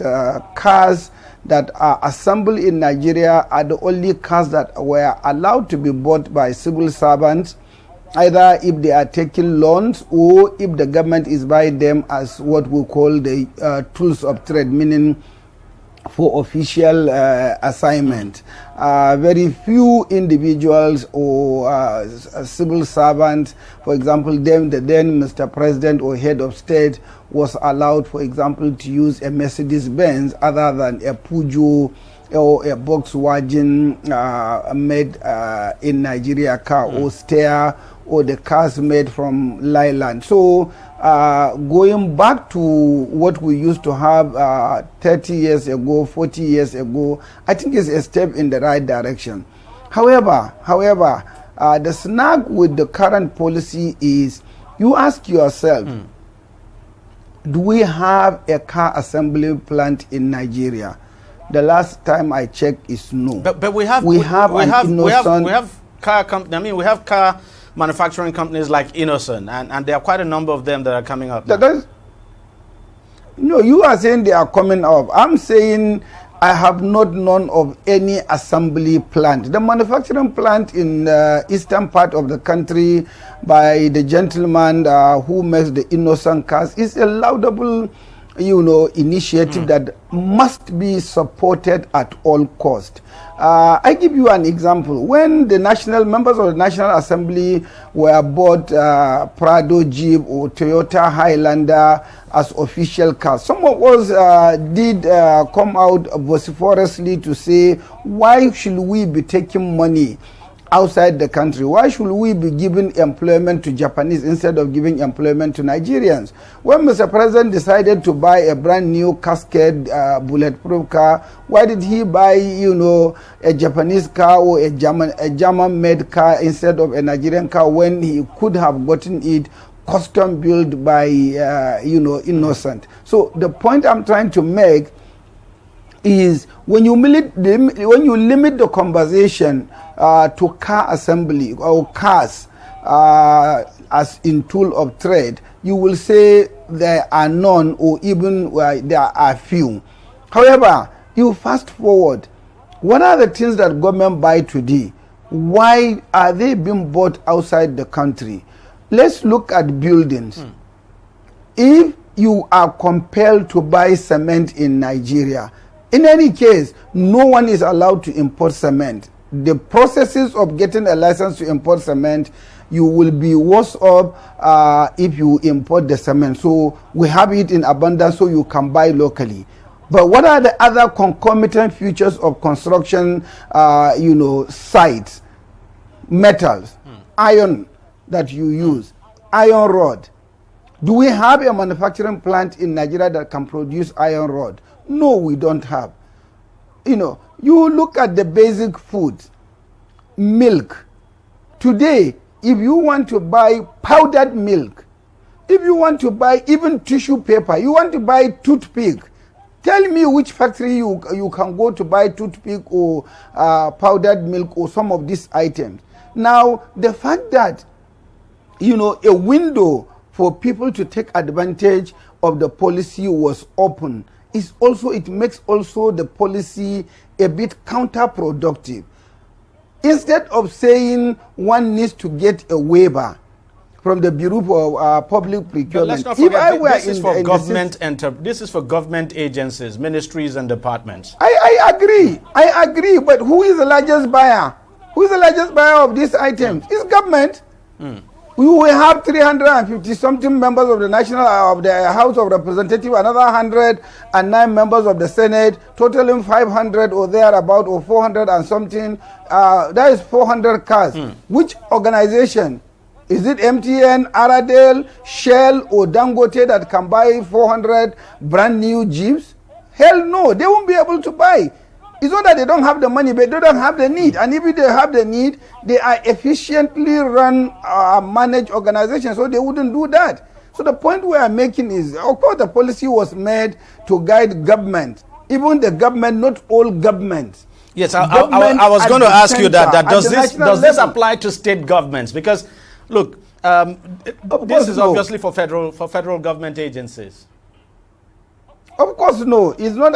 cars that are assembled in Nigeria are the only cars that were allowed to be bought by civil servants, either if they are taking loans or if the government is buying them as what we call the tools of trade, meaning for official assignment. Very few individuals or civil servants, for example, the then Mr. President or head of state was allowed, for example, to use a Mercedes-Benz other than a Peugeot or a Volkswagen made in Nigeria car, or Steyr, or the cars made from Leyland. So going back to what we used to have 30 years ago, 40 years ago, I think is a step in the right direction. However, the snag with the current policy is, you ask yourself, do we have a car assembly plant in Nigeria? The last time I checked is no. But we have car company. I mean, we have car manufacturing companies like Innocent, and there are quite a number of them that are coming up. No, you are saying they are coming up. I'm saying I have not known of any assembly plant. The manufacturing plant in the eastern part of the country by the gentleman who makes the Innocent cars is a laudable, initiative that must be supported at all cost. I give you an example. When the members of the National Assembly were bought Prado Jeep or Toyota Highlander as official cars, some of us did come out vociferously to say, why should we be taking money outside the country? Why should we be giving employment to Japanese instead of giving employment to Nigerians? When Mr. President decided to buy a brand new casket bulletproof car, why did he buy, a Japanese car or a German-made car instead of a Nigerian car when he could have gotten it custom built by, Innocent? So the point I'm trying to make is, when you limit the conversation to car assembly or cars as in tool of trade, you will say there are none, or even there are few. However, you fast forward, what are the things that government buy today? Why are they being bought outside the country? Let's look at buildings. If you are compelled to buy cement in Nigeria, in any case, no one is allowed to import cement. The processes of getting a license to import cement, you will be worse off if you import the cement. So we have it in abundance so you can buy locally. But what are the other concomitant features of construction, sites? Metals, iron that you use, iron rod. Do we have a manufacturing plant in Nigeria that can produce iron rod? No, we don't have. You look at the basic foods, milk. Today, if you want to buy powdered milk, if you want to buy even tissue paper, you want to buy toothpick, tell me which factory you can go to buy toothpick or powdered milk or some of these items. Now, the fact that, a window for people to take advantage of the policy was open, it makes also the policy a bit counterproductive. Instead of saying one needs to get a waiver from the Bureau for Public Procurement, let's not forget, this is for government agencies, ministries and departments. I agree, but who is the largest buyer? Who is the largest buyer of these items? It's government. We will have 350 something members of the House of Representatives, another 109 members of the Senate, totaling 500 or thereabout, or 400 and something. That is 400 cars. Which organization Is it MTN, Aradel, Shell, or Dangote that can buy 400 brand new Jeeps? Hell no, they won't be able to buy. It's not that they don't have the money, but they don't have the need. And if they have the need, they are efficiently run, managed organizations, so they wouldn't do that. So the point we are making is, of course, the policy was made to guide government. Even the government, not all governments. Yes, I was going to ask you that does this apply to state governments? Because, look, this is obviously for federal government agencies. Of course, no. It's not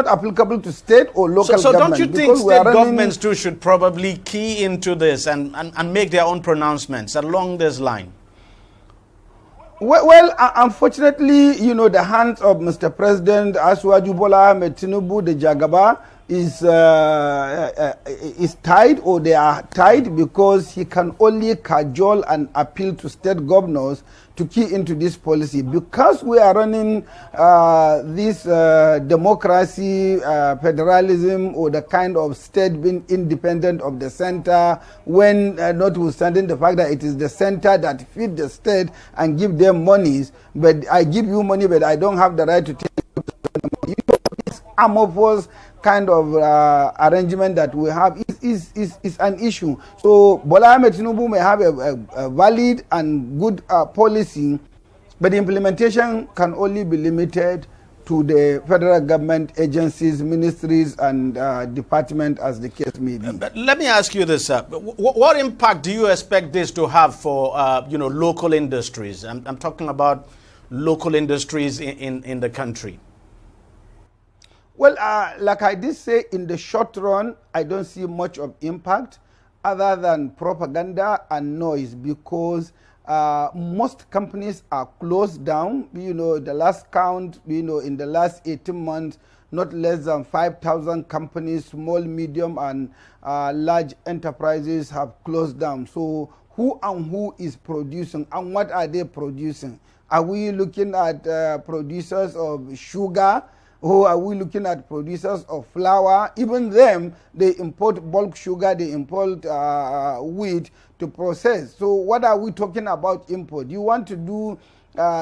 applicable to state or local government. So don't you think state governments too should probably key into this and make their own pronouncements along this line? Well, unfortunately, the hands of Mr. President Asiwaju Bola Ahmed Tinubu, the Jagaba, is tied, or they are tied, because he can only cajole and appeal to state governors to key into this policy. Because we are running this democracy, federalism, or the kind of state being independent of the center, when notwithstanding the fact that it is the center that feed the state and give them monies, but I give you money, but I don't have the right to take the money. This amorphous kind of arrangement that we have is an issue. So Bola Ahmed Tinubu may have a valid and good policy, but the implementation can only be limited to the federal government agencies, ministries, and department, as the case may be. But let me ask you this: what impact do you expect this to have for local industries? I'm talking about local industries in the country. Well, like I did say, in the short run, I don't see much of impact other than propaganda and noise, because most companies are closed down. The last count, in the last 18 months, not less than 5,000 companies, small, medium, and large enterprises have closed down. So who is producing, and what are they producing? Are we looking at producers of sugar? Or are we looking at producers of flour? Even them, they import bulk sugar, they import wheat to process. So what are we talking about import? You want to do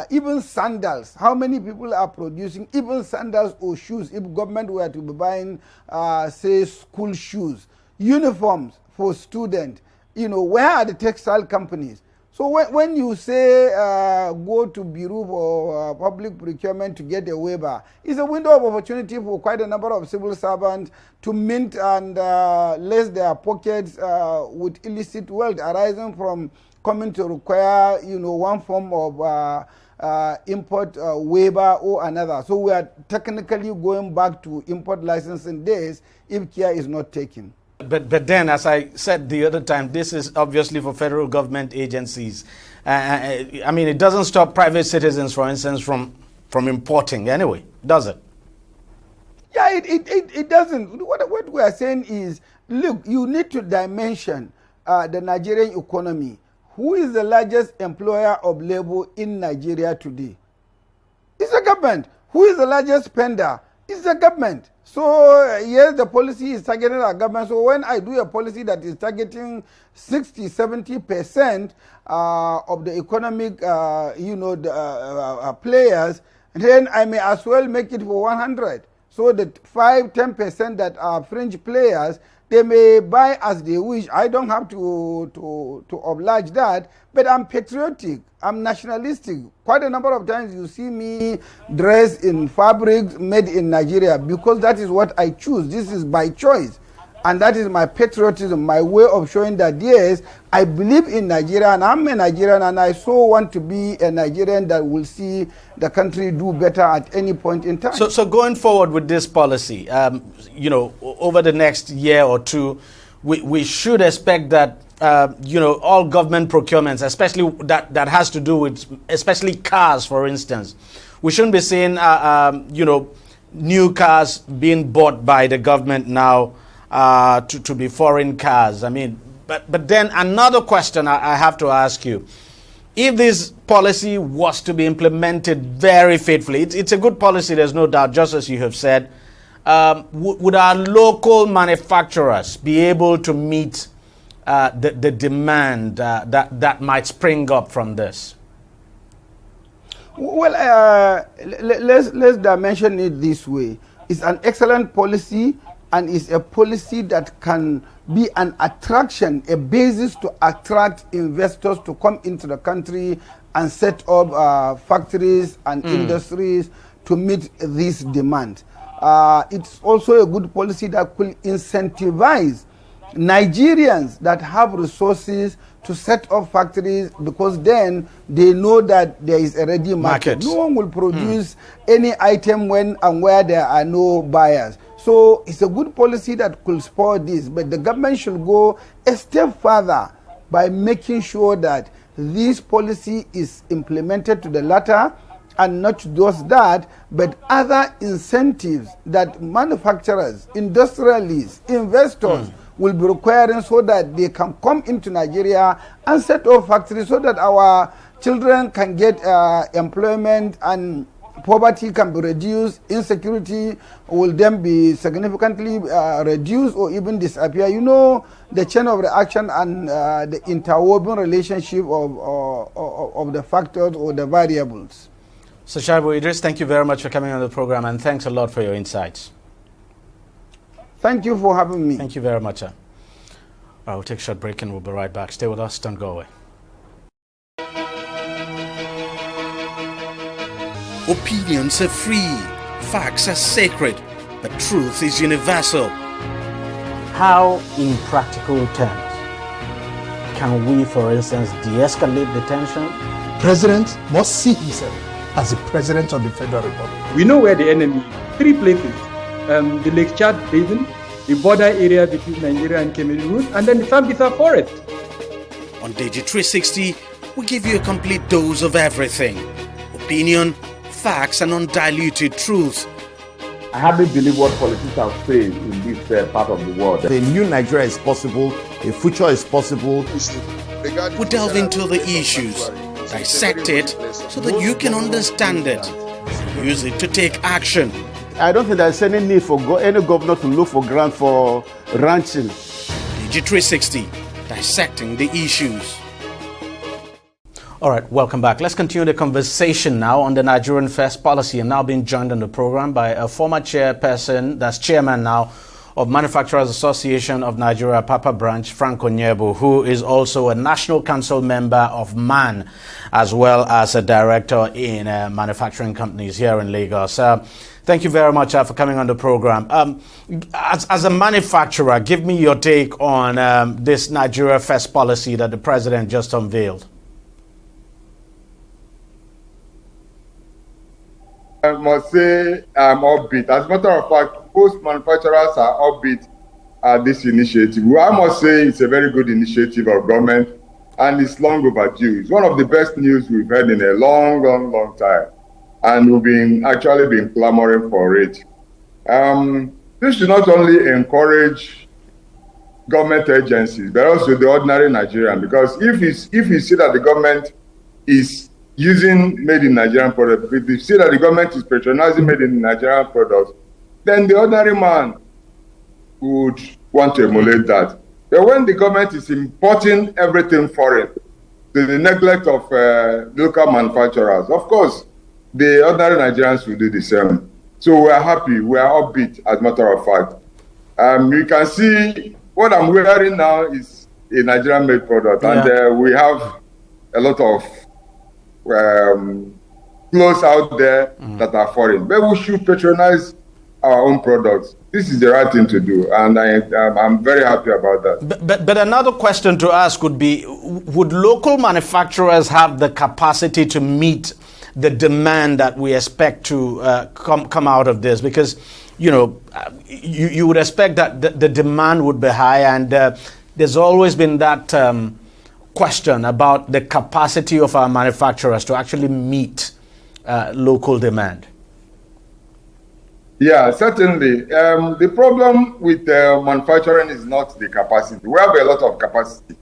even sandals. How many people are producing even sandals or shoes? If government were to be buying, say, school shoes, uniforms for students, where are the textile companies? So when you say go to Bureau for public procurement to get a waiver, it's a window of opportunity for quite a number of civil servants to mint and lace their pockets with illicit wealth arising from coming to require, one form of import waiver or another. So we are technically going back to import licensing days if care is not taken. But then, as I said the other time, this is obviously for federal government agencies. I mean, it doesn't stop private citizens, for instance, from importing anyway, does it? Yeah, it doesn't. What we are saying is, look, you need to dimension the Nigerian economy. Who is the largest employer of labor in Nigeria today? It's the government. Who is the largest spender? It's the government. So yes, the policy is targeting our government. So when I do a policy that is targeting 60-70% of the economic, players, then I may as well make it for 100. So the 5-10% that are fringe players, they may buy as they wish. I don't have to oblige that, but I'm patriotic. I'm nationalistic. Quite a number of times you see me dressed in fabrics made in Nigeria because that is what I choose. This is by choice. And that is my patriotism, my way of showing that, yes, I believe in Nigeria and I'm a Nigerian and I so want to be a Nigerian that will see the country do better at any point in time. So going forward with this policy, over the next year or two, we should expect that, all government procurements, especially that has to do with, especially cars, for instance, we shouldn't be seeing, new cars being bought by the government now, to be foreign cars. I mean, but then another question I have to ask you. If this policy was to be implemented very faithfully, it's a good policy, there's no doubt, just as you have said, would our local manufacturers be able to meet the demand that might spring up from this? Well, let's dimension it this way. It's an excellent policy, and it's a policy that can be an attraction, a basis to attract investors to come into the country and set up factories and industries to meet this demand. It's also a good policy that could incentivize Nigerians that have resources to set up factories, because then they know that there is a ready market. No one will produce any item when and where there are no buyers. So it's a good policy that could support this, but the government should go a step further by making sure that this policy is implemented to the latter, and not just that, but other incentives that manufacturers, industrialists, investors will be requiring, so that they can come into Nigeria and set up factories, so that our children can get employment and poverty can be reduced, insecurity will then be significantly reduced or even disappear. You know, the chain of reaction and the interwoven relationship of the factors or the variables. So Shaibu Idris, thank you very much for coming on the program, and thanks a lot for your insights. Thank you for having me. Thank you very much, sir. We'll take a short break and we'll be right back. Stay with us, don't go away. Opinions are free, facts are sacred, but truth is universal. How, in practical terms, can we, for instance, de-escalate the tension? President must see himself as the President of the Federal Republic. We know where the enemy is. 3 places. The Lake Chad Basin, the border area between Nigeria and Cameroon, and then the Sambisa Forest. On TV360, we give you a complete dose of everything. Opinion, facts, and undiluted truth. I hardly believe what politicians have said in this part of the world. A new Nigeria is possible, a future is possible. We delve into the issues, dissect it so that you can understand it, use it to take action. I don't think there's any need for any governor to look for grant for ranching. TV360, dissecting the issues. All right, welcome back. Let's continue the conversation now on the Nigerian First policy, and now being joined on the program by a former chairperson, that's chairman now, of Manufacturers Association of Nigeria, Papa Branch, Frank Onyebu, who is also a National Council member of MAN, as well as a director in manufacturing companies here in Lagos. Thank you very much for coming on the program. As a manufacturer, give me your take on this Nigeria First policy that the president just unveiled. I must say I'm upbeat. As a matter of fact, most manufacturers are upbeat at this initiative. Well, I must say it's a very good initiative of government, and it's long overdue. It's one of the best news we've had in a long time, and we've actually been clamoring for it. This should not only encourage government agencies, but also the ordinary Nigerian, because if you see that the government is using made in Nigerian products, if you see that the government is patronizing made in Nigerian products, then the ordinary man would want to emulate that. But when the government is importing everything foreign, to the neglect of local manufacturers, of course, the ordinary Nigerians will do the same. So we are happy, we are upbeat, as a matter of fact. You can see what I'm wearing now is a Nigerian-made product, and we have a lot of clothes out there that are foreign. But we should patronize our own products. This is the right thing to do, and I'm very happy about that. But another question to ask would be, would local manufacturers have the capacity to meet the demand that we expect to come out of this? Because, you know, you would expect that the demand would be high, and there's always been that question about the capacity of our manufacturers to actually meet local demand. Yeah, certainly. The problem with manufacturing is not the capacity. We have a lot of capacity.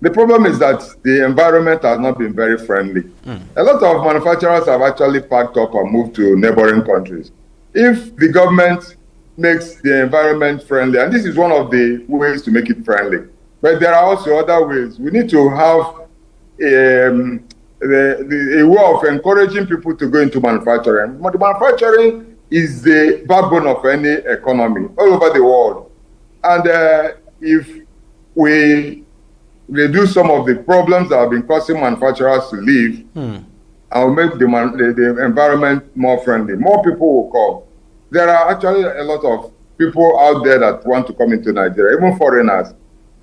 The problem is that the environment has not been very friendly. A lot of manufacturers have actually packed up and moved to neighboring countries. If the government makes the environment friendly, and this is one of the ways to make it friendly, But there are also other ways. We need to have a way of encouraging people to go into manufacturing. Manufacturing is the backbone of any economy all over the world. And if we reduce some of the problems that have been causing manufacturers to leave, and will make the environment more friendly, more people will come. There are actually a lot of people out there that want to come into Nigeria, even foreigners.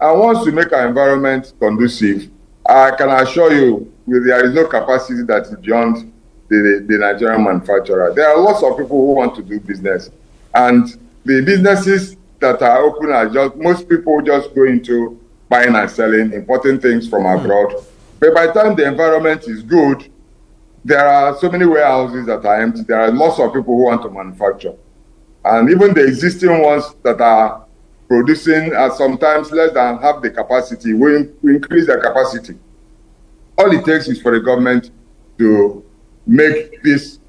And once we make our environment conducive, I can assure you there is no capacity that is beyond the Nigerian manufacturer. There are lots of people who want to do business. And the businesses that are open are just, most people just go into buying and selling, importing things from abroad. But by the time the environment is good, there are so many warehouses that are empty. There are lots of people who want to manufacture. And even the existing ones that are producing are sometimes less than half the capacity. We increase their capacity. All it takes is for the government to make this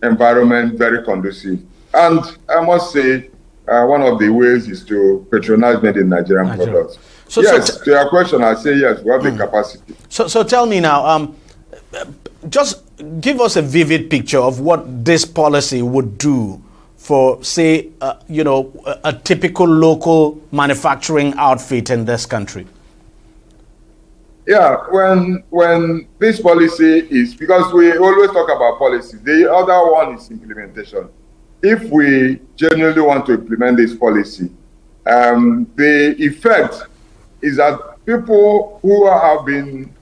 environment very conducive. And I must say, one of the ways is to patronize made in Nigerian products. So, yes, to your question, I say yes, we have the capacity. So tell me now, just give us a vivid picture of what this policy would do for, say, a typical local manufacturing outfit in this country. Yeah, when this policy is, because we always talk about policy, the other one is implementation. If we genuinely want to implement this policy, the effect is that people who have been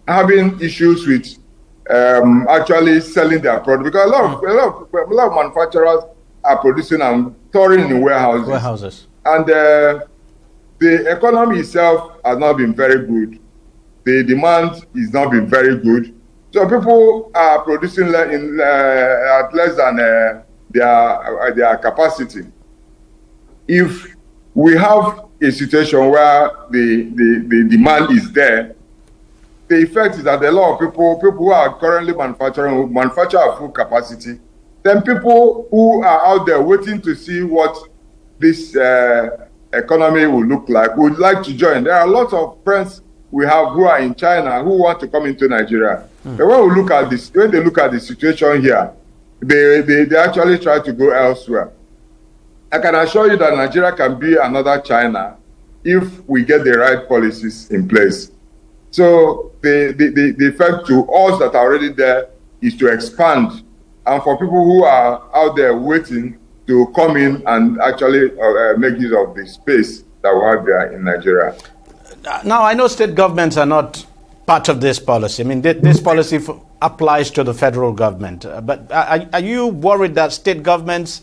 having issues with actually selling their product, because a lot of manufacturers are producing and storing in warehouses. And the economy itself has not been very good. The demand is not been very good. So people are producing at less than their capacity. If we have a situation where the demand is there, the effect is that a lot of people who are currently manufacturing manufacture at full capacity. Then people who are out there waiting to see what this economy will look like would like to join. There are lots of friends we have who are in China who want to come into Nigeria. But when we look at this, when they look at the situation here, they actually try to go elsewhere. I can assure you that Nigeria can be another China if we get the right policies in place. So the effect to us that are already there is to expand, and for people who are out there waiting to come in and actually make use of the space that we have there in Nigeria. Now, I know state governments are not part of this policy. I mean, this policy applies to the federal government. But are you worried that state governments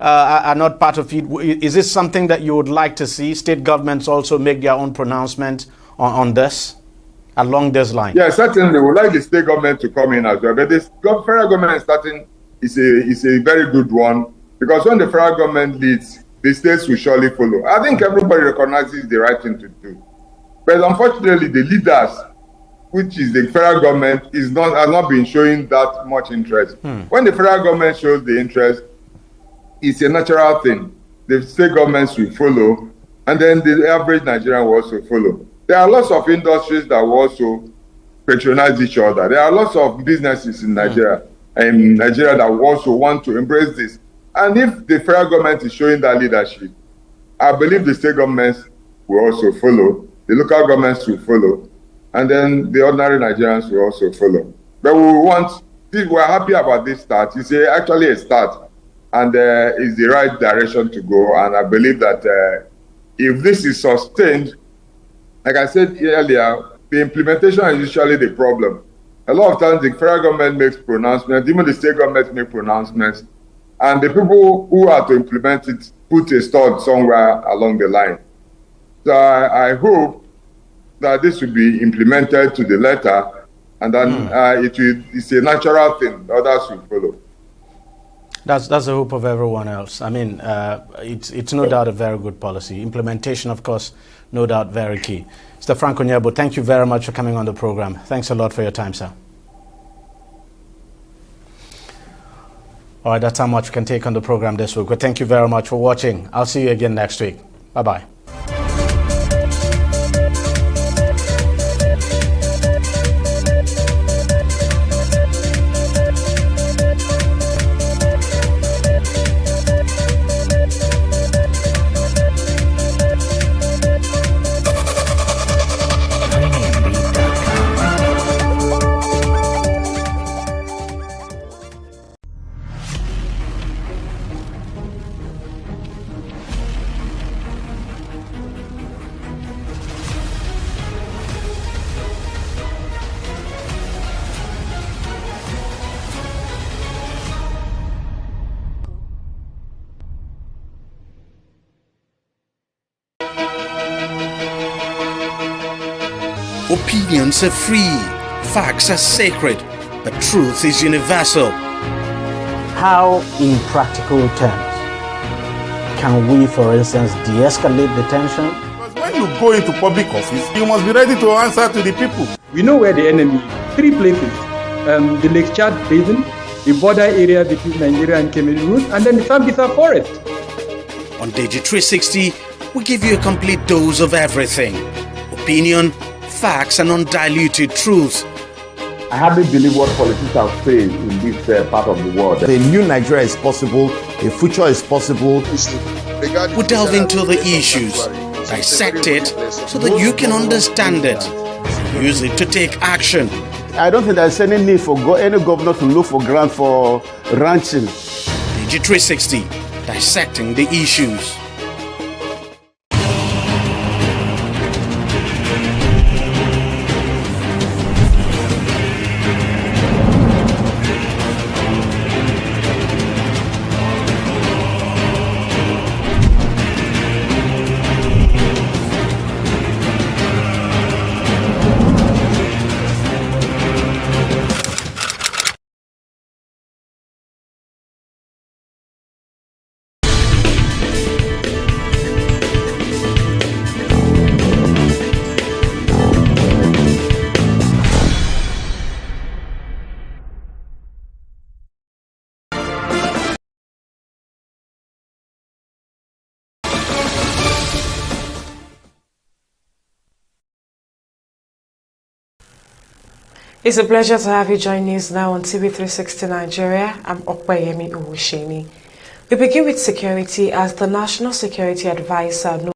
are not part of it? Is this something that you would like to see state governments also make their own pronouncement on this, along this line? Yeah, certainly. We would like the state government to come in as well. But this federal government starting is a very good one, because when the federal government leads, the states will surely follow. I think everybody recognizes the right thing to do. But unfortunately, the leaders, which is the federal government, has not been showing that much interest. When the federal government shows the interest, it's a natural thing. The state governments will follow, and then the average Nigerian will also follow. There are lots of industries that will also patronize each other. There are lots of businesses in Nigeria, that will also want to embrace this. And if the federal government is showing that leadership, I believe the state governments will also follow, the local governments will follow, and then the ordinary Nigerians will also follow. But we're happy about this start. It's actually a start, and it's the right direction to go. And I believe that if this is sustained, like I said earlier, the implementation is usually the problem. A lot of times the federal government makes pronouncements, even the state government make pronouncements, and the people who are to implement it put a stop somewhere along the line. So I hope that this will be implemented to the letter, and then it's a natural thing. Others will follow. That's the hope of everyone else. I mean, it's no doubt a very good policy. Implementation, of course, no doubt very key. Mr. Frank Onyebo, thank you very much for coming on the program. Thanks a lot for your time, sir. All right, that's how much we can take on the program this week. Well, thank you very much for watching. I'll see you again next week. Bye-bye. Opinions are free, facts are sacred, but truth is universal. How, in practical terms, can we, for instance, de-escalate the tension? When you go into public office, you must be ready to answer to the people. We know where the enemy is. 3 places. The Lake Chad Basin, the border area between Nigeria and Cameroon, and then the Sambisa Forest. On TV360, we give you a complete dose of everything. Opinion, facts, and undiluted truth. I hardly believe what politicians have said in this part of the world. A new Nigeria is possible, a future is possible. We delve into the issues, dissect it so that you can understand it, use it to take action. I don't think there's any need for any governor to look for grant for ranching. TV360, dissecting the issues. It's a pleasure to have you join us now on TV360 Nigeria. I'm Okwayemi Uwusheni. We begin with security as the National Security Advisor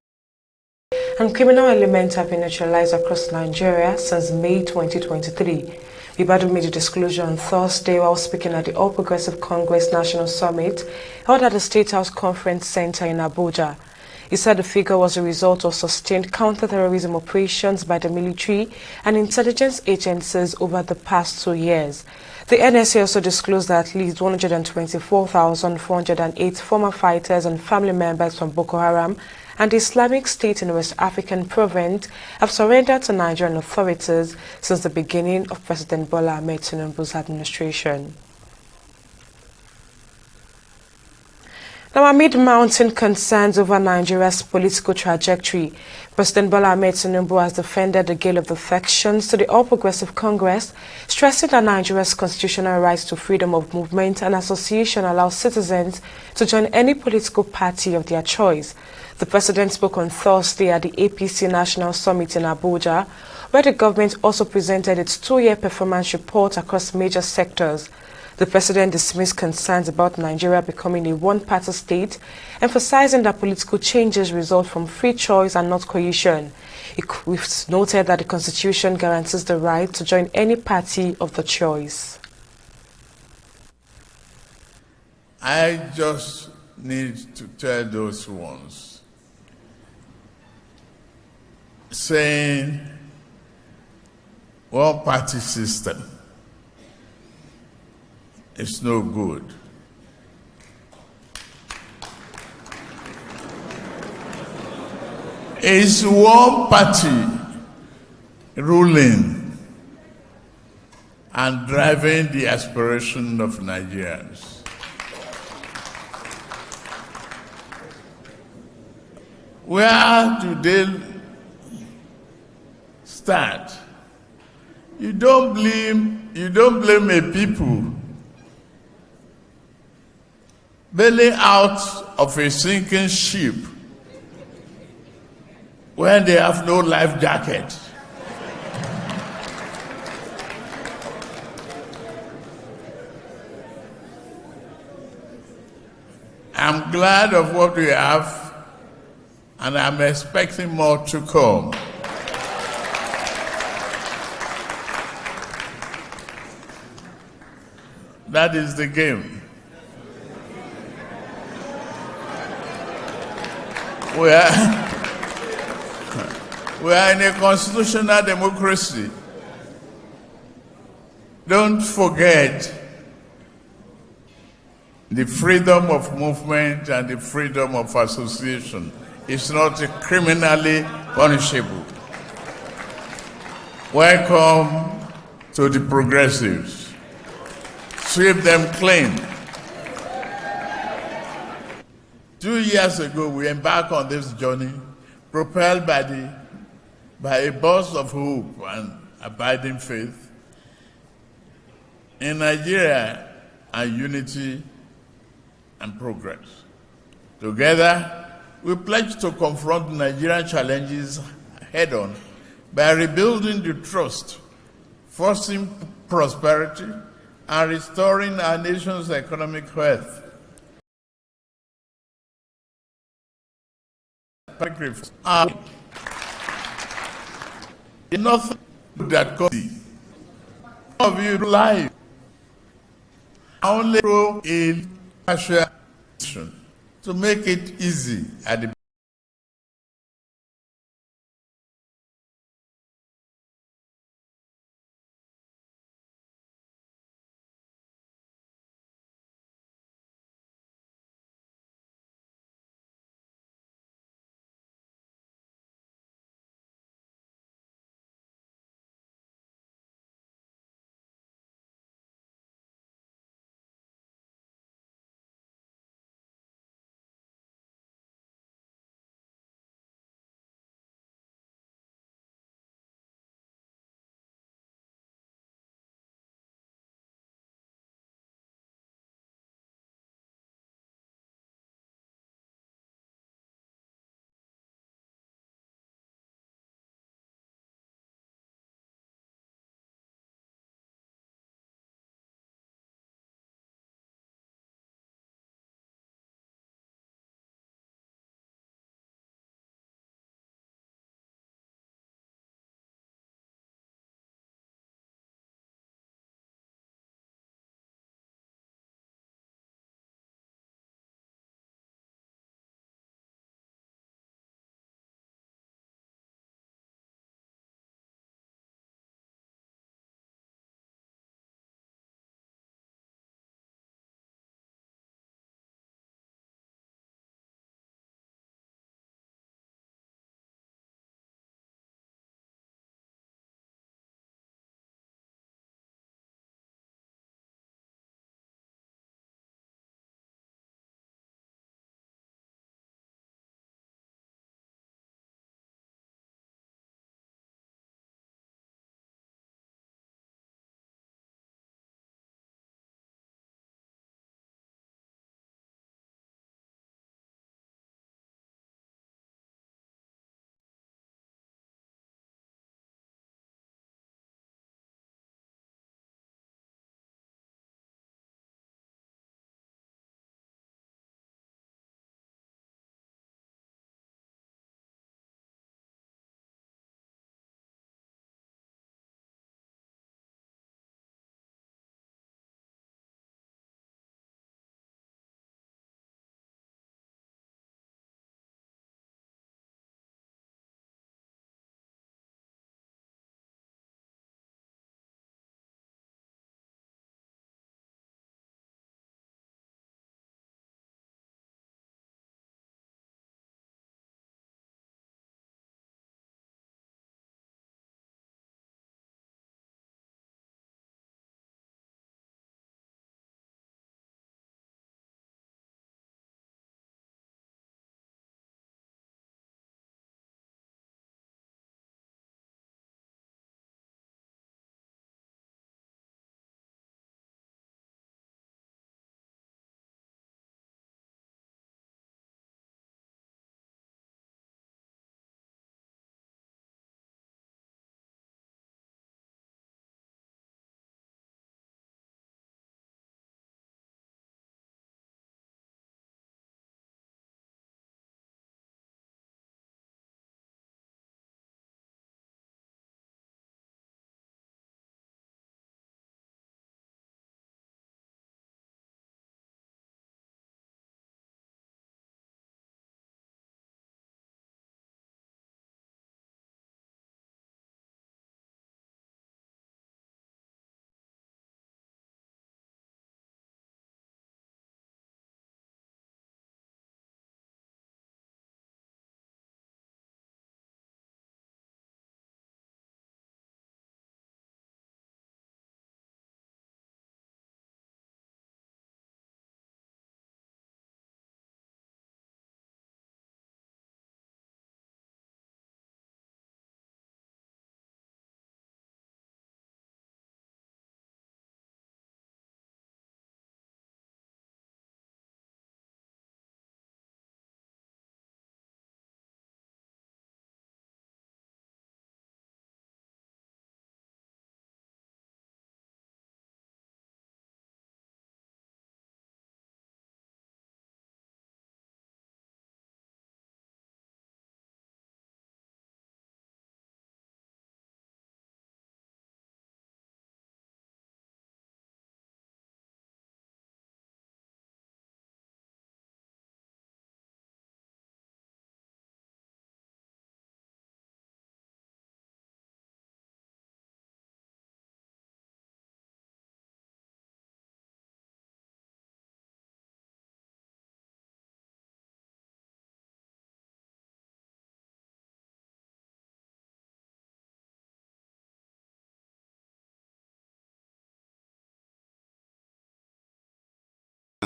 and criminal elements have been neutralized across Nigeria since May 2023. Ibadu made a disclosure on Thursday while speaking at the All Progressive Congress National Summit held at the State House Conference Center in Abuja. He said the figure was a result of sustained counter-terrorism operations by the military and intelligence agencies over the past 2 years. The NSA also disclosed that at least 124,408 former fighters and family members from Boko Haram and the Islamic State in the West African province have surrendered to Nigerian authorities since the beginning of President Bola Ahmed Tinubu's administration. Now, amid mounting concerns over Nigeria's political trajectory, President Bola Ahmed Tinubu has defended the gale of defections to the All Progressive Congress, stressing that Nigeria's constitutional rights to freedom of movement and association allow citizens to join any political party of their choice. The president spoke on Thursday at the APC National Summit in Abuja, where the government also presented its 2-year performance report across major sectors. The president dismissed concerns about Nigeria becoming a one-party state, emphasizing that political changes result from free choice and not coercion. He noted that the constitution guarantees the right to join any party of the choice. I just need to tell those ones saying one-party system it's no good. It's one party ruling and driving the aspiration of Nigerians. Where do they start? You don't blame a people bailing out of a sinking ship when they have no life jacket. I'm glad of what we have, and I'm expecting more to come. That is the game. We are in a constitutional democracy. Don't forget the freedom of movement and the freedom of association is not criminally punishable. Welcome to the progressives. Sweep them clean. 2 years ago, we embarked on this journey, propelled by a burst of hope and abiding faith in Nigeria and unity and progress. Together, we pledge to confront Nigerian challenges head-on by rebuilding the trust, fostering prosperity, and restoring our nation's economic health. Nothing that comes of you life only through in to make it easy at the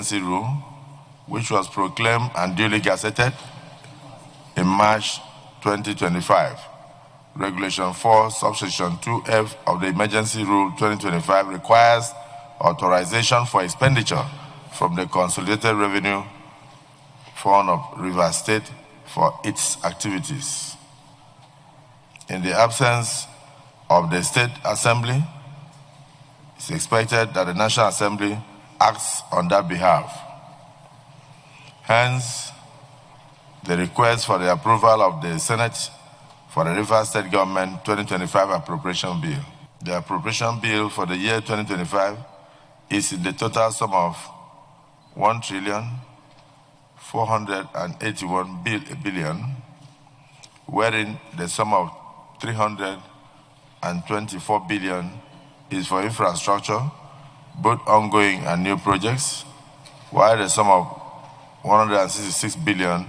emergency rule, which was proclaimed and duly gazetted in March 2025. Regulation 4, subsection 2F of the Emergency Rule 2025 requires authorization for expenditure from the Consolidated Revenue Fund of Rivers State for its activities. In the absence of the State Assembly, it's expected that the National Assembly acts on that behalf. Hence, the request for the approval of the Senate for the Rivers State Government 2025 Appropriation Bill. The Appropriation Bill for the year 2025 is in the total sum of 1,481 billion, wherein the sum of 324 billion is for infrastructure, both ongoing and new projects, while the sum of 166 billion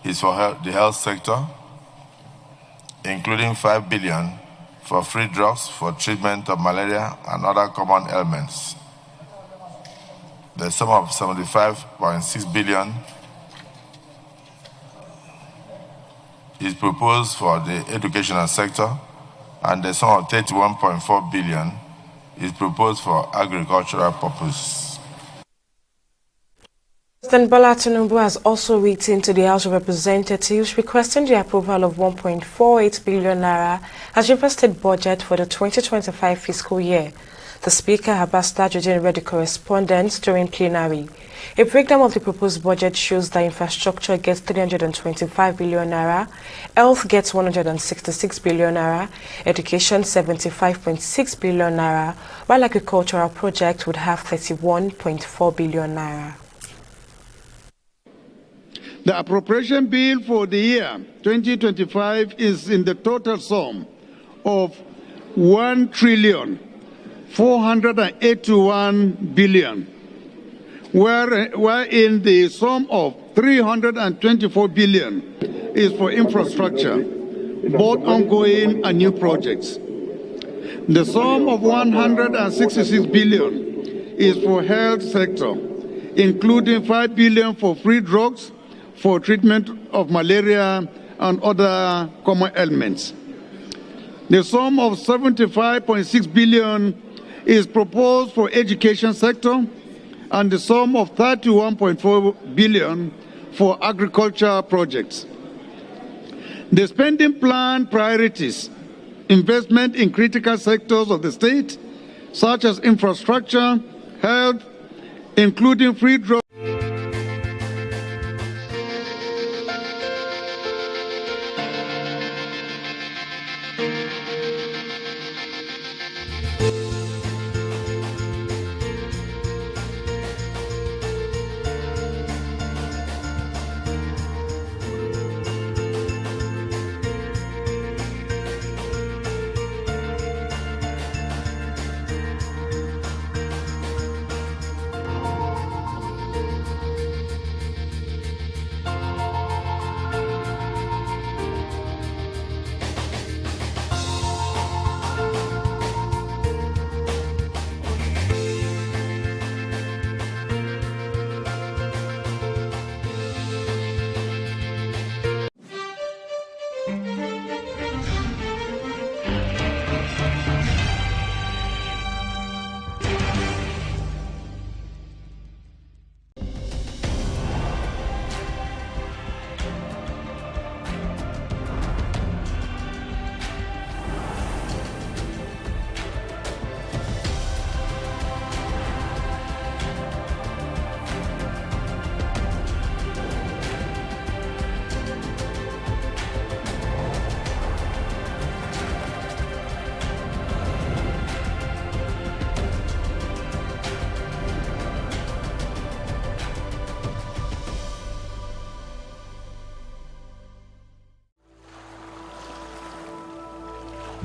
is for the health sector, including 5 billion for free drugs for treatment of malaria and other common ailments. The sum of 75.6 billion is proposed for the educational sector, and the sum of 31.4 billion is proposed for agricultural purposes. President Bola Tinubu has also written to the House of Representatives requesting the approval of 1.48 billion naira as requested budget for the 2025 fiscal year. The Speaker, Abbas Tajuddin, read the correspondence during plenary. A breakdown of the proposed budget shows that infrastructure gets 325 billion naira, health gets 166 billion naira, education 75.6 billion naira, while agricultural projects would have 31.4 billion naira. The appropriation bill for the year 2025 is in the total sum of 1,481 billion, wherein the sum of 324 billion is for infrastructure, both ongoing and new projects. The sum of 166 billion is for health sector, including 5 billion for free drugs for treatment of malaria and other common ailments. The sum of 75.6 billion is proposed for education sector, and the sum of 31.4 billion for agriculture projects. The spending plan priorities investment in critical sectors of the state, such as infrastructure, health, including free drugs.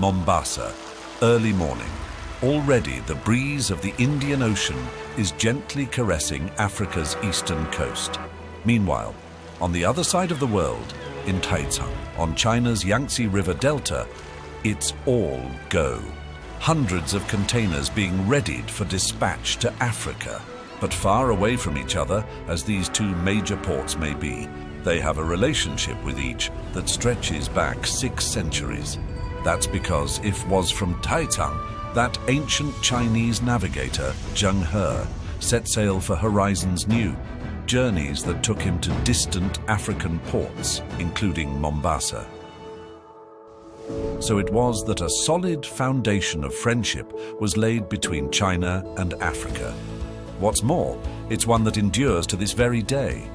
Mombasa, early morning. Already the breeze of the Indian Ocean is gently caressing Africa's eastern coast. Meanwhile, on the other side of the world, in Taicang, on China's Yangtze River Delta, it's all go. Hundreds of containers being readied for dispatch to Africa. But far away from each other, as these two major ports may be, they have a relationship with each that stretches back 6 centuries. That's because if was from Taitang, that ancient Chinese navigator, Zheng He, set sail for horizons new, journeys that took him to distant African ports, including Mombasa. So it was that a solid foundation of friendship was laid between China and Africa. What's more, it's one that endures to this very day.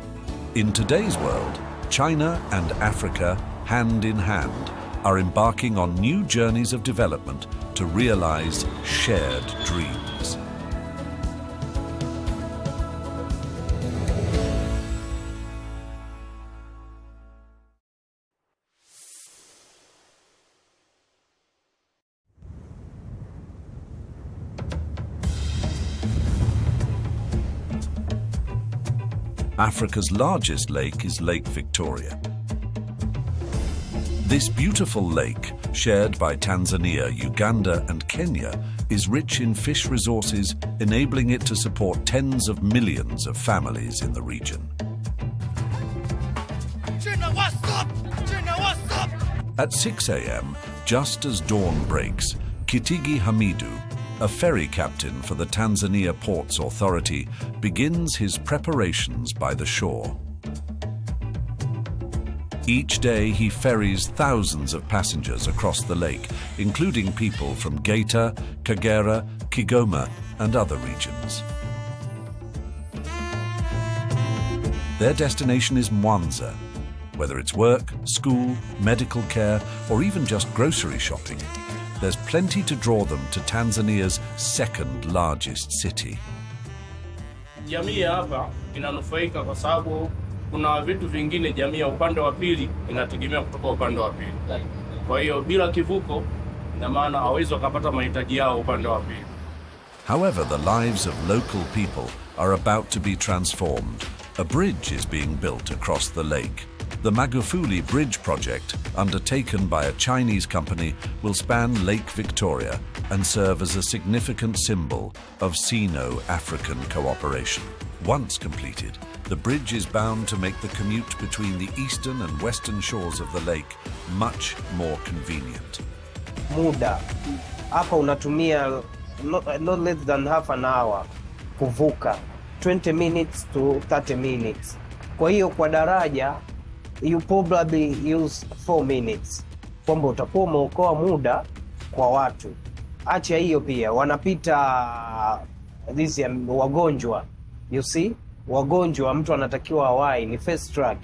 In today's world, China and Africa, hand in hand, are embarking on new journeys of development to realize shared dreams. Africa's largest lake is Lake Victoria. This beautiful lake, shared by Tanzania, Uganda and Kenya, is rich in fish resources, enabling it to support tens of millions of families in the region. At 6 a.m., just as dawn breaks, Kitigi Hamidu, a ferry captain for the Tanzania Ports Authority, begins his preparations by the shore. Each day he ferries thousands of passengers across the lake, including people from Geita, Kagera, Kigoma and other regions. Their destination is Mwanza. Whether it's work, school, medical care or even just grocery shopping, there's plenty to draw them to Tanzania's second largest city. Jamii hapa inanufaika kwa sababu kuna vitu vingine jamii ya upande wa pili inategemea kutoka upande wa pili. Kwa hiyo bila kivuko ina maana hawezi kupata mahitaji yao upande wa pili. However, the lives of local people are about to be transformed. A bridge is being built across the lake. The Magufuli Bridge project, undertaken by a Chinese company, will span Lake Victoria and serve as a significant symbol of Sino-African cooperation. Once completed, the bridge is bound to make the commute between the eastern and western shores of the lake much more convenient. Muda hapa unatumia not less than half an hour kuvuka, 20 minutes to 30 minutes. Kwa hiyo kwa daraja you probably use 4 minutes. Kwamba utakuwa umeokoa muda kwa watu. Acha hiyo pia wanapita these wagonjwa. You see? Wagonjwa mtu anatakiwa awai ni fast track.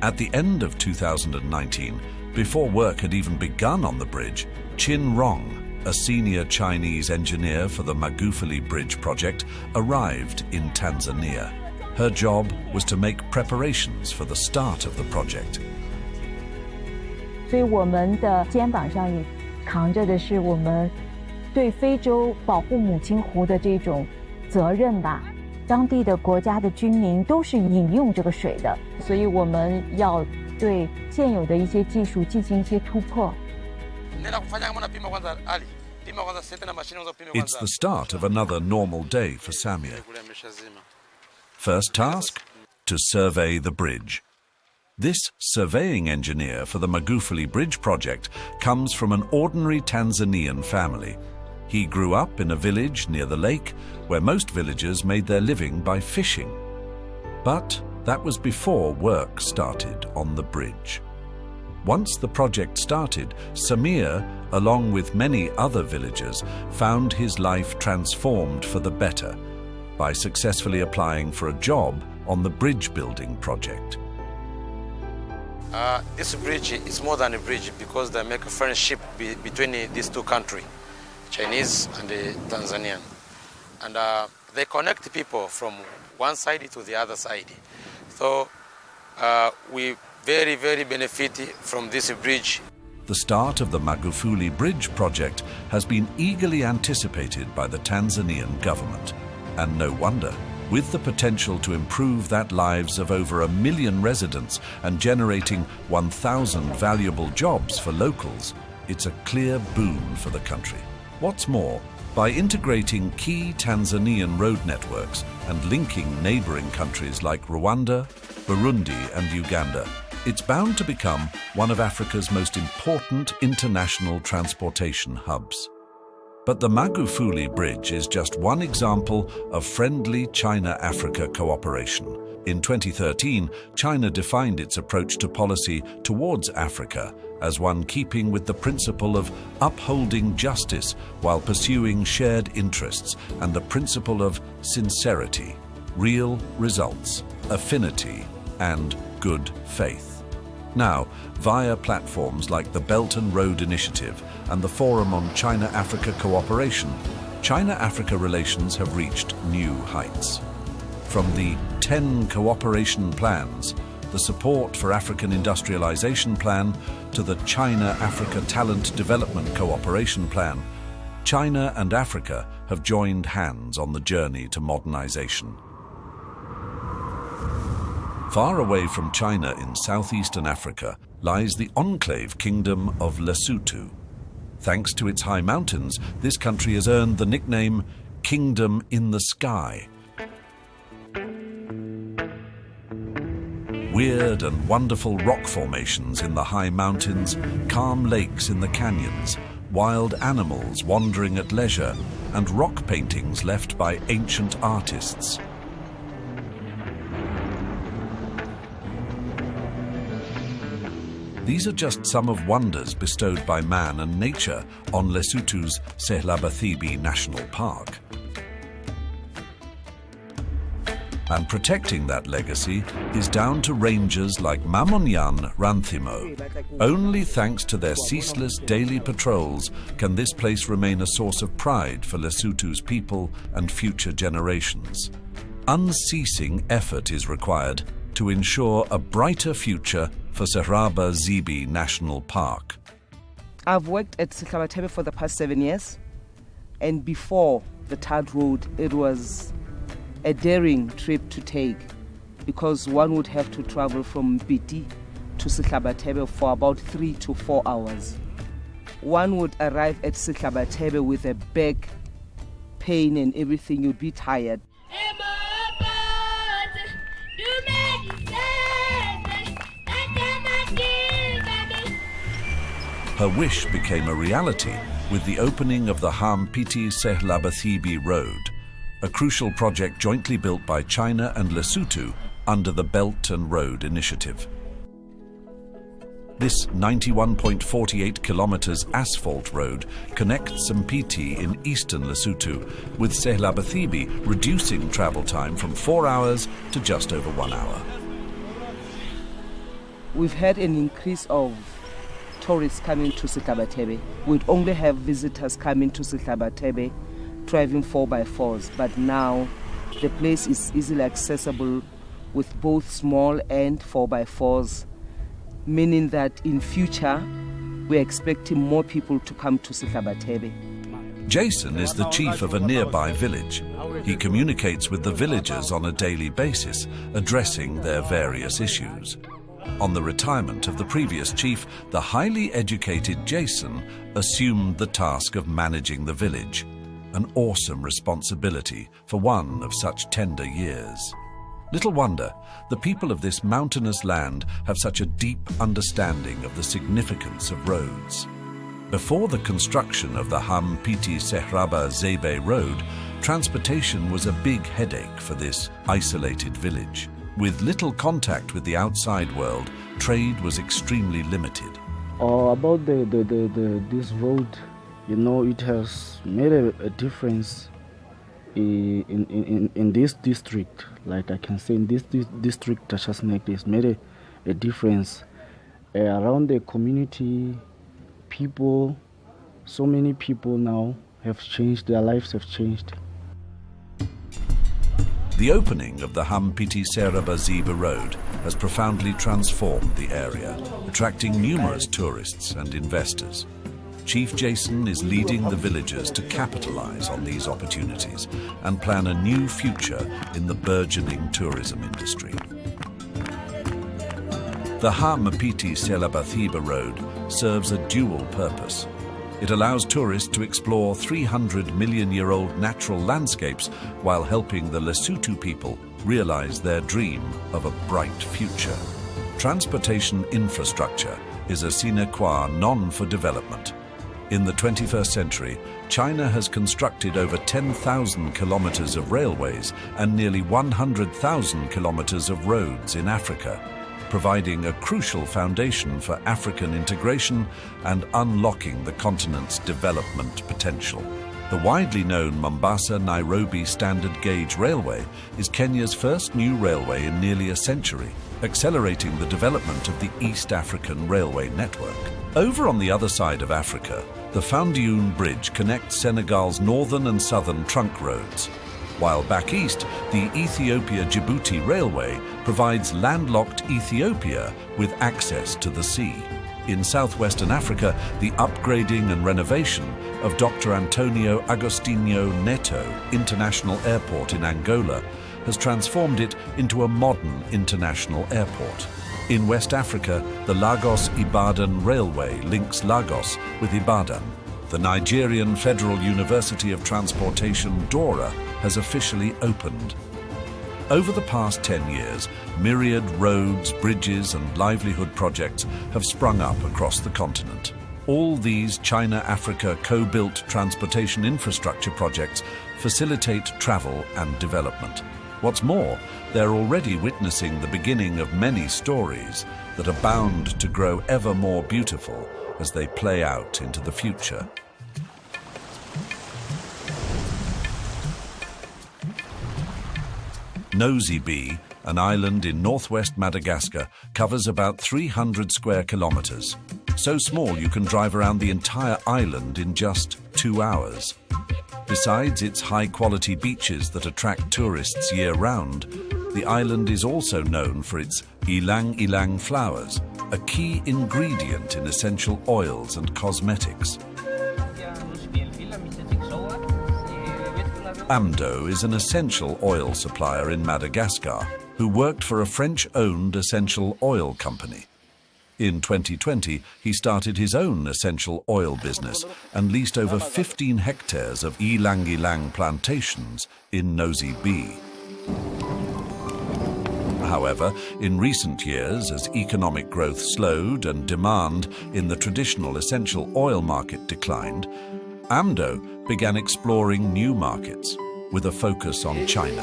At the end of 2019, before work had even begun on the bridge, Qin Rong, a senior Chinese engineer for the Magufuli Bridge project, arrived in Tanzania. Her job was to make preparations for the start of the project. 所以我们的肩膀上也扛着的是我们对非洲保护母亲湖的这种责任吧。当地的国家的军民都是饮用这个水的，所以我们要对现有的一些技术进行一些突破。 It's the start of another normal day for Samia. First task, to survey the bridge. This surveying engineer for the Magufuli Bridge project comes from an ordinary Tanzanian family. He grew up in a village near the lake where most villagers made their living by fishing. But that was before work started on the bridge. Once the project started, Samir, along with many other villagers, found his life transformed for the better by successfully applying for a job on the bridge building project. This bridge is more than a bridge because they make a friendship between these two countries, Chinese and the Tanzanian. And they connect people from one side to the other side. So we very, very benefit from this bridge. The start of the Magufuli Bridge project has been eagerly anticipated by the Tanzanian government. And no wonder, with the potential to improve that lives of over 1 million residents and generating 1,000 valuable jobs for locals, it's a clear boon for the country. What's more, by integrating key Tanzanian road networks and linking neighboring countries like Rwanda, Burundi and Uganda, it's bound to become one of Africa's most important international transportation hubs. But the Magufuli Bridge is just one example of friendly China-Africa cooperation. In 2013, China defined its approach to policy towards Africa as one keeping with the principle of upholding justice while pursuing shared interests and the principle of sincerity, real results, affinity, and good faith. Now, via platforms like the Belt and Road Initiative and the Forum on China-Africa Cooperation, China-Africa relations have reached new heights. From the 10 cooperation plans, the Support for African Industrialization Plan, to the China-Africa Talent Development Cooperation Plan, China and Africa have joined hands on the journey to modernization. Far away from China in southeastern Africa lies the enclave kingdom of Lesotho. Thanks to its high mountains, this country has earned the nickname Kingdom in the Sky. Weird and wonderful rock formations in the high mountains, calm lakes in the canyons, wild animals wandering at leisure, and rock paintings left by ancient artists. These are just some of wonders bestowed by man and nature on Lesotho's Sehlabathibi National Park. And protecting that legacy is down to rangers like Mamonyan Ranthimo. Only thanks to their ceaseless daily patrols can this place remain a source of pride for Lesotho's people and future generations. Unceasing effort is required to ensure a brighter future for Sehlabathibi National Park. I've worked at Sehlabathibi for the past 7 years, and before the tarred road, it was a daring trip to take because one would have to travel from Biti to Sehlabathibi for about 3 to 4 hours. One would arrive at Sehlabathibi with a back pain and everything, you'd be tired. Her wish became a reality with the opening of the Hampiti-Sehlabathibi Road, a crucial project jointly built by China and Lesotho under the Belt and Road Initiative. This 91.48 kilometers asphalt road connects Mpiti in eastern Lesotho with Sehlabathibi, reducing travel time from 4 hours to just over 1 hour. We've had an increase of tourists coming to Sehlabathibi. We'd only have visitors coming to Sehlabathibi driving 4x4s, but now the place is easily accessible with both small and 4x4s, meaning that in future we're expecting more people to come to Sehlabathibi. Jason is the chief of a nearby village. He communicates with the villagers on a daily basis, addressing their various issues. On the retirement of the previous chief, the highly educated Jason assumed the task of managing the village, an awesome responsibility for one of such tender years. Little wonder the people of this mountainous land have such a deep understanding of the significance of roads. Before the construction of the Hampiti-Sehlabathibi Road, transportation was a big headache for this isolated village. With little contact with the outside world, trade was extremely limited. About this road, you know, it has made a difference in this district. Like I can say, in this district, Tashasnek has made a difference around the community. People, so many people now have changed, their lives have changed. The opening of the Hampiti-Sehlabathibi Road has profoundly transformed the area, attracting numerous tourists and investors. Chief Jason is leading the villagers to capitalize on these opportunities and plan a new future in the burgeoning tourism industry. The Hampiti-Sehlabathibi Road serves a dual purpose. It allows tourists to explore 300-million-year-old natural landscapes while helping the Lesotho people realize their dream of a bright future. Transportation infrastructure is a sine qua non for development. In the 21st century, China has constructed over 10,000 kilometers of railways and nearly 100,000 kilometers of roads in Africa, providing a crucial foundation for African integration and unlocking the continent's development potential. The widely known Mombasa-Nairobi Standard Gauge Railway is Kenya's first new railway in nearly a century, accelerating the development of the East African Railway network. Over on the other side of Africa, the Foundiougne Bridge connects Senegal's northern and southern trunk roads, while back east, the Ethiopia-Djibouti Railway provides landlocked Ethiopia with access to the sea. In southwestern Africa, the upgrading and renovation of Dr. Antonio Agostinho Neto International Airport in Angola has transformed it into a modern international airport. In West Africa, the Lagos-Ibadan Railway links Lagos with Ibadan. The Nigerian Federal University of Transportation, Dora, has officially opened. Over the past 10 years, myriad roads, bridges and livelihood projects have sprung up across the continent. All these China-Africa co-built transportation infrastructure projects facilitate travel and development. What's more, they're already witnessing the beginning of many stories that are bound to grow ever more beautiful as they play out into the future. Nosy Be, an island in northwest Madagascar, covers about 300 square kilometers. So small you can drive around the entire island in just 2 hours. Besides its high-quality beaches that attract tourists year-round, the island is also known for its ylang-ylang flowers, a key ingredient in essential oils and cosmetics. Amdo is an essential oil supplier in Madagascar who worked for a French-owned essential oil company. In 2020, he started his own essential oil business and leased over 15 hectares of ylang-ylang plantations in Nosy Be. However, in recent years, as economic growth slowed and demand in the traditional essential oil market declined, Amdo began exploring new markets with a focus on China.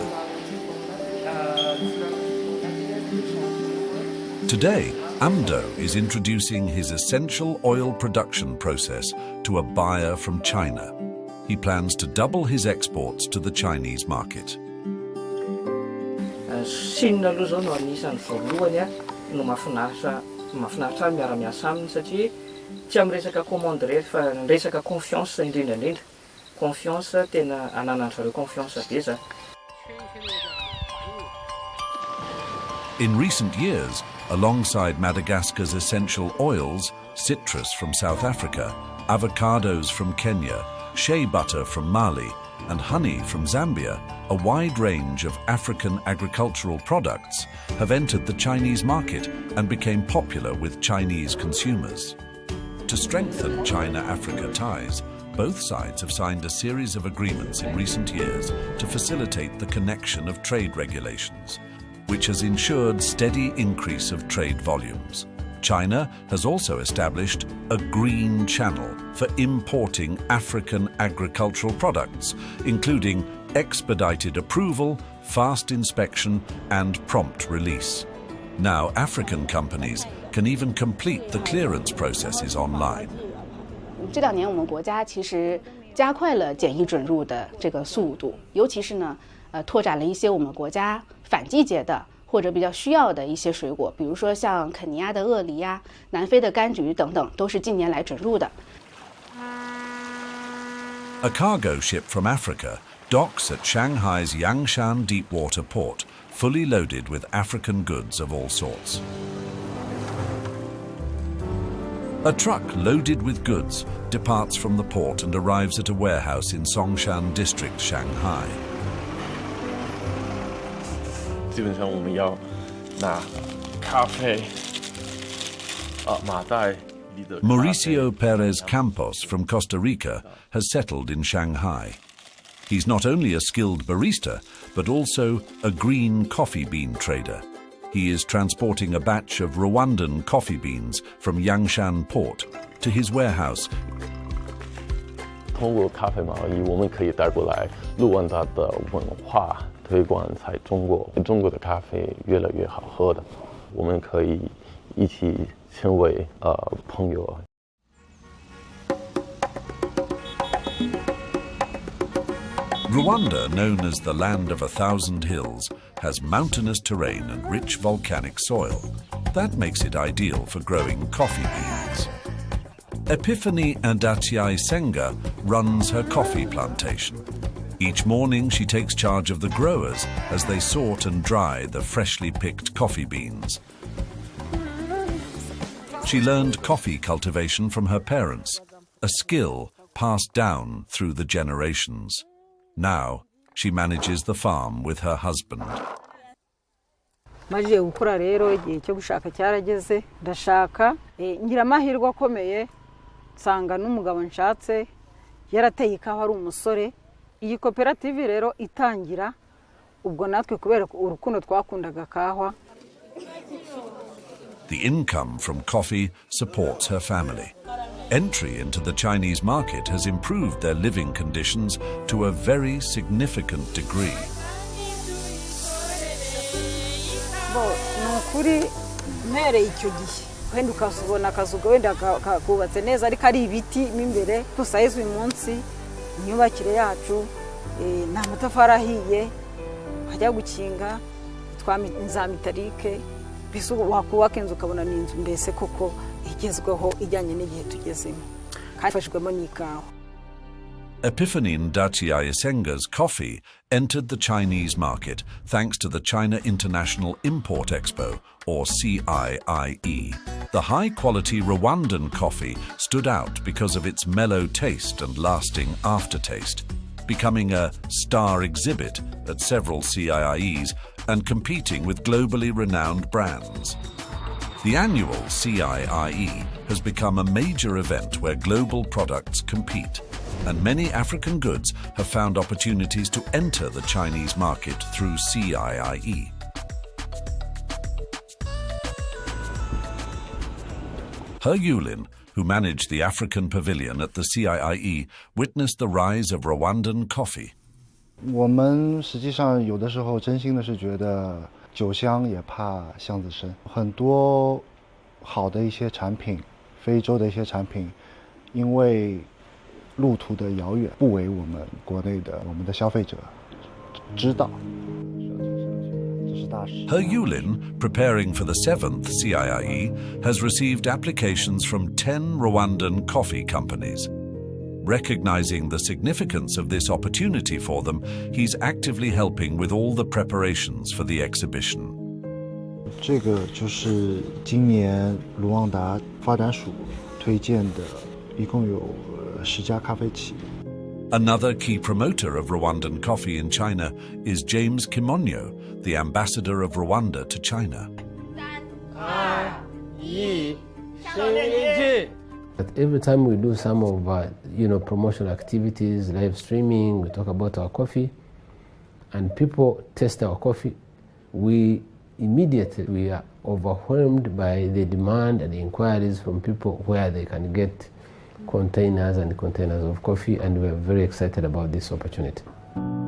Today, Amdo is introducing his essential oil production process to a buyer from China. He plans to double his exports to the Chinese market. Chine aloha zao no anisan'ny voalohany no mahafinaritra miara-miasa aminy satria tsy amin'ny resaka commande irery fa resaka confiance indrindra. Confiance tena ananan'ny zareo confiance be zany. In recent years, alongside Madagascar's essential oils, citrus from South Africa, avocados from Kenya, shea butter from Mali, and honey from Zambia, a wide range of African agricultural products have entered the Chinese market and became popular with Chinese consumers. To strengthen China-Africa ties, both sides have signed a series of agreements in recent years to facilitate the connection of trade regulations, which has ensured steady increase of trade volumes. China has also established a green channel for importing African agricultural products, including expedited approval, fast inspection, and prompt release. Now, African companies can even complete the clearance processes online. 这2年我们国家其实加快了检疫准入的这个速度，尤其是呢，拓展了一些我们国家反季节的或者比较需要的一些水果，比如说像肯尼亚的鳄梨呀、南非的柑橘等等，都是近年来准入的。A cargo ship from Africa docks at Shanghai's Yangshan deepwater port, fully loaded with African goods of all sorts. A truck loaded with goods departs from the port and arrives at a warehouse in Songshan District, Shanghai. 基本上我们要拿咖啡、马袋、Mauricio Perez Campos from Costa Rica has settled in Shanghai. He's not only a skilled barista, but also a green coffee bean trader. He is transporting a batch of Rwandan coffee beans from Yangshan port to his warehouse. 通过咖啡贸易，我们可以带过来卢旺达的文化，推广在中国。中国的咖啡越来越好喝的，我们可以一起成为朋友。 Rwanda, known as the land of 1,000 hills, has mountainous terrain and rich volcanic soil. That makes it ideal for growing coffee beans. Epiphany Andachiai Senga runs her coffee plantation. Each morning she takes charge of the growers as they sort and dry the freshly picked coffee beans. She learned coffee cultivation from her parents, a skill passed down through the generations. Now, she manages the farm with her husband. Maze gukura rero igihe cyo gushaka cyarageze ndashaka ngira amahirwe akomeye nsanga n'umugabo nshatse yarateye ikawa ari umusore iyi koperative rero itangira ubwo natwe kubera urukundo twakundaga kawa. The income from coffee supports her family. Entry into the Chinese market has improved their living conditions to a very significant degree. Nukuri mere icyo gihe wenda ukasubona akazuga wenda kubatse neza ariko ari ibiti mimbere tusaize uyu munsi inyubakire yacu nta matafari ahiye hajya gukinga nzamitarike bisu wakubaka inzu ukabona ni inzu mbese koko igezweho ijyanye n'igihe tugezemo kafashwemo n'ikawa. Epiphany Ndachiai Senga's coffee entered the Chinese market thanks to the China International Import Expo, or CIIE. The high-quality Rwandan coffee stood out because of its mellow taste and lasting aftertaste, becoming a star exhibit at several CIIEs and competing with globally renowned brands. The annual CIIE has become a major event where global products compete, and many African goods have found opportunities to enter the Chinese market through CIIE. He Yulin, who managed the African pavilion at the CIIE, witnessed the rise of Rwandan coffee. 我们实际上有的时候真心的是觉得酒香也怕巷子深，很多好的一些产品，非洲的一些产品，因为路途的遥远，不为我们国内的我们的消费者知道。 He Yulin, preparing for the 7th CIIE, has received applications from 10 Rwandan coffee companies. Recognizing the significance of this opportunity for them, he's actively helping with all the preparations for the exhibition. 这个就是今年卢旺达发展署推荐的，一共有10家咖啡企。 Another key promoter of Rwandan coffee in China is James Kimonyo, the ambassador of Rwanda to China. But every time we do some of promotional activities, live streaming, we talk about our coffee, and people taste our coffee, we are overwhelmed by the demand and the inquiries from people where they can get containers and containers of coffee, and we're very excited about this opportunity.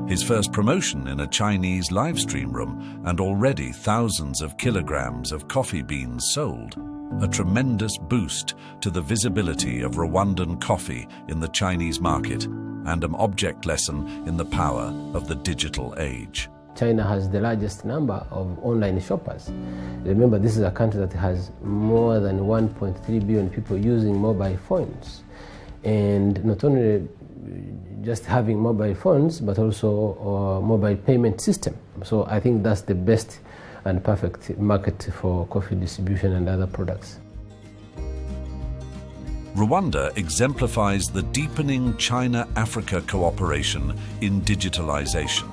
His first promotion in a Chinese live stream room, and already thousands of kilograms of coffee beans sold. A tremendous boost to the visibility of Rwandan coffee in the Chinese market, and an object lesson in the power of the digital age. China has the largest number of online shoppers. Remember, this is a country that has more than 1.3 billion people using mobile phones. And not only just having mobile phones, but also a mobile payment system. So I think that's the best and perfect market for coffee distribution and other products. Rwanda exemplifies the deepening China-Africa cooperation in digitalization.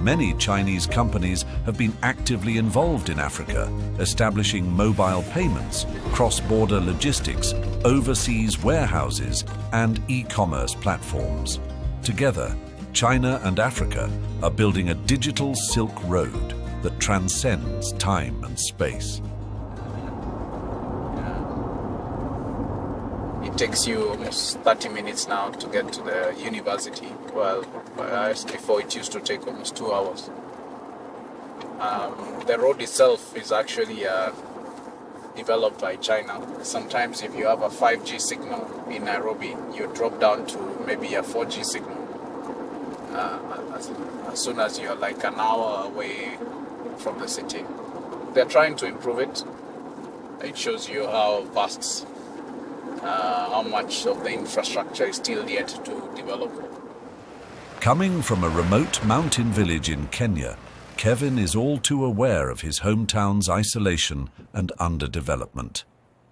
many Chinese companies have been actively involved in Africa, establishing mobile payments, cross-border logistics, overseas warehouses, and e-commerce platforms. Together, China and Africa are building a digital Silk Road that transcends time and space. It takes you almost 30 minutes now to get to the university, well, before it used to take almost 2 hours. The road itself is actually developed by China. Sometimes if you have a 5G signal in Nairobi, you drop down to maybe a 4G signal. As soon as you're like an hour away from the city. They're trying to improve it. It shows you how vast, how much of the infrastructure is still yet to develop. Coming from a remote mountain village in Kenya, Kevin is all too aware of his hometown's isolation and underdevelopment.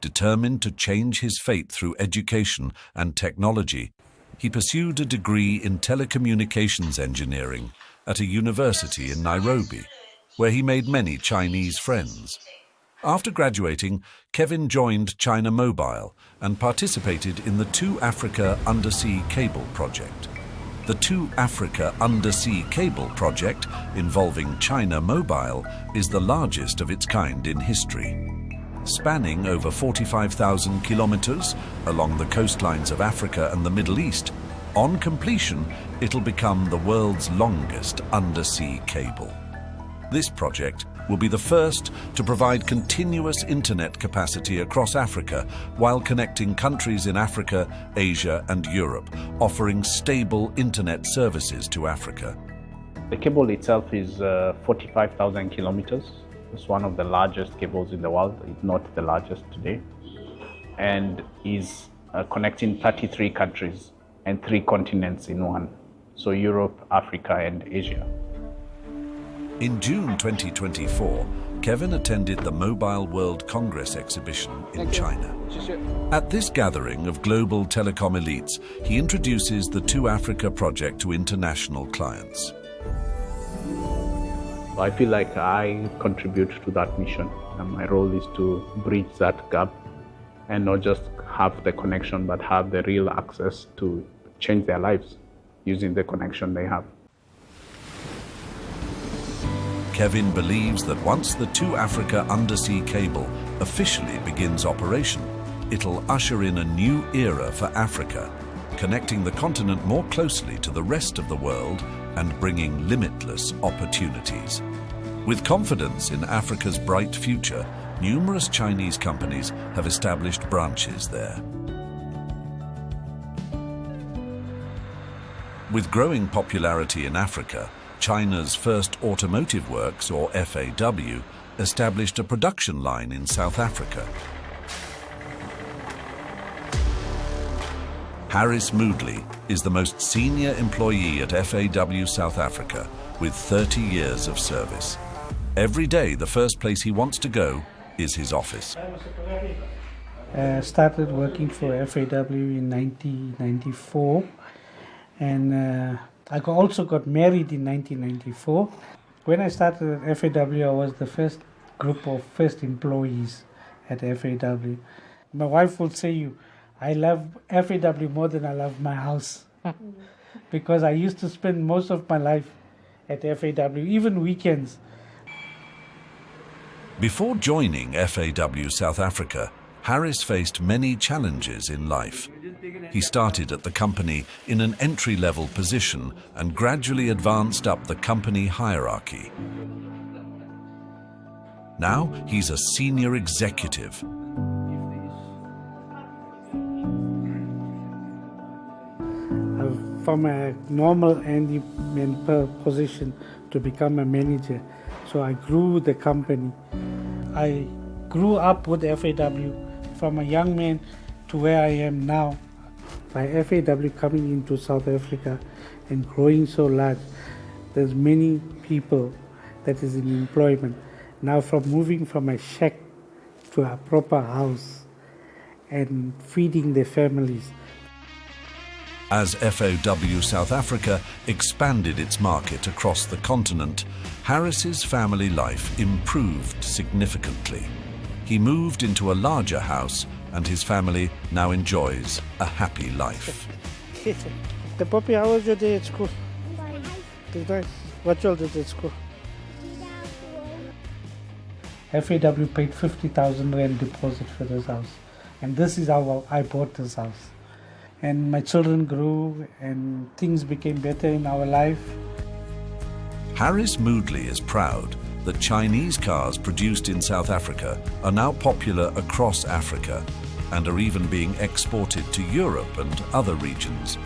Determined to change his fate through education and technology, he pursued a degree in telecommunications engineering at a university in Nairobi, where he made many Chinese friends. After graduating, Kevin joined China Mobile and participated in the 2 Africa Undersea Cable Project. The 2 Africa Undersea Cable Project, involving China Mobile, is the largest of its kind in history. Spanning over 45,000 kilometers along the coastlines of Africa and the Middle East, on completion, it'll become the world's longest undersea cable. This project will be the first to provide continuous internet capacity across Africa while connecting countries in Africa, Asia and Europe, offering stable internet services to Africa. The cable itself is 45,000 kilometers. It's one of the largest cables in the world, if not the largest today, and is connecting 33 countries and 3 continents in one, so Europe, Africa and Asia. In June 2024, Kevin attended the Mobile World Congress exhibition in China. At this gathering of global telecom elites, he introduces the 2 Africa project to international clients. I feel like I contribute to that mission, and my role is to bridge that gap and not just have the connection, but have the real access to change their lives using the connection they have. Kevin believes that once the 2 Africa undersea cable officially begins operation, it'll usher in a new era for Africa, connecting the continent more closely to the rest of the world and bringing limitless opportunities. With confidence in Africa's bright future, numerous Chinese companies have established branches there. With growing popularity in Africa, China's first automotive works, or FAW, established a production line in South Africa. Harris Moodley is the most senior employee at FAW South Africa, with 30 years of service. Every day, the first place he wants to go is his office. I started working for FAW in 1994, and I also got married in 1994. When I started at FAW, I was the first employees at FAW. My wife would say, I love FAW more than I love my house, because I used to spend most of my life at FAW, even weekends. Before joining FAW South Africa, Harris faced many challenges in life. He started at the company in an entry-level position and gradually advanced up the company hierarchy. Now he's a senior executive. From a normal handyman position to become a manager. So I grew the company. I grew up with FAW from a young man to where I am now. By FAW coming into South Africa and growing so large, there's many people that is in employment. Now from moving from a shack to a proper house and feeding their families. As FOW South Africa expanded its market across the continent, Harris's family life improved significantly. He moved into a larger house and his family now enjoys a happy life. The puppy, how was your day at school? Today? What you did at school? FAW paid 50,000 rand deposit for this house. And this is how I bought this house. And my children grew and things became better in our life. Harris Moodley is proud that Chinese cars produced in South Africa are now popular across Africa and are even being exported to Europe and other regions.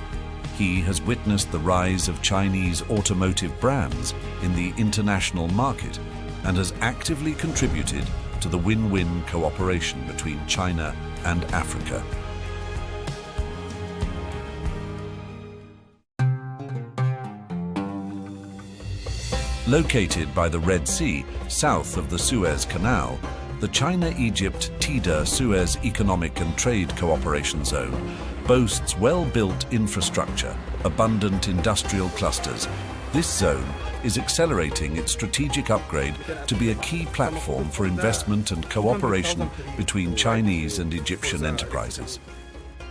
He has witnessed the rise of Chinese automotive brands in the international market and has actively contributed to the win-win cooperation between China and Africa. Located by the Red Sea, south of the Suez Canal, the China-Egypt Tida-Suez Economic and Trade Cooperation Zone boasts well-built infrastructure, abundant industrial clusters. This zone is accelerating its strategic upgrade to be a key platform for investment and cooperation between Chinese and Egyptian enterprises.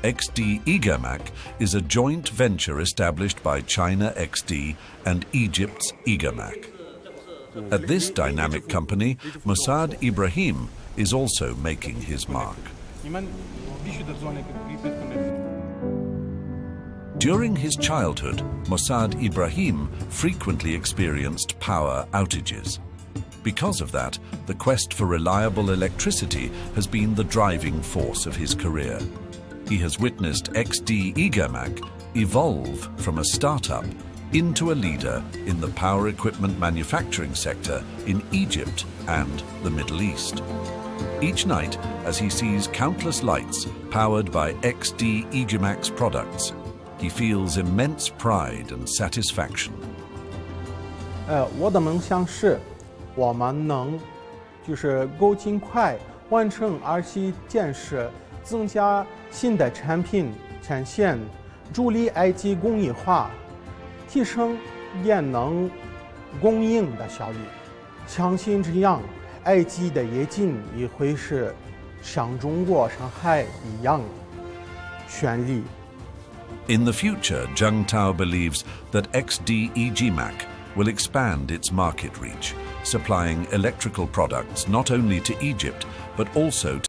XD Egamak is a joint venture established by China XD and Egypt's Egamak. At this dynamic company, Mossad Ibrahim is also making his mark. During his childhood, Mossad Ibrahim frequently experienced power outages. Because of that, the quest for reliable electricity has been the driving force of his career. He has witnessed XD Egamak evolve from a startup into a leader in the power equipment manufacturing sector in Egypt and the Middle East. Each night, as he sees countless lights powered by XD Egamak's products, he feels immense pride and satisfaction. 我的梦想是，我们能就是够尽快完成RC建设，增加新的产品产线，助力埃及工业化，提升电能供应的效率。相信这样，埃及的夜景也会是像中国上海一样绚丽。 In the future, Zheng Tao believes that XD Egamak will expand its market reach, supplying electrical products not only to Egypt, but also to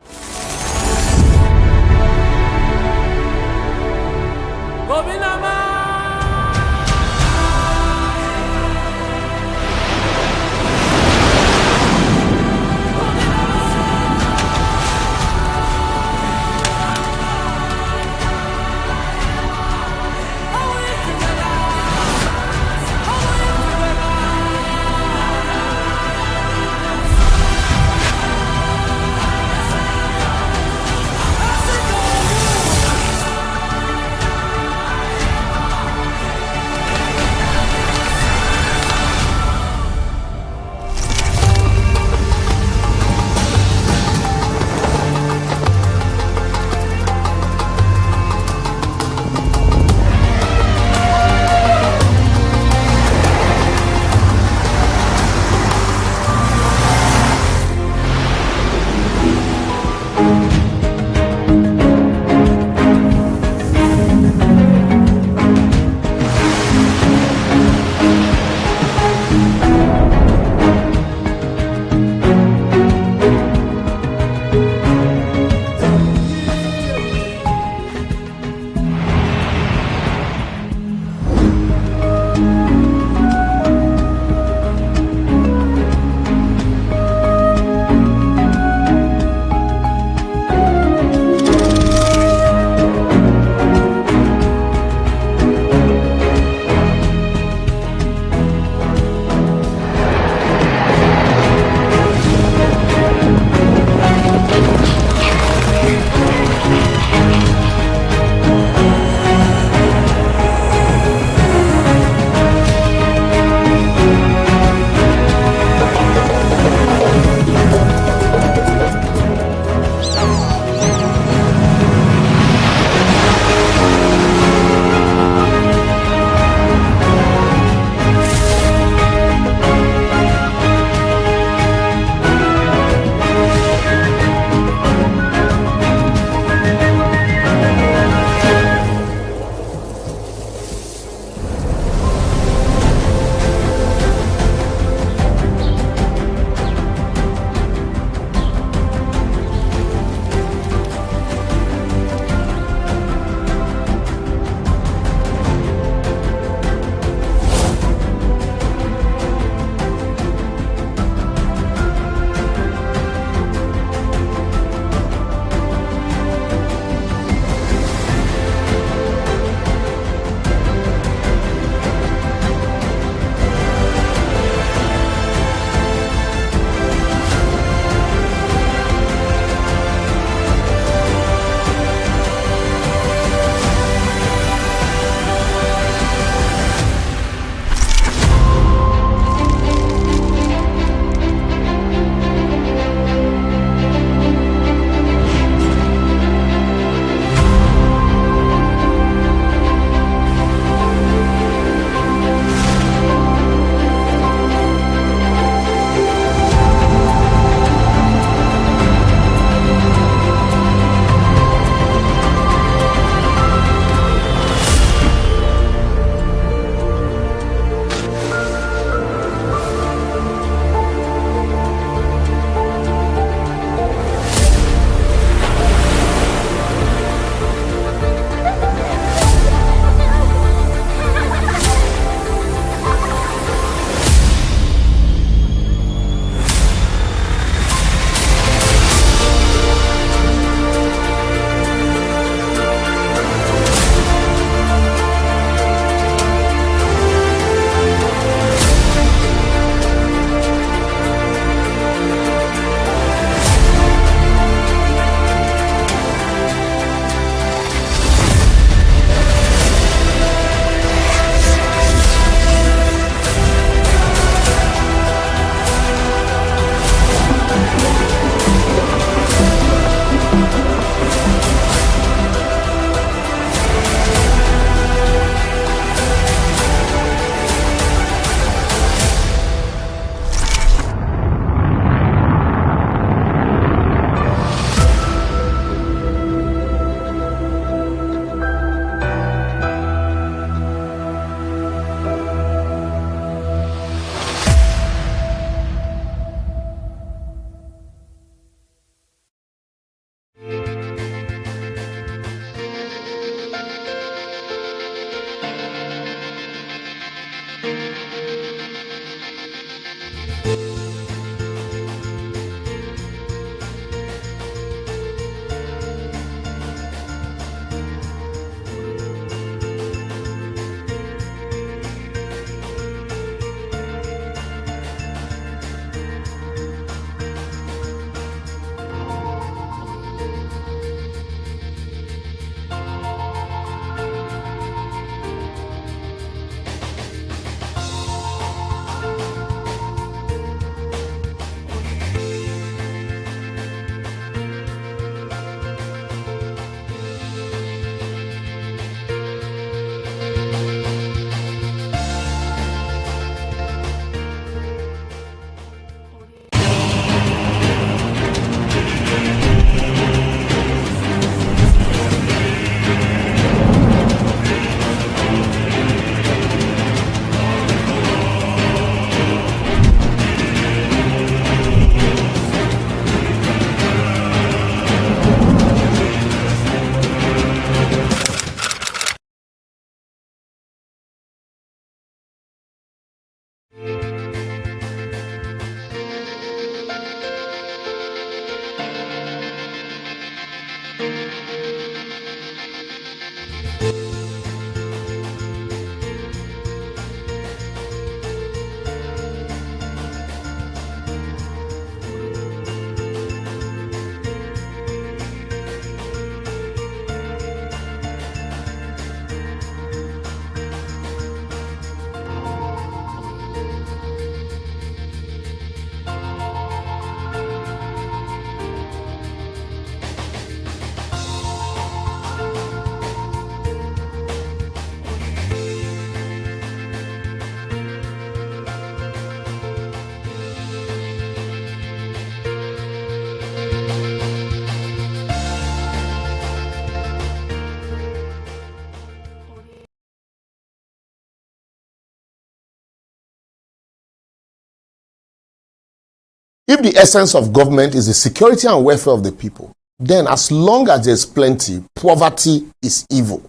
If the essence of government is the security and welfare of the people, then as long as there's plenty, poverty is evil.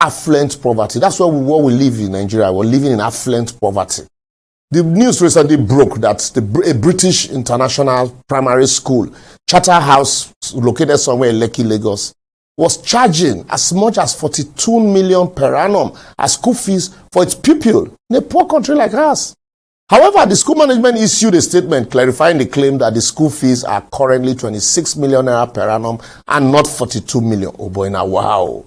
Affluent poverty. That's what we live in Nigeria. We're living in affluent poverty. The news recently broke that a British international primary school, Charterhouse, located somewhere in Lekki, Lagos, was charging as much as 42 million per annum as school fees for its pupil in a poor country like ours. However, the school management issued a statement clarifying the claim that the school fees are currently 26 million naira per annum and not 42 million. Oh boy, now wow.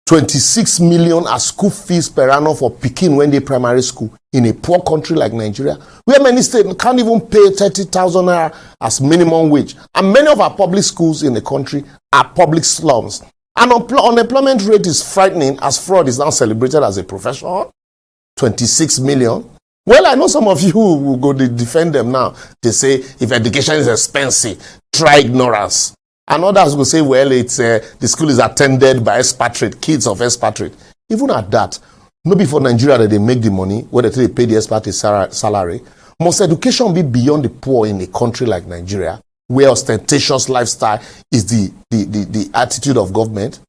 26 million as school fees per annum for Pekin when they primary school in a poor country like Nigeria, where many states can't even pay 30,000 naira as minimum wage. And many of our public schools in the country are public slums. And unemployment rate is frightening as fraud is now celebrated as a profession. 26 million. Well, I know some of you will go to defend them now. They say if education is expensive, try ignorance. And others will say, well, it's the school is attended by expatriate, kids of expatriate. Even at that, maybe for Nigeria that they make the money, whether they pay the expatriate salary, must education be beyond the poor in a country like Nigeria, where ostentatious lifestyle is the attitude of government?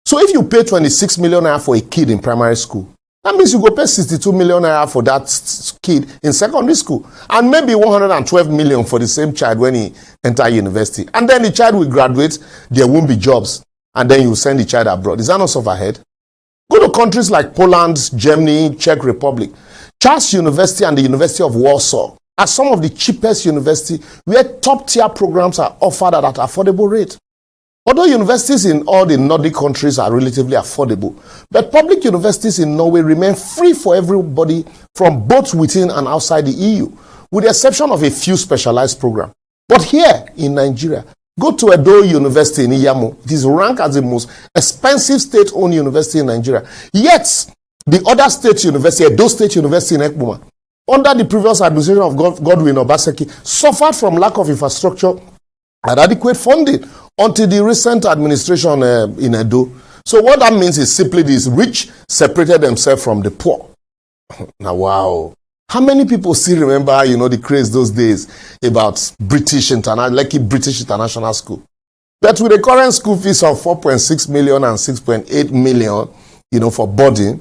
So if you pay 26 million naira for a kid in primary school, that means you go pay 62 million naira for that kid in secondary school. And maybe 112 million for the same child when he enter university. And then the child will graduate, there won't be jobs. And then you send the child abroad. Is that not overhead? Go to countries like Poland, Germany, Czech Republic. Charles University and the University of Warsaw are some of the cheapest universities where top-tier programs are offered at an affordable rate. Although universities in all the Nordic countries are relatively affordable, but public universities in Norway remain free for everybody from both within and outside the EU, with the exception of a few specialized programs. But here in Nigeria, go to Edo University in Iyamo. It is ranked as the most expensive state-owned university in Nigeria. Yet, the other state university, Edo State University in Ekpoma, under the previous administration of Godwin Obaseki, suffered from lack of infrastructure and adequate funding until the recent administration in Edo. So what that means is simply this: rich separated themselves from the poor. Now, wow. How many people still remember, the craze those days about British International School? But with the current school fees of 4.6 million and 6.8 million, for boarding,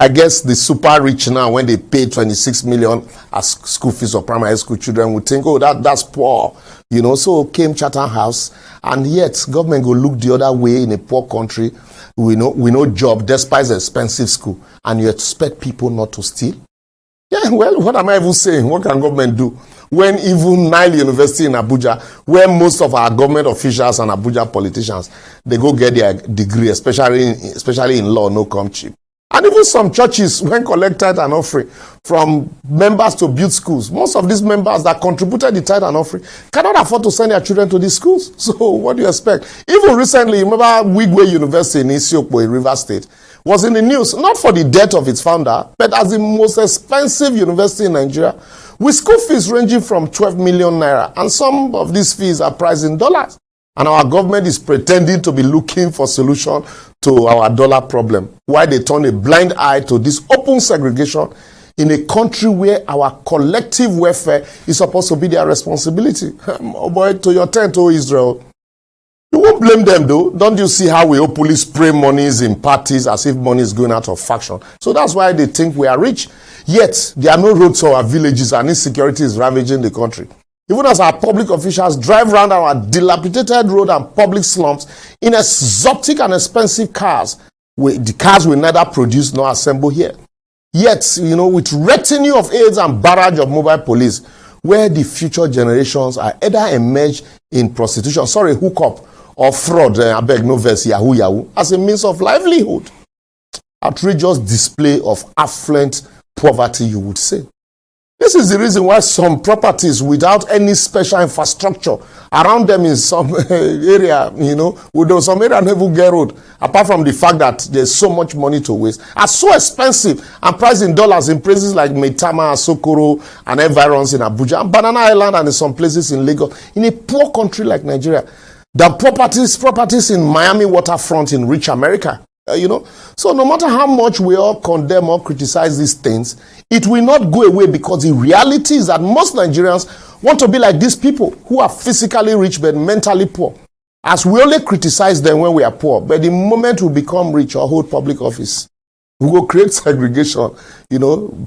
I guess the super rich now, when they pay 26 million as school fees for primary school children, would think, oh, that's poor. So came Charterhouse, and yet government go look the other way in a poor country. We know job despite the expensive school, and you expect people not to steal? Yeah, well, what am I even saying? What can government do? When even Nile University in Abuja, where most of our government officials and Abuja politicians, they go get their degree, especially in law, no come cheap. And even some churches, when collected an offering from members to build schools, most of these members that contributed the tithe and offering cannot afford to send their children to these schools. So what do you expect? Even recently, remember Wigwe University in Isiokpo in Rivers State was in the news, not for the death of its founder, but as the most expensive university in Nigeria, with school fees ranging from 12 million naira. And some of these fees are priced in dollars. And our government is pretending to be looking for solution to our dollar problem, while they turn a blind eye to this open segregation in a country where our collective welfare is supposed to be their responsibility. Oh boy, to your tent, oh Israel. You won't blame them though. Don't you see how we openly spray monies in parties as if money is going out of faction? So that's why they think we are rich. Yet, there are no roads to our villages and insecurity is ravaging the country. Even as our public officials drive around our dilapidated road and public slums in exotic and expensive cars, the cars will neither produce nor assemble here. Yet, with retinue of aides and barrage of mobile police, where the future generations are either emerged in prostitution, hookup, or fraud, I beg no verse, yahoo, as a means of livelihood. Outrageous display of affluent poverty, you would say. This is the reason why some properties without any special infrastructure around them in some area, some area never get road, apart from the fact that there's so much money to waste, are so expensive and priced in dollars in places like Maitama, Sokoro, and environs in Abuja, and Banana Island, and in some places in Lagos, in a poor country like Nigeria, than properties in Miami waterfront in rich America. So no matter how much we all condemn or criticize these things, it will not go away, because the reality is that most Nigerians want to be like these people who are physically rich but mentally poor. As we only criticize them when we are poor, but the moment we become rich or hold public office, we will create segregation,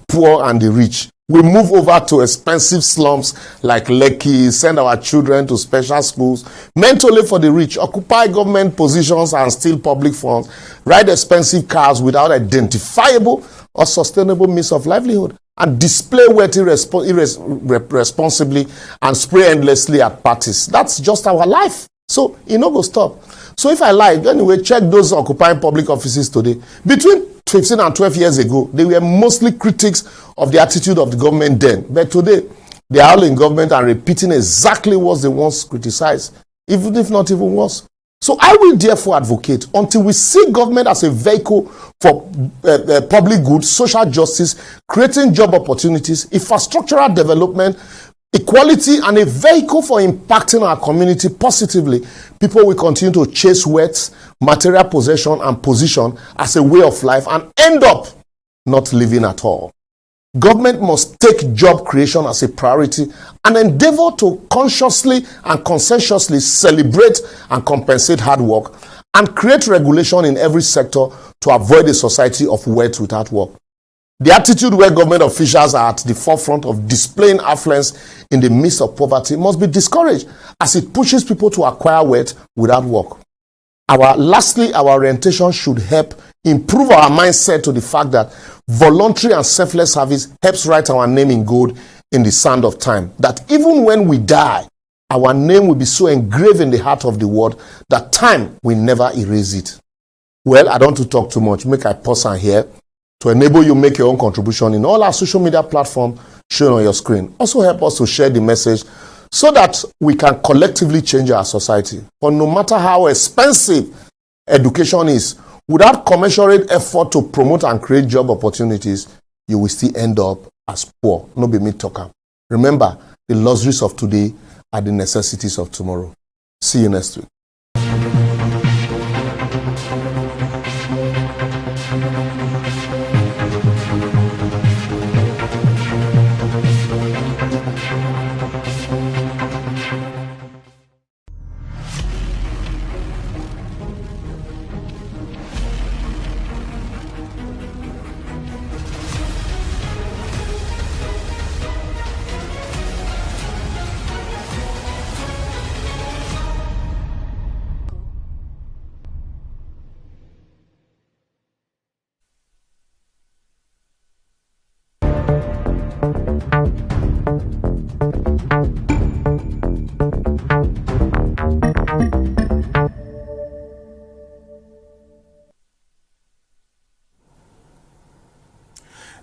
poor and the rich. We move over to expensive slums like Lekki, send our children to special schools, meant only for the rich, occupy government positions and steal public funds, ride expensive cars without identifiable or sustainable means of livelihood, and display wealth irresponsibly and spray endlessly at parties. That's just our life. So, no go stop. So if I lie, anyway, check those occupying public offices today. Between 15 and 12 years ago, they were mostly critics of the attitude of the government then. But today, they are all in government and repeating exactly what they once criticized, even if not even worse. So I will therefore advocate, until we see government as a vehicle for public good, social justice, creating job opportunities, infrastructural development, equality, and a vehicle for impacting our community positively, people will continue to chase wealth, material possession, and position as a way of life and end up not living at all. Government must take job creation as a priority and endeavor to consciously and consensuously celebrate and compensate hard work and create regulation in every sector to avoid a society of wealth without work. The attitude where government officials are at the forefront of displaying affluence in the midst of poverty must be discouraged, as it pushes people to acquire wealth without work. Lastly, our orientation should help improve our mindset to the fact that voluntary and selfless service helps write our name in gold in the sand of time. That even when we die, our name will be so engraved in the heart of the world that time will never erase it. Well, I don't want to talk too much. Make I pause and here to enable you make your own contribution in all our social media platforms shown on your screen. Also help us to share the message so that we can collectively change our society. For no matter how expensive education is, without commensurate effort to promote and create job opportunities, you will still end up as poor. No be me talker. Remember, the luxuries of today are the necessities of tomorrow. See you next week.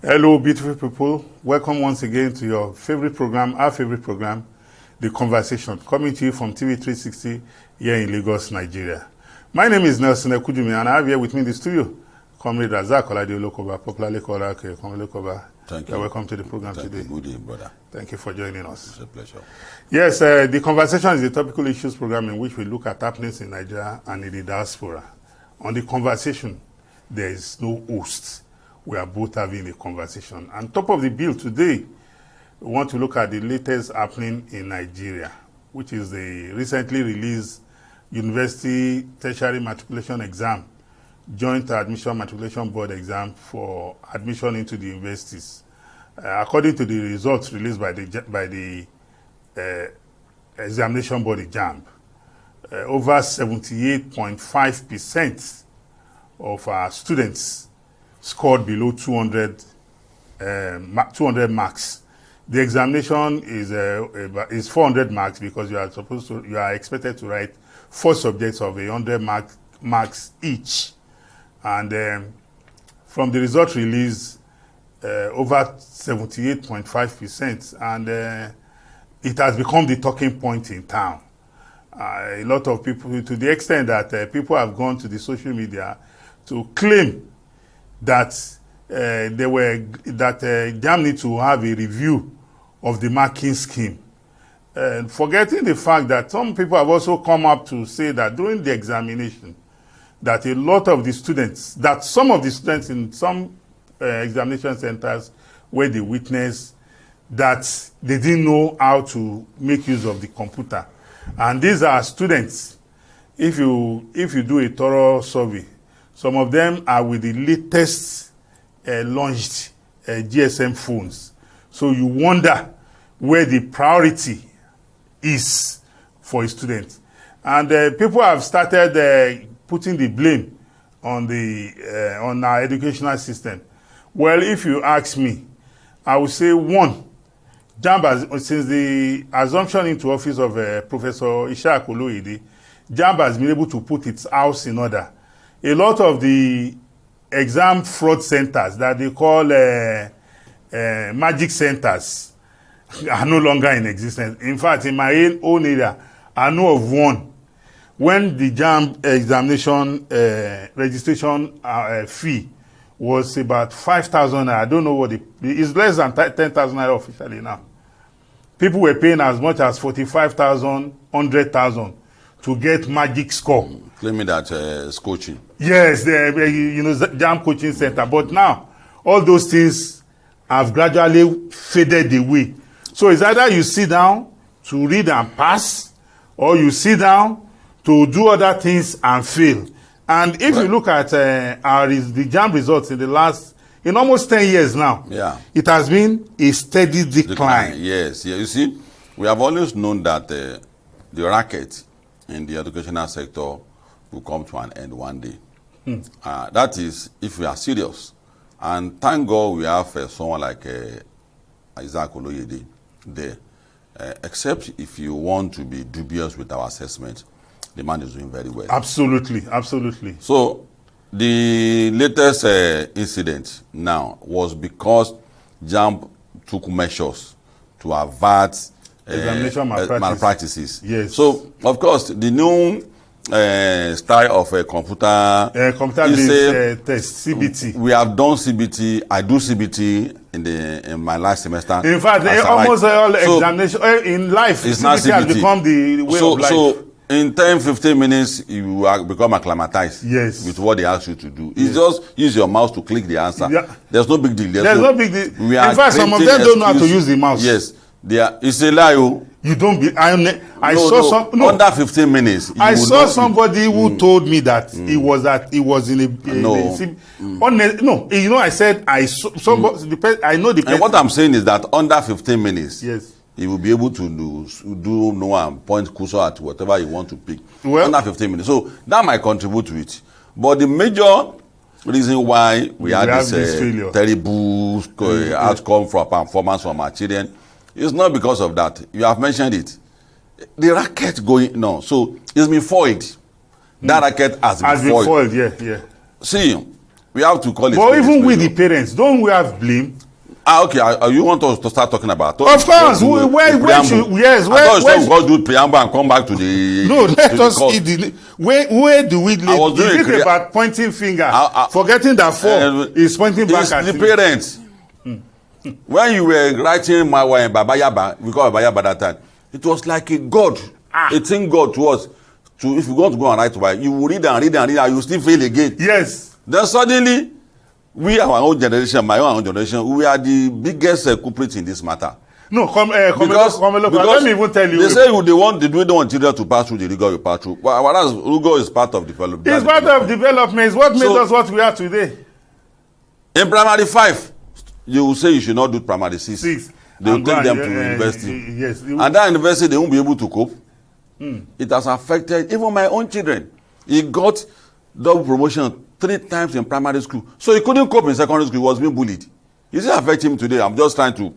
Hello, beautiful people. Welcome once again to your favorite program, our favorite program, The Conversation, coming to you from TV360 here in Lagos, Nigeria. My name is Nelson Ekudumi, and I have here with me in the studio Comrade Razak Oladiolokoba, popularly called Comrade. Thank you. Welcome to the program today. Good day, brother. Thank you for joining us. It's a pleasure. Yes, The Conversation is a topical issues program in which we look at happenings in Nigeria and in the diaspora. On The Conversation, there is no host. We are both having a conversation. On top of the bill today, we want to look at the latest happening in Nigeria, which is the recently released University Tertiary Matriculation Exam, Joint Admission Matriculation Board exam for admission into the universities. According to the results released by the Examination Board JAMB, over 78.5% of our students scored below 200 marks. The examination is 400 marks because you are expected to write 4 subjects of 100 marks each. And from the result release, over 78.5%, and it has become the talking point in town. A lot of people, to the extent that people have gone to the social media to claim that JAMB need to have a review of the marking scheme, and forgetting the fact that some people have also come up to say that during the examination, that a lot of the students, that some of the students in some examination centers where they witnessed that they didn't know how to make use of the computer. And these are students. If you do a thorough survey, some of them are with the latest launched GSM phones. So you wonder where the priority is for a student. And people have started putting the blame on on our educational system. Well, if you ask me, I would say one, JAMB since the assumption into office of Professor Ishaq Oloyede, JAMB has been able to put its house in order. A lot of the exam fraud centers that they call magic centers are no longer in existence. In fact, in my own area, I know of one. When the JAMB examination registration fee was about 5,000, I don't know what it's less than 10,000 naira officially now. People were paying as much as 45,000, 100,000 to get magic score. Claiming that it's coaching. Yes, the JAMB coaching center. But now, all those things have gradually faded away. So it's either you sit down to read and pass, or you sit down to do other things and fail. And if you look at the JAMB results in almost 10 years now, it has been a steady decline. Yes, you see, we have always known that the racket in the educational sector will come to an end one day. That is, if we are serious. And thank God we have someone like Isaac Oloyede there. Except if you want to be dubious with our assessment, the man is doing very well. Absolutely, absolutely. So the latest incident now was because JAMB took measures to avert examination malpractices. Yes. So of course the new style of computer-based test, CBT. We have done CBT. I do CBT in my last semester. In fact, almost all examination in life, CBT has become the way of life. So in 10-15 minutes, you become acclimatized with what they ask you to do. It's just use your mouse to click the answer. Yeah. There's no big deal. There's no big deal. In fact, some of them don't know how to use the mouse. Yes. It's a lie. You don't be. I saw some. Under 15 minutes. I saw somebody who told me that he was in a. I said I saw somebody. I know the person. And what I'm saying is that under 15 minutes. Yes. He will be able to do no one point cursor at whatever you want to pick. Well, under 15 minutes. So that might contribute to it. But the major reason why we had this terrible outcome for performance from our children is not because of that. You have mentioned it. The racket going on. So it's been foiled. That racket has been foiled. Yeah. See, we have to call it. But even with the parents, don't we have blame? Okay. You want us to start talking about? Of course. Where should go do preamble and come back to the? No, let us see the. Where do we? Is it about pointing finger, forgetting that is pointing back at the parents? When you were writing Mawa and Baba Yaba, we call Baba Yaba that time, it was like a god, a thing God to us. If you want to go and write about, you will read and read and read, and you still fail again. Yes. Then suddenly, we, our own generation, my own generation, we are the biggest culprits in this matter. No, because let me even tell you. They say they don't want children to pass through the rigor you pass through. Whereas rigor is part of development. It's part of development. It's what made us what we are today. In primary 5, you will say you should not do primary 6. They will take them to university. Yes. And that university, they won't be able to cope. It has affected even my own children. He got double promotion 3 times in primary school. So he couldn't cope in secondary school. He was being bullied. Is it affecting him today? I'm just trying to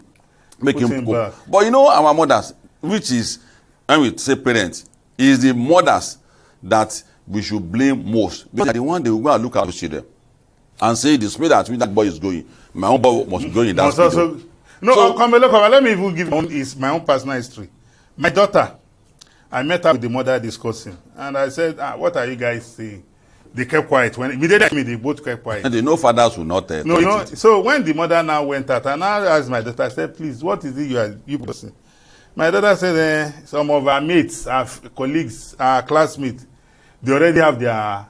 make him cope. Back. But you know, our mothers, which is, and we say parents, is the mothers that we should blame most. Because the one they will go and look at the children and say, the speed at which that boy is going, my own boy must be going in that speed. Let me even give my own personal history. My daughter, I met her with the mother discussing, and I said, what are you guys saying? They kept quiet. When immediately they both kept quiet. And they know fathers will not so when the mother now went out, and I asked my daughter, I said, please, what is it you person? My daughter said, some of our mates, our colleagues, our classmates, they already have their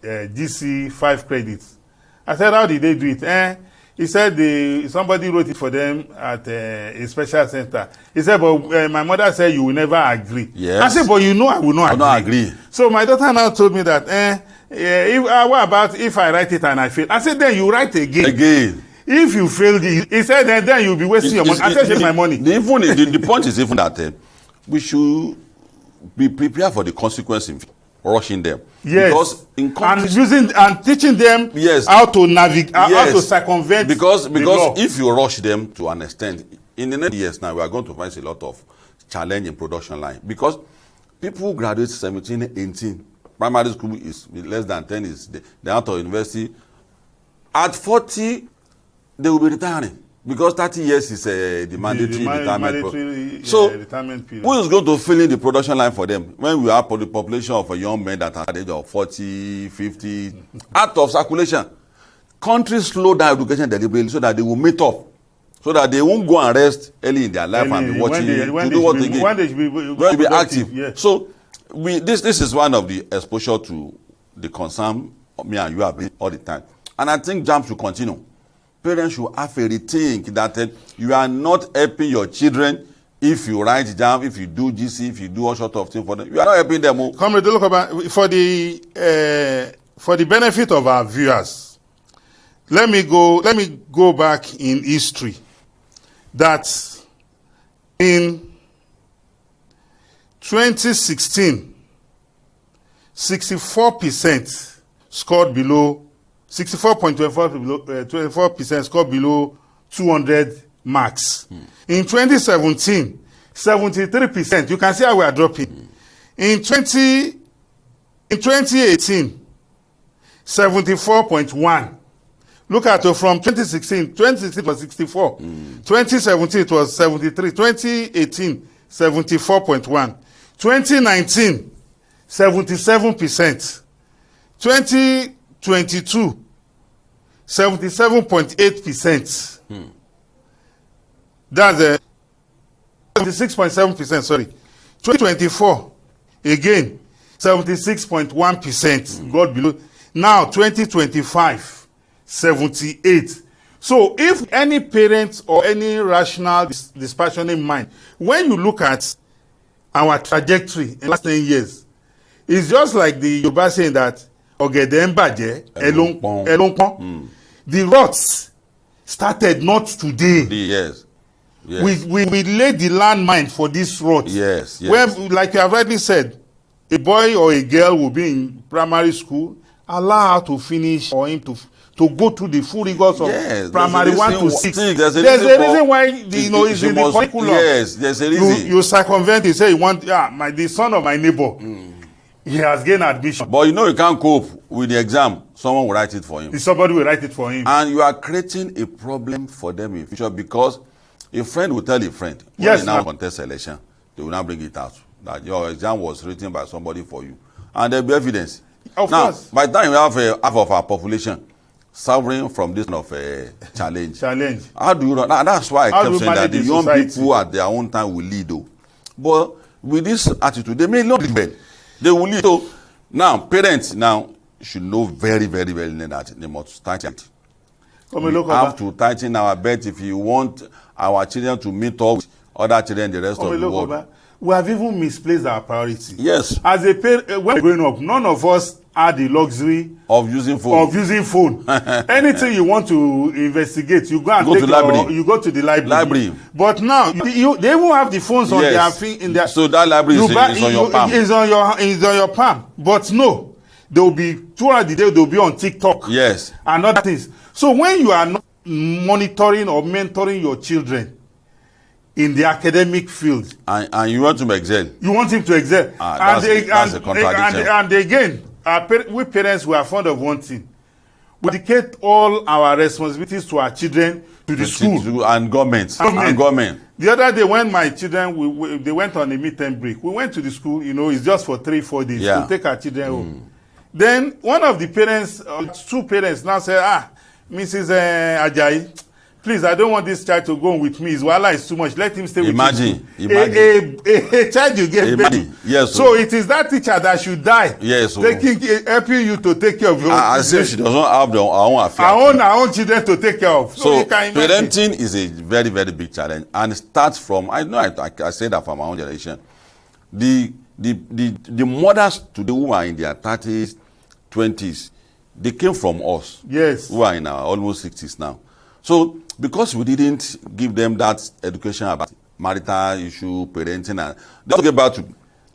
GC 5 credits. I said, how did they do it? He said somebody wrote it for them at a special center. He said, but my mother said you will never agree. Yes. I said, but you know I will not agree. So my daughter now told me that, what about if I write it and I fail? I said, then you write again. If you fail, he said, then you'll be wasting your money. I said, take my money. The point is even that we should be prepared for the consequence in rushing them. Yes. Because and teaching them how to navigate, how to circumvent because the law. if you rush them to an extent, in the next years now, we are going to find a lot of challenge in production line. Because people graduate 17, 18, primary school is less than 10, is they out of university. At 40, they will be retiring. Because 30 years is the mandatory retirement period. So, who is going to fill in the production line for them when we have the population of a young men that are at the age of 40, 50, out of circulation? Countries slow down education deliberately so that they will meet up, so that they won't go and rest early in their life and be watching to do what they get. When they be active. Yeah. So, this is one of the exposure to the concern me and you have been all the time. And I think JAMB should continue. Parents should have a rethink that you are not helping your children if you write JAMB, if you do GC, if you do all sorts of things for them. You are not helping them. Comrade, look about for the benefit of our viewers. Let me go back in history. That in 2016, 64% scored below. 64.24% scored below 200 marks. In 2017, 73%. You can see how we are dropping. In 2018, 74.1. Look at it from 2016. 2016 was 64. 2017 it was 73. 2018, 74.1. 2019, 77%. 2022, 77.8%. That's 76.7%, sorry. 2024, again, 76.1%. God below. Now, 2025, 78. So, if any parent or any rational, dispassionate mind, when you look at our trajectory in the last 10 years, it's just like the Yoruba saying that the rots started not today. Yes. We laid the landmine for this rot. Yes. Where, like you have rightly said, a boy or a girl will be in primary school, allow her to finish or him to go through the full rigors of primary 1 to 6. There's a reason why it's in the curriculum. Yes, there's a reason. You circumvent, you say you want the son of my neighbor. He has gained admission. But you can't cope with the exam. Someone will write it for him. Somebody will write it for him. And you are creating a problem for them in future because a friend will tell a friend, when they now contest election, they will now bring it out, that your exam was written by somebody for you. And there will be evidence. Of course. By the time you have half of our population suffering from this kind of challenge. How do you know? That's why I kept saying that the young people at their own time will lead. But with this attitude, they may not lead well. They will lead. So now, parents now should know very, very, very well that they must tighten it. We have to tighten our belt if you want our children to meet up with other children in the rest of the world. We have even misplaced our priority. Yes. As a parent, when growing up, none of us had the luxury of using phone. Anything you want to investigate, you go and you go to the library. But now they even have the phones on their feet. So that library is on your palm. It's on your palm. But no, they will be throughout the day. They will be on TikTok. Yes. And other things. So when you are not monitoring or mentoring your children in the academic field, and you want him to excel, you want him to excel, that's a contradiction. And again, we parents, we are fond of one thing: we dedicate all our responsibilities to our children, to the school and government. The other day, when my children they went on a midterm break, we went to the school. It's just for 3-4 days to take our children home. Then one of the parents, two parents, now say, Mrs. Ajayi, Please, I don't want this child to go with me. His wala is too much. Let him stay with Imagine. A child you get baby. Yes. So it is that teacher that should die. Yes. Helping you to take care of your own children. As if she doesn't have her own affair. Our own children to take care of. So parenting is a very, very big challenge, and it starts from, I know I say that from my own generation. The mothers today who are in their 30s, 20s, they came from us. Yes. Who are in our almost 60s now. So because we didn't give them that education about marital issue, parenting, and they have to get back to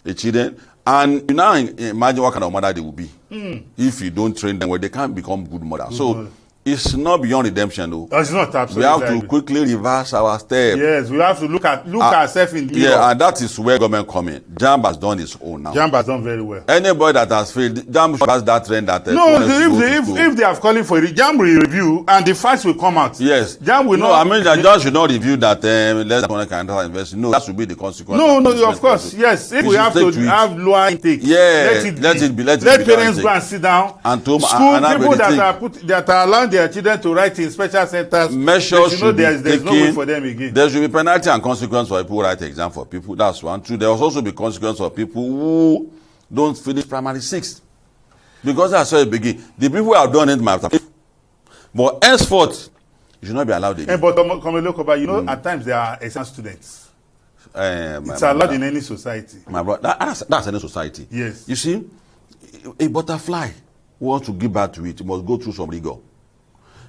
the children. And you now imagine what kind of mother they will be if you don't train them well. They can't become good mothers. So it's not beyond redemption, though. It's not absolutely. We have to quickly reverse our step. Yes, we have to look ourselves in the mirror. Yeah, and that is where government come in. JAMB has done its own now. JAMB has done very well. Anybody that has failed, JAMB has that trend that. No, if they have calling for it, JAMB will review and the facts will come out. Yes. JAMB will not. I mean, the judge should not review that. Less than can invest. No, that should be the consequence. No, of course, yes. If we have to have lower intake, let it be. Let parents go and sit down. And school people that are allowing their children to write in special centers. Measures should be there's no way for them again. There should be penalty and consequence for people who write exam for people. That's one. Two. There will also be consequence for people who don't finish primary 6. Because that's where it begins. The people who have done it might have. But henceforth, you should not be allowed again. But you know, at times there are exam students. It's allowed in any society. My brother, that's any society. Yes. You see, a butterfly who wants to give birth to it must go through some rigor.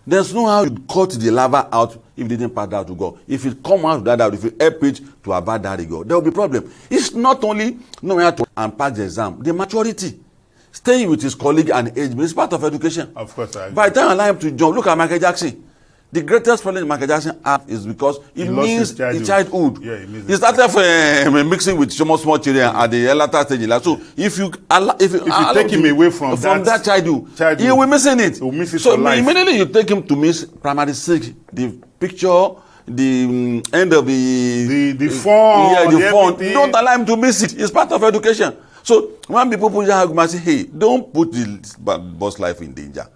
There's no how you cut the larva out if it didn't pass that to go. If it come out that out, if you help it to avoid that rigor, there will be problem. It's not only knowing how to and pass the exam, the maturity, staying with his colleague and age, but it's part of education. Of course, I agree. By the time I allow him to jump, look at Michael Jackson. The greatest problem Michael Jackson has is because it means his childhood. Yeah, he started mixing with small children at the later stage in life. So if you take him away from that childhood, he will missing it. He will miss it so for life. Immediately you take him to miss primary 6, the picture, the end of the phone. Yeah, the phone. Don't allow him to miss it. It's part of education. So when people put their argument, say, hey, don't put the boss life in danger.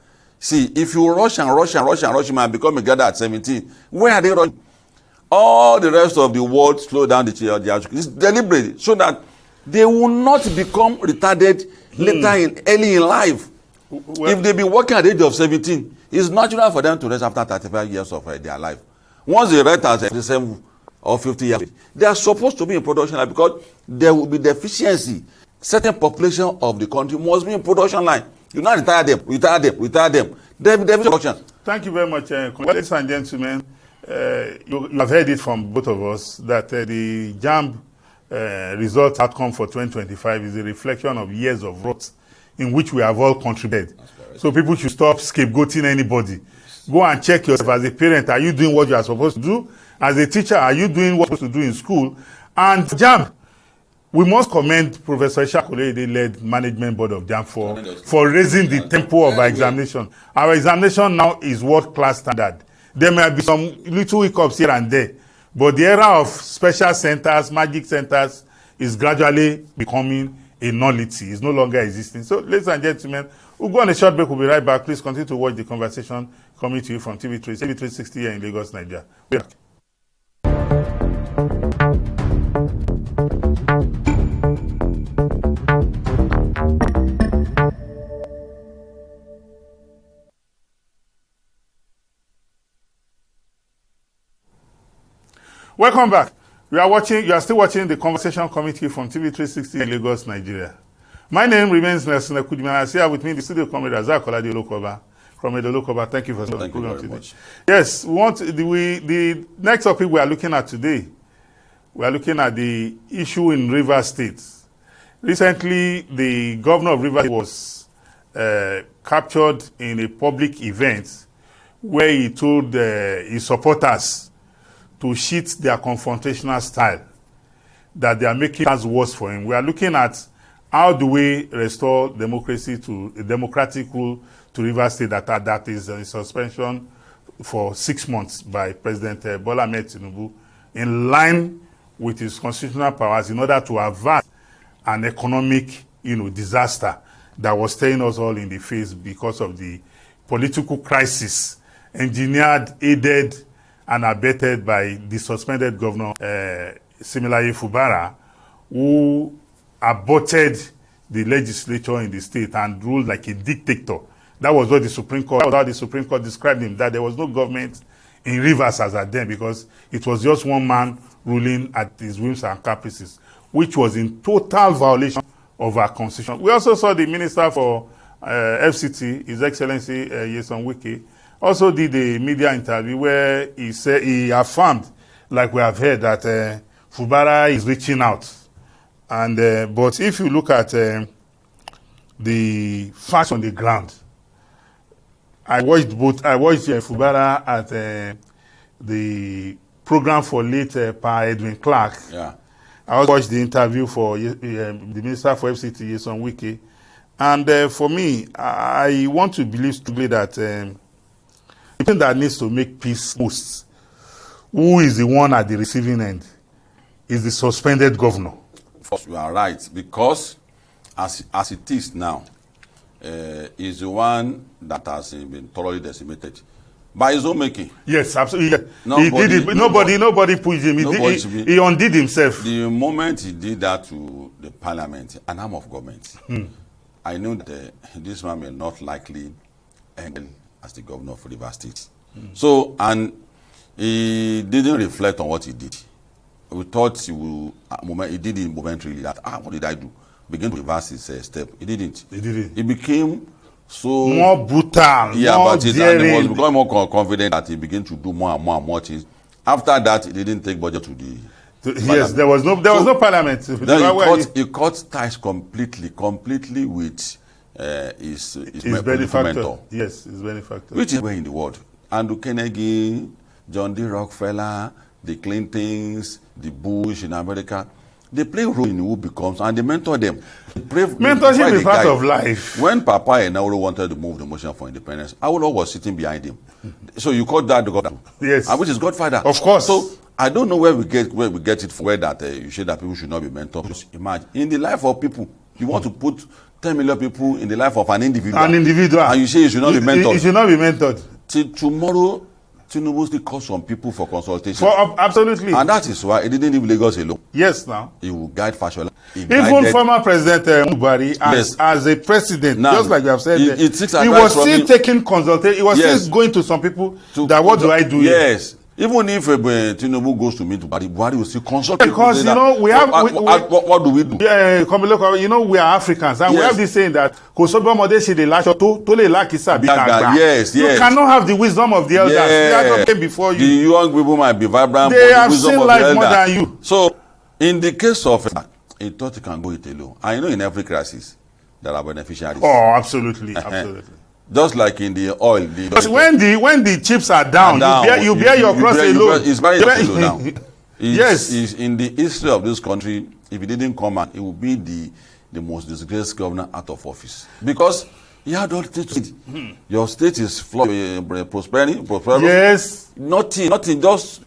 See, if you rush him and become a gather at 17, where are they rushing? All the rest of the world slow down the education. It's deliberate so that they will not become retarded early in life. Well, if they be working at the age of 17, it's natural for them to rest after 35 years of their life. Once they rest at 37 or 50 years, they are supposed to be in production line because there will be deficiency. Certain population of the country must be in production line. You not retire them. There will be production. Thank you very much. Ladies and gentlemen, you have heard it from both of us that the JAMB result outcome for 2025 is a reflection of years of rot in which we have all contributed. So people should stop scapegoating anybody. Go and check yourself as a parent. Are you doing what you are supposed to do? As a teacher, are you doing what you're supposed to do in school? And JAMB, we must commend Professor Ishakolede-led management board of JAMB for raising the tempo of our examination. Our examination now is world-class standard. There may be some little hiccups here and there, but the era of special centers, magic centers, is gradually becoming a nullity. It's no longer existing. So, ladies and gentlemen, we'll go on a short break. We'll be right back. Please continue to watch the conversation coming to you from TV360 here in Lagos, Nigeria. We're back. Welcome back. You are still watching the conversation committee from TV360 in Lagos, Nigeria. My name remains Nelson Ekudimana. I see here with me in the studio comrade Azar Kolade Olokoba. Comrade Olokoba, thank you for the program today. Much. Yes, the next topic we are looking at today, we are looking at the issue in Rivers State. Recently, the governor of Rivers State was captured in a public event where he told his supporters to shift their confrontational style, that they are making things worse for him. We are looking at how do we restore democracy to a democratic rule to Rivers State that is in suspension for 6 months by President Bola Ahmed Tinubu, in line with his constitutional powers in order to avert an economic disaster that was staring us all in the face because of the political crisis engineered, aided, and abetted by the suspended governor, similarly Fubara, who aborted the legislature in the state and ruled like a dictator. That was what the Supreme Court, described him, that there was no government in Rivers as at then, because it was just one man ruling at his whims and caprices, which was in total violation of our constitution. We also saw the Minister for FCT, His Excellency Nyesom Wike, also did a media interview where he said, he affirmed, like we have heard, that Fubara is reaching out. And but if you look at the facts on the ground, I watched Fubara at the program for late Pa Edwin Clark. Yeah. I also watched the interview for the Minister for FCT, Nyesom Wike. And for me, I want to believe strongly that the person that needs to make peace most, who is the one at the receiving end, is the suspended governor. You are right, because as it is now, is the one that has been thoroughly decimated by his own making. Yes, absolutely. He did it. Nobody pushed him. He undid himself. The moment he did that to the parliament, an arm of government, I knew that this man may not likely end as the governor of Rivers State. So, and he didn't reflect on what he did. We thought he did it momentarily, that, what did I do? Begin to reverse his step. He didn't. He became so more brutal, yeah, more but and he was becoming more confident that he began to do more and more and more things. After that, he didn't take budget to the yes, there was no parliament. Then he cut ties completely with his benefactor. Yes, his benefactor. Which is where in the world. Andrew Carnegie, John D. Rockefeller, the Clintons, the Bush in America, they play a role in who becomes, and they mentor them. Mentorship is part of life. When Papa Enauro wanted to move the motion for independence, Awolowo was sitting behind him. So you call that the godfather? Yes. Which is Godfather. Of course. So I don't know where we get it from, where that you say that people should not be mentored. Just imagine, in the life of people, you want to put 10 million people in the life of an individual. And you say you should not be mentored. You should not be mentored. Till tomorrow, Tinubu still calls some people for consultation. Absolutely. And that is why he didn't leave Lagos alone. Yes, now. He will guide Fashola. Even former President Buhari, as a president, now, just like you have said, he was still taking consultation. He was still going to some people that what do I do here? Yes. Even if Tinubu goes to meet Buhari will still consult. Because, you know, we have... What do we do? Yeah, you know, we are Africans. And we have this saying that... Yes. You cannot have the wisdom of the elders. They are not came before you. The young people might be vibrant, they but have the wisdom seen of life the more elder. than you. So, in the case of... he thought he can go it alone. I know in every crisis, there are beneficiaries. Oh, absolutely. Absolutely. Just like in the oil. Because when the chips are down, you bear your cross alone. It's very now. Yes. In the history of this country, if he didn't come out, it would be the most disgraced governor out of office. Because he had all the state. Your state is prospering. Yes. Nothing. Just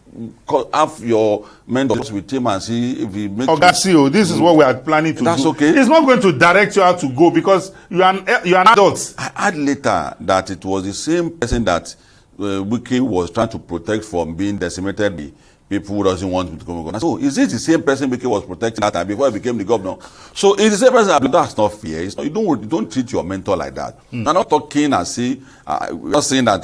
have your mentors with him and see if he makes. Ogasio, this is what we are planning to do. That's okay. He's not going to direct you how to go because you are an adult. I heard later that it was the same person that Wike was trying to protect from being decimated by people who doesn't want him to come. So is it the same person Wike was protecting that time before he became the governor? So it's the same person. That's not fair. You don't treat your mentor like that. I'm not talking and say we're not saying that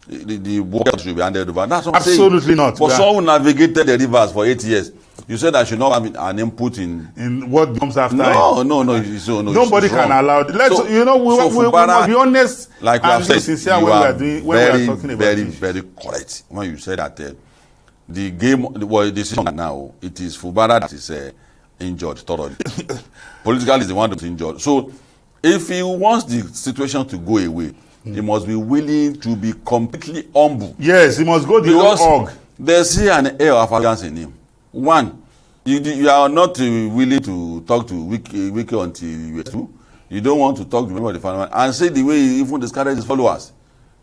the water should be handed over. That's what I'm saying. Absolutely not. For someone who navigated the rivers for 8 years, you said I should not have an input in what comes after. No. Nobody can allow it. We must be honest. Like we have said, sincere you are very correct when you said that the game, the decision now, it is Fubara that is injured thoroughly. Politically is the one that's injured. So if he wants the situation to go away, he must be willing to be completely humble. Yes, he must go the whole hog. There's here an air of arrogance in him. One, you are not willing to talk to Wike until you are two. You don't want to talk to members of the family and say the way he even discouraged his followers.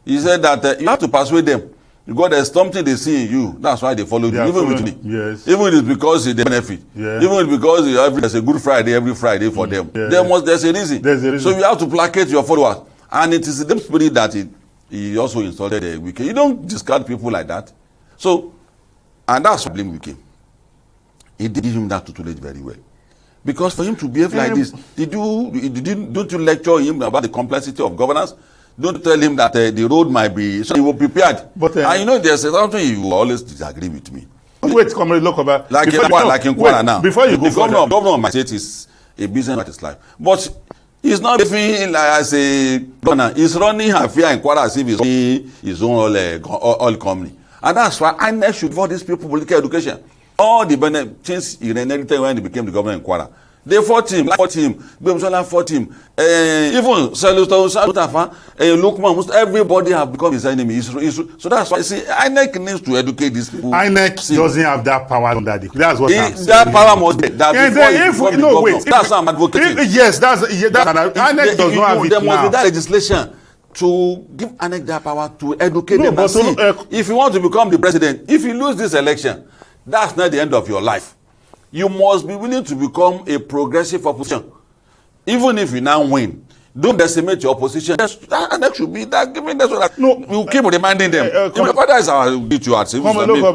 He said that you have to persuade them because there's something they see in you. That's why they follow you. Even with me. Yes. Even if it's because they benefit. Yeah. Even if because there's a Good Friday every Friday for them. Yeah. There's a reason. There's a reason. So you have to placate your followers. And it is the spirit that he also insulted Wike. You don't discard people like that. So, and that's why blame we came. He did him that tutelage very well. Because for him to behave like this, don't you lecture him about the complexity of governance? Don't tell him that the road might be, so he will be prepared. But and you know, there's something you will always disagree with me. Wait, come look about like in Kwara now. Before you go, the governor of my state is a business at his life, but he's not living like as a governor. He's running affair in Kwara as if he's running his own oil company, and that's why INEC should give these people political education. All the benefits he inherited when he became the governor in Kwara. They fought him, Bemsola fought him. Even Salutafa, Lukman, everybody have become his enemy. So that's why, see, INEC needs to educate these people. INEC doesn't have that power under the. That's what I'm saying. That power must be. That's what I'm advocating. Yes, INEC does not have it now. There must be that legislation to give INEC that power to educate them. But if you want to become the president, if you lose this election, that's not the end of your life. You must be willing to become a progressive opposition. Even if you now win, don't decimate your opposition. That should be that. Given that's what we keep reminding them. Whether it's our duty or I don't know.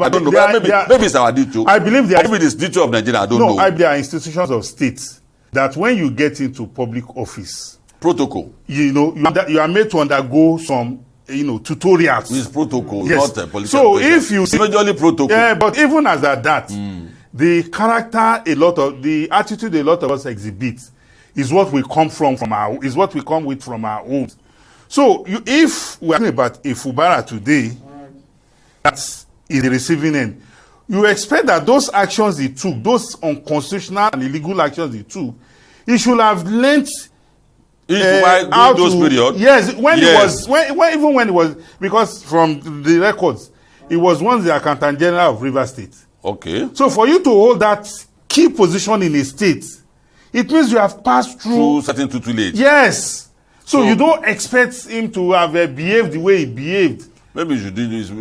Maybe it's our duty. I believe maybe it's duty of Nigeria. I don't know. No, there are institutions of states that when you get into public office, protocol. You know, you are made to undergo some. Tutorials. It's protocol, yes. Not political. So pressure. If you see, majorly protocol. Yeah, but even as at that, the character the attitude a lot of us exhibit is what we come from our homes. So if we are talking about a Fubara today, that's in the receiving end, you expect that those actions he took, those unconstitutional and illegal actions he took, he should have learnt. During those periods? Yes, even when it was, because from the records, it was once the Accountant General of Rivers State. Okay. So for you to hold that key position in a state, it means you have passed through certain tutelage. Yes. So you don't expect him to have behaved the way he behaved. Maybe we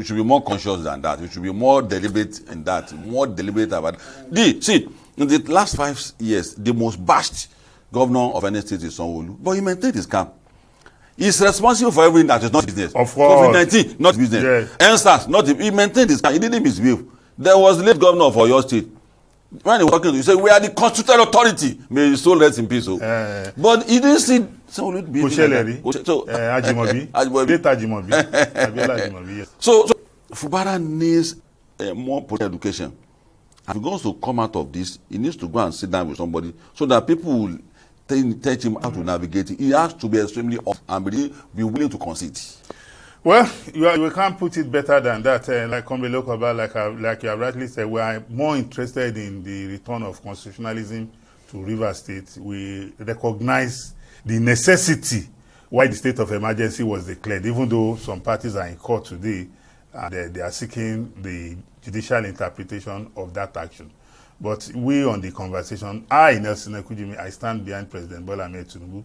should be more conscious than that. We should be more deliberate in that, more deliberate about it. See, in the last 5 years, the most bashed governor of any state is Sanwo-Olu, but he maintained his calm. He's responsible for everything that is not business. Of course. COVID-19, not business. Yes. NSAS, not. He maintained his calm. He didn't misbehave. There was the late governor of your state. When he was talking to you, he said, we are the constitutional authority. May his soul rest in peace. But he didn't see Sanwo-Olu behaving like that. So, Ajimobi. Yes. So Fubara needs more political education. If he goes to come out of this, he needs to go and sit down with somebody so that people will teach him how to navigate it. He has to be extremely honest and be willing to concede. Well, you can't put it better than that. Like Kombe Lokoba, like you have rightly said, we are more interested in the return of constitutionalism to Rivers State. We recognize the necessity why the state of emergency was declared, even though some parties are in court today and they are seeking the judicial interpretation of that action. But we on the conversation, Nelson Ekujimi, I stand behind President Bola Ahmed Tinubu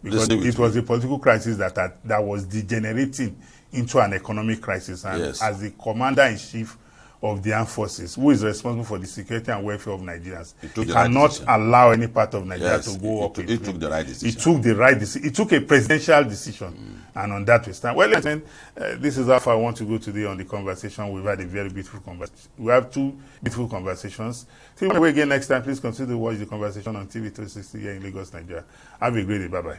because it was a political crisis that was degenerating into an economic crisis. And as the commander-in-chief of the armed forces, who is responsible for the security and welfare of Nigerians, he cannot allow any part of Nigeria to go up. He took the right decision. He took the right decision. He took a presidential decision. And on that we stand. Well, listen, this is how far I want to go today on the conversation. We've had a very beautiful conversation. We have 2 beautiful conversations. See you again next time. Please consider to watch the conversation on TV360 here in Lagos, Nigeria. Have a great day. Bye-bye.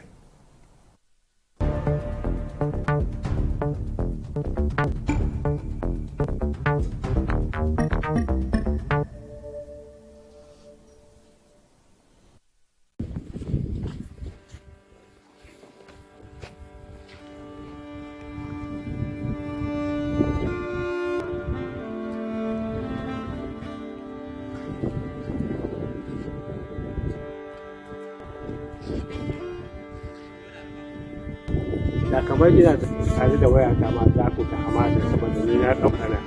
da kamar ina tare da waya ta ma za ku ta hamada saboda ni na ɗauka waya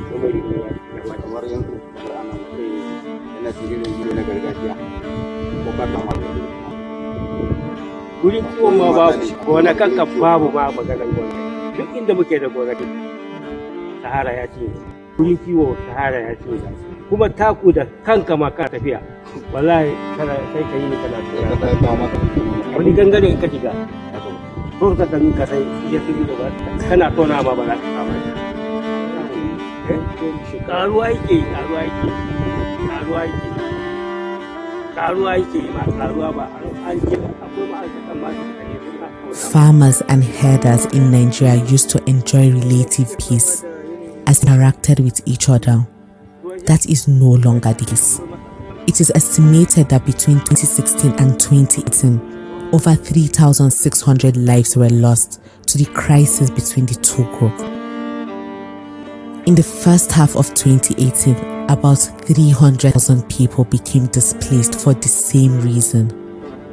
saboda ni ya kamar yanzu ana yana cikin gido na gargajiya ko ka kama gurin kiwon ma babu gona kanka babu ma maganar gona duk inda muke da gonaki sahara ya ce gurin kiwo sahara ya ce kuma taku da kanka ma ka tafiya wallahi kana sai ka yi ni kana wani gangare ka shiga ko ka ganin ka sai ya fi gaba kana tona ma ba za ka kama karuwa yake ba an ji akwai ma'aikatan ma Farmers and herders in Nigeria used to enjoy relative peace as they interacted with each other. That is no longer the case. It is estimated that between 2016 and 2018, over 3,600 lives were lost to the crisis between the two groups. In the first half of 2018, about 300,000 people became displaced for the same reason.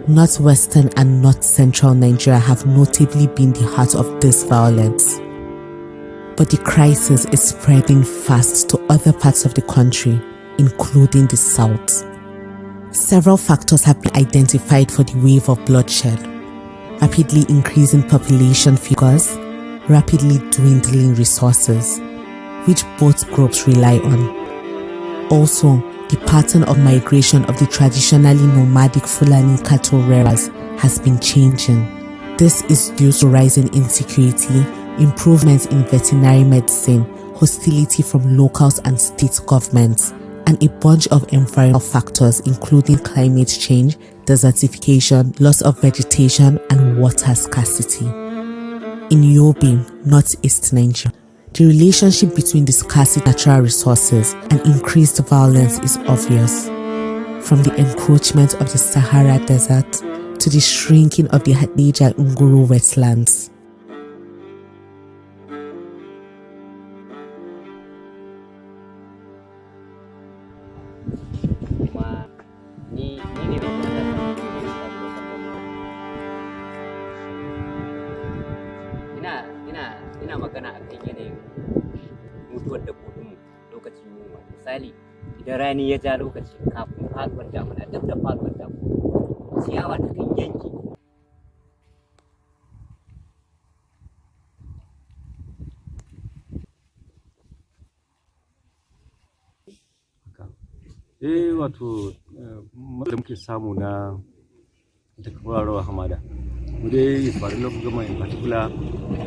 Northwestern and North Central Nigeria have notably been the heart of this violence. But the crisis is spreading fast to other parts of the country, including the South. Several factors have been identified for the wave of bloodshed: rapidly increasing population figures, rapidly dwindling resources, which both groups rely on. Also, the pattern of migration of the traditionally nomadic Fulani cattle rearers has been changing. This is due to rising insecurity, improvements in veterinary medicine, hostility from locals and state governments, and a bunch of environmental factors including climate change, desertification, loss of vegetation, and water scarcity. In Yobe, northeast Nigeria, the relationship between the scarcity of natural resources and increased violence is obvious. From the encroachment of the Sahara Desert to the shrinking of the Hadija Nguru wetlands. ina magana akan yanayin mutuwar dabbobinmu lokacin yunwa. Misali, idan rani ya ja lokaci kafin faduwar damuna, duk da faduwar damuna, ciyawa ta kan yanke. Wato da muke samu na daga kwararwa hamada. Mu dai faru lokacin gama in particular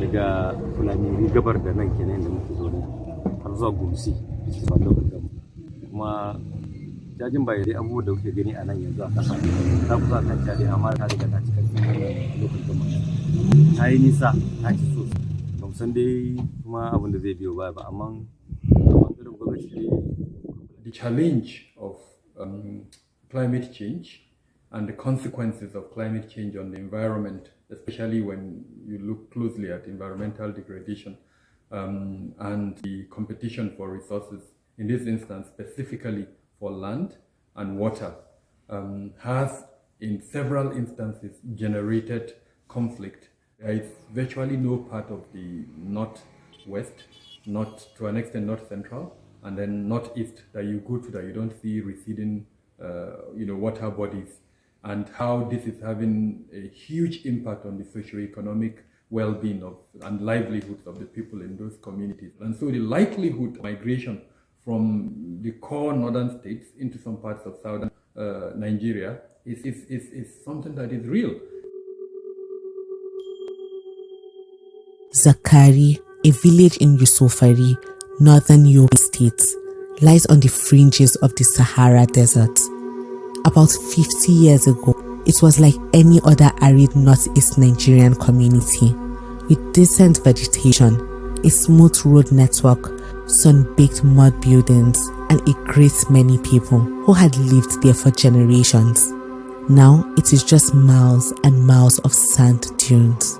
daga Fulani gabar da nan kenan da muke zo ne har zuwa Gumsi ba lokacin gama. Kuma jajin bai dai abubuwan da kuke gani a nan yanzu a ƙasa ta kusa kan jari amma ta riga ta cika lokacin gama. Ta yi nisa ta ci so. Ba mu san dai kuma abin da zai biyo baya ba amma ɓangaren gwamnati. The challenge of climate change and the consequences of climate change on the environment, especially when you look closely at environmental degradation and the competition for resources, in this instance specifically for land and water, has in several instances generated conflict. There is virtually no part of the northwest, not to an extent north central, and then northeast that you go to that you don't see receding water bodies, and how this is having a huge impact on the socio-economic well-being of and livelihoods of the people in those communities. And so the likelihood of migration from the core northern states into some parts of southern Nigeria is something that is real. Zakari, a village in Yusufari, northern Yobe State, lies on the fringes of the Sahara Desert. About 50 years ago, it was like any other arid northeast Nigerian community, with decent vegetation, a smooth road network, sun-baked mud buildings, and a great many people who had lived there for generations. Now it is just miles and miles of sand dunes.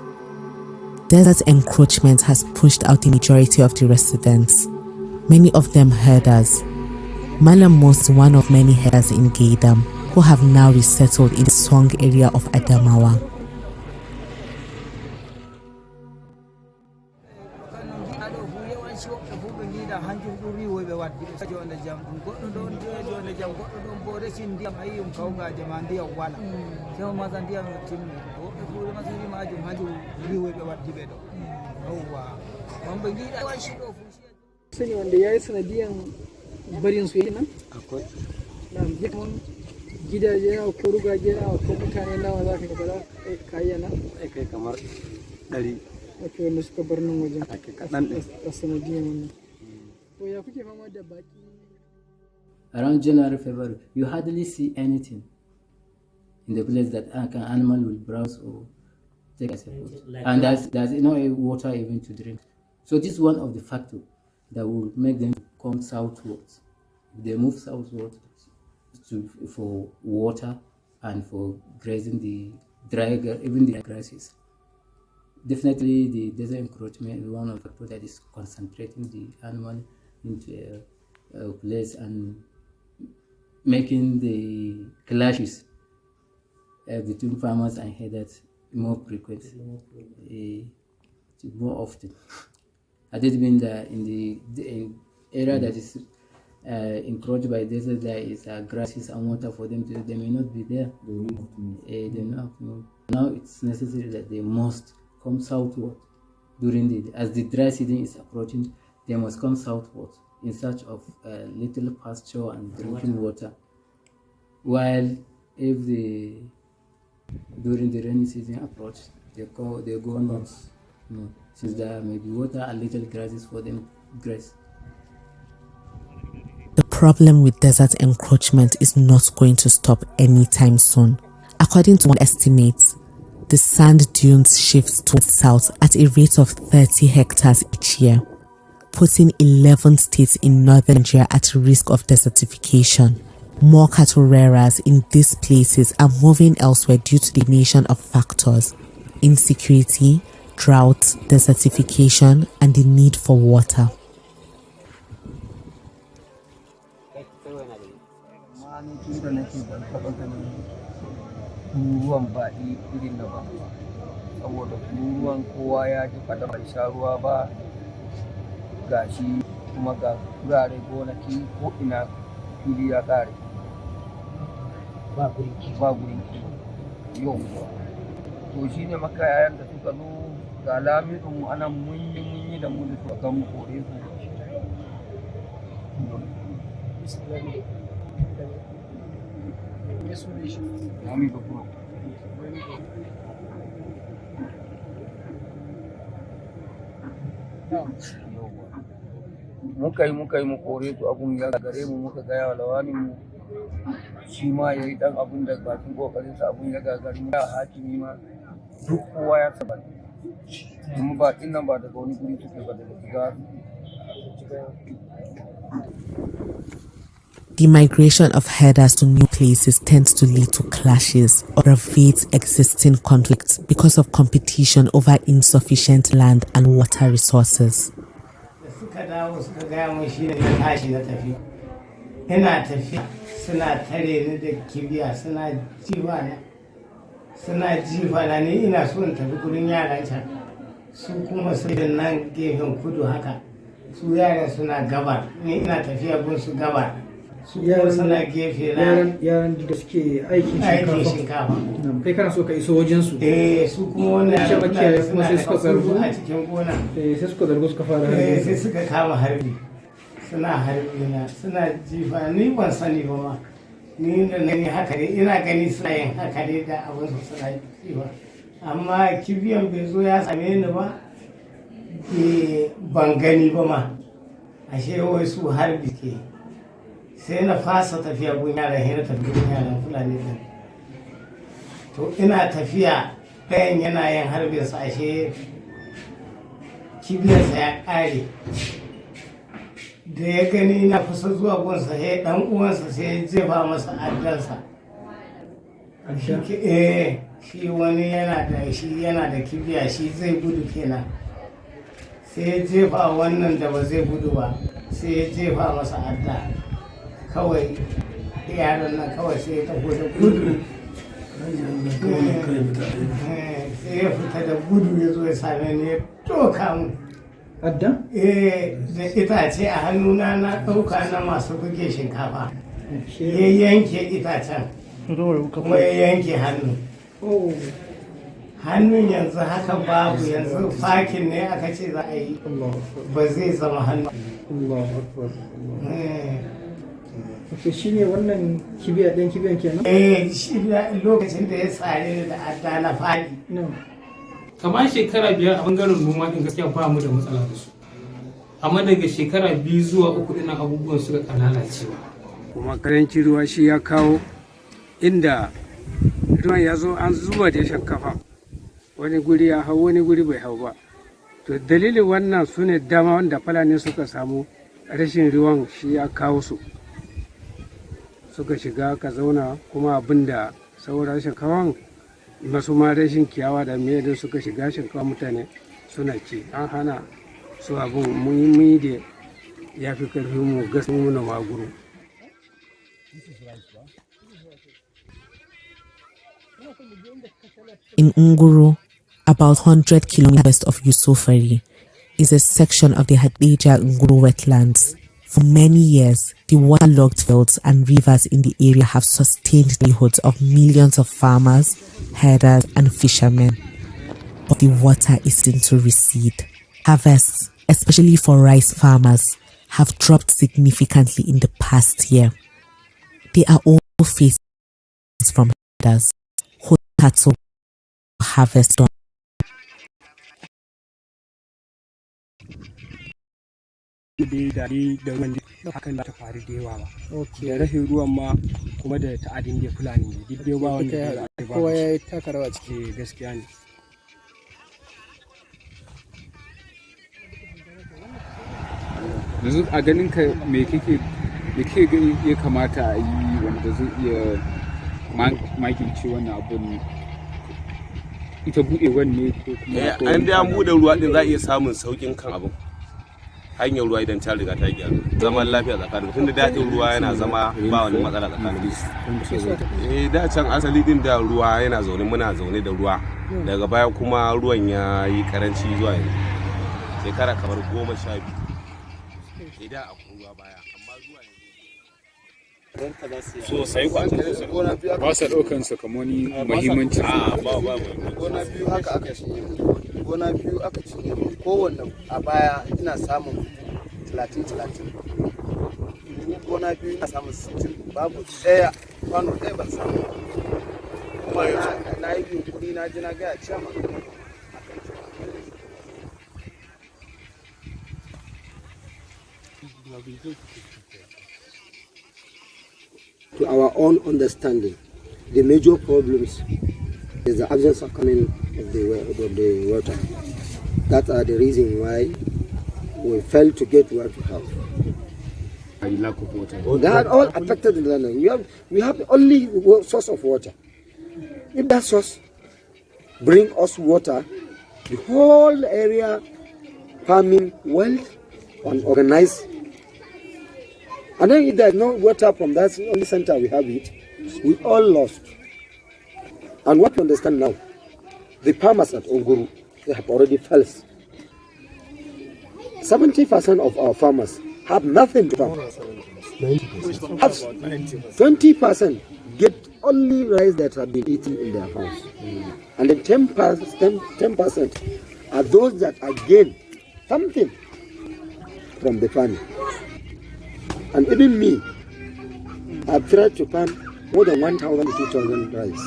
Desert encroachment has pushed out the majority of the residents, many of them herders. Malam was one of many herders in Gaidam who have now resettled in the Song area of Adamawa. Sani wanda ya yi sanadiyan barin su nan? Akwai. Gidaje nawa ko rugaje nawa ko mutane nawa za ka gaba kayyana? Kai kamar ɗari. Ake wanda suka bar nan wajen Ake kaɗan ɗin. a sanadiyan wannan. To ya kuke fama da baki? Around January, February, you hardly see anything in the place that an animal will browse or take as a food. And there's no water even to drink. So this is one of the factors that will make them come southwards. If they move southwards for water and for grazing the even the grasses. Definitely the desert encroachment is one of the factors that is concentrating the animal into a place and making the clashes between farmers and herders more frequent, more often. Had it been that in the area that is encroached by desert, there is grasses and water for them to, they may not be there. They may not move. Now it's necessary that they must come southward during as the dry season is approaching. They must come southward in search of little pasture and drinking water. While if during the rainy season approach, they go north, since there may be water and little grasses for them to graze. The problem with desert encroachment is not going to stop anytime soon. According to one estimate, the sand dunes shift towards south at a rate of 30 hectares each year, putting 11 states in northern Nigeria at risk of desertification. More cattle rearers in these places are moving elsewhere due to the combination of factors: insecurity, drought, desertification, and the need for water. Ruwan ba irin na ba, saboda ruwan kowa ya ji kada bai sha ruwa ba, gashi kuma ga gurare gonaki ko ina fili ya kare ba gurin kiwo yau. To shi ne makayayan da suka zo ga lamirin mu anan mun yi da mu da su kan mu kore su. Muka yi mu kore su, abun ya gare mu, muka gaya wa lawanin mu shi ma ya yi dan abun da bakin kokarinsa, abun ya gagari mu, hakimi ma duk kowa ya saba. Kuma bakin nan ba daga wani guri suke ba, daga Jigawa. The migration of herders to new places tends to lead to clashes or aggravate existing conflicts because of competition over insufficient land and water resources. Suna tare ni da kibiya, suna jifa na ni ina so in tafi gurin yaran can, su kuma su nan gefen kudu haka, su yaran suna gabar, ni ina tafiya gun su gabar, su kuma suna gefe na yaran da suke aikin shinkafa. Kai kana so ka iso wajen su? Su kuma wannan kuma sai suka zargu a cikin gona. Sai suka zargu suka fara harbi. Sai suka kama harbi. Suna harbi na, suna jifa, ni ban sani ba ma. Ni da nani haka ne, ina gani suna yin haka ne da abin su suna jifa. Amma kibiyan bai zo ya same ni ba, ban gani ba ma. Ashe wai su harbi ke. Sai na fasa tafiya gun yaran, sai na tafi gun yaran Fulani din. To ina tafiya, ɗayan yana yin harbinsa, ashe kibiyarsa ya ƙare. Da ya gani na kusa zuwa gunsa, sai dan uwansa sai ya jefa masa addansa. Shi wani yana da kibiya, shi zai gudu kenan. Sai ya jefa wannan da ba zai gudu ba, sai ya jefa masa adda. Kawai yaron nan kawai sai ya tafi da gudu. Sai ya fita da gudu ya zo ya same ni, ya doka mu. Adda? Da itace a hannuna na ɗauka na masu buge shinkafa. Ya yanke itacen, kuma ya yanke hannu. Hannun yanzu haka babu, yanzu fakin ne aka ce za a yi, ba zai zama hannu. To shi ne wannan kibiya ɗan kibiyan kenan? Shi lokacin da ya tsare ni da adda na faɗi. kamar shekara 5 a bangaren noma din gaskiya ba mu da matsala da su, amma daga shekara 2 zuwa 3 din abubuwan suka lalacewa. Kuma karancin ruwa shi ya kawo inda ruwan ya zo an zuba da shinkafa, wani guri ya hau wani guri bai hau ba. To dalilin wannan su ne dama wanda Fulani suka samu rashin ruwan shi ya kawo su suka shiga ka zauna, kuma abin da saboda shinkawan masu ma rashin kiyawa da me da suka shiga shinkawa mutane suna ci, an hana su abin muhimmi da ya fi karfi mu gas mu na maguru. In Nguru, about 100 kilometers west of Yusufari, is a section of the Hadija Nguru wetlands. For many years, the waterlogged fields and rivers in the area have sustained the livelihoods of millions of farmers, herders, and fishermen. But the water is starting to recede. Harvests, especially for rice farmers, have dropped significantly in the past year. They are all facing from herders who had to harvest on. da ruwan hakan ba ta faru da yawa ba. Da rashin ruwan ma kuma da ta'adin da Fulani ne. Duk dai ba wanda ya ba. Kowa ya taka rawa ciki gaskiya ne. Yanzu a ganin ka me kake gani ya kamata a yi wanda zai iya magance wannan abun, ita buɗewar ne ko kuma an da an buɗe ruwa din za a iya samun saukin kan abun. Hanyar ruwa idan ta riga ta gyaru, zaman lafiya tsakanin tunda daɗin ruwa yana zama ba wani matsala tsakanin su. Da can asali din da ruwa yana zaune, muna zaune da ruwa, daga baya kuma ruwan ya yi karanci zuwa yanzu shekara kamar 12 idan akwai ruwa baya, amma zuwa yanzu sosai ba sa ɗaukan sa kamar wani muhimmanci. Gona biyu haka aka ci, gona biyu aka ci, kowanne a baya ina samun 30-30, gona biyu ina samun 60, babu ɗaya kwano ɗaya ban samu. Kuma na yi yunkuri na ji na gaya ciyama. To our own understanding, the major problems is the absence of coming of the water. That are the reason why we fail to get what we have. Lack of water. They are all affected in the land. We have only source of water. If that source bring us water, the whole area farming well and organized. And then if there's no water from that only center we have it, we all lost. And what we understand now, the farmers at Onguru, they have already failed. 70% of our farmers have nothing to farm. 20% get only rice that have been eaten in their house. And then 10% are those that are gain something from the farming. And even me, I've tried to farm more than 1,000 to 2,000 rice.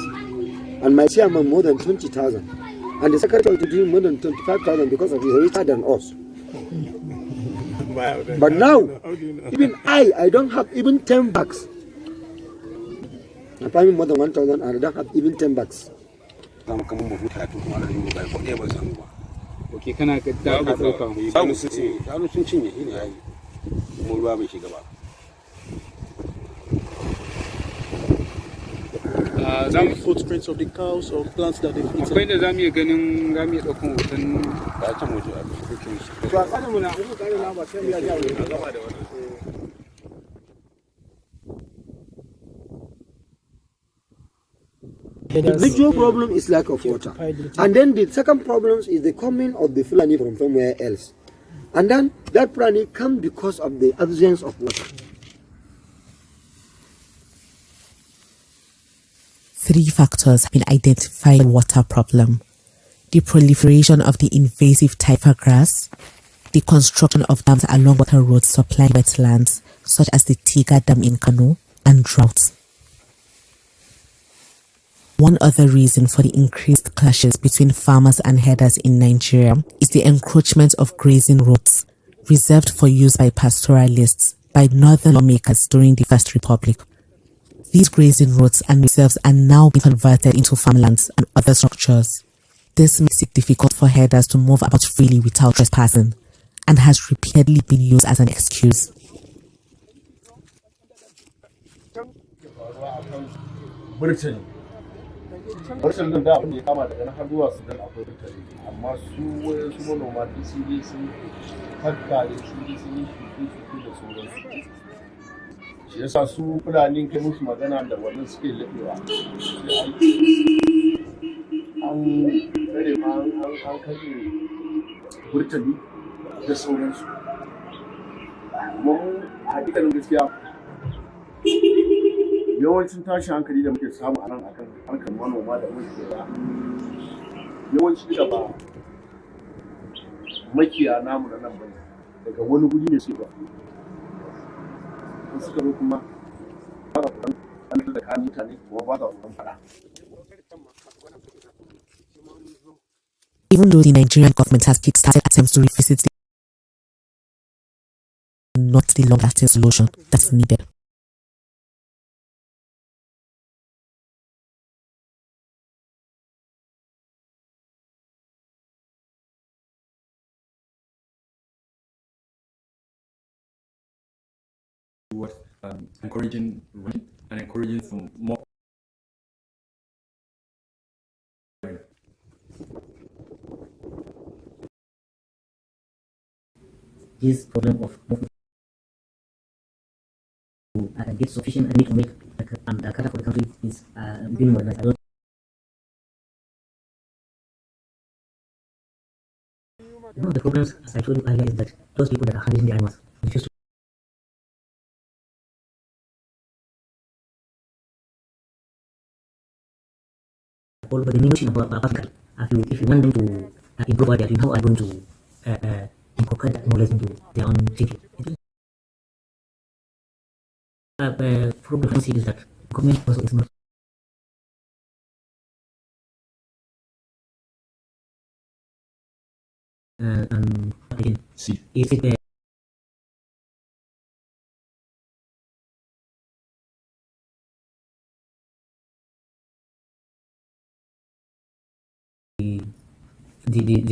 And my chairman more than 20,000. And the secretary to do more than 25,000 because of he's richer than us. But now, even I don't have even 10 bucks. I'm farming more than 1,000 and I don't have even 10 bucks. Okay, can I get that? Some footprints of the cows or plants that they've eaten. Akwai da zamu iya ganin zamu iya daukan hoton The major problem is lack of water. And then the second problem is the coming of the Fulani from somewhere else. And then that Fulani come because of the absence of water. 3 factors have been identified in the water problem: the proliferation of the invasive taifa grass, the construction of dams along water roads supplying wetlands such as the Tiga Dam in Kano, and droughts. One other reason for the increased clashes between farmers and herders in Nigeria is the encroachment of grazing roads, reserved for use by pastoralists by northern lawmakers during the First Republic. These grazing roads and reserves are now being converted into farmlands and other structures. This makes it difficult for herders to move about freely without trespassing, and has repeatedly been used as an excuse. Burtali nan da abin da ya kama daga na har zuwa Sudan akwai burtali, amma su wayansu manoma duk sun je sun kakkare sun je sun yi shuke-shuke da sauransu. Shi yasa su Fulani kai musu magana da wannan suke laɓewa. An kare ma an kashe burtali da sauransu. Kuma a hakikanin gaskiya yawancin tashin hankali da muke samu a nan akan harkar manoma da makiyaya yawanci da ba makiya namu na nan bane daga wani guri ne suke ba in suka zo kuma ba an da kan mutane kuma ba za su fara. Even though the Nigerian government has kick-started attempts to revisit the not the long-lasting solution that's needed. Towards encouraging running and encouraging some more. This problem of to get sufficient money to make the quota for the country is being modernized. One of the problems, as I told you earlier, is that those people that are handling the animals refuse to follow the notion about Africa. If you want them to improve what they are doing, how are you going to incorporate that knowledge into their own thinking? The problem I see is that government also is not again, see. Is it the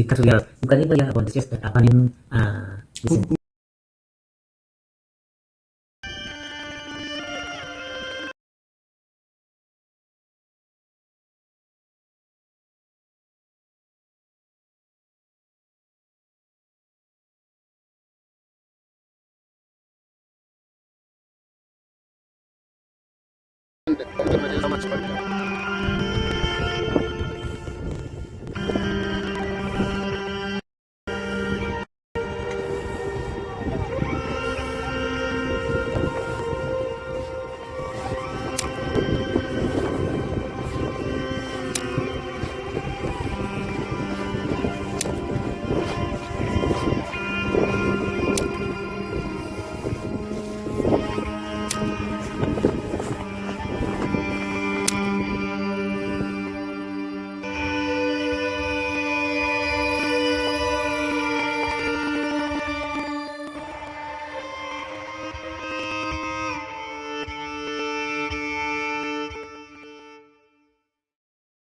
cattle yard? You can even hear about the just abandoned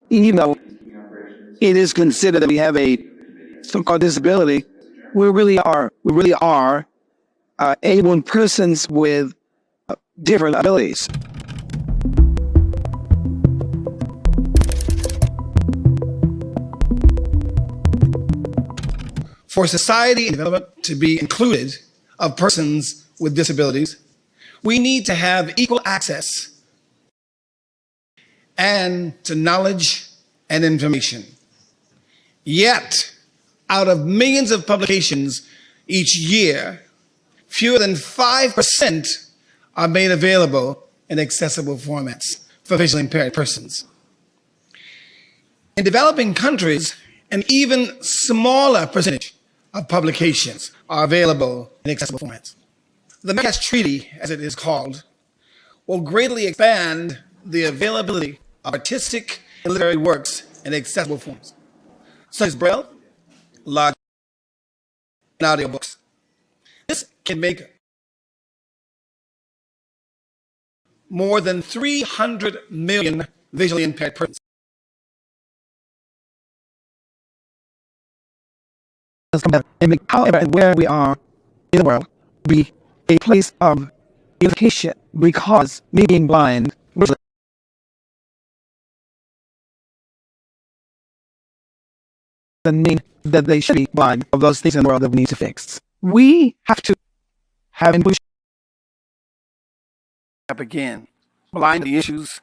even though it is considered that we have a so-called disability, we really are able persons with different abilities. For society and development to be included of persons with disabilities, we need to have equal access and to knowledge and information. Yet, out of millions of publications each year, fewer than 5% are made available in accessible formats for visually impaired persons. In developing countries, an even smaller percentage of publications are available in accessible formats. The Marrakesh Treaty, as it is called, will greatly expand the availability of artistic in literary works in accessible forms, such as Braille, large, and audiobooks. This can make more than 300 million visually impaired persons. However, and where we are in the world, be a place of education, because me being blind doesn't mean that they should be blind of those things in the world that we need to fix. We have to have inclusion up again, blind the issues.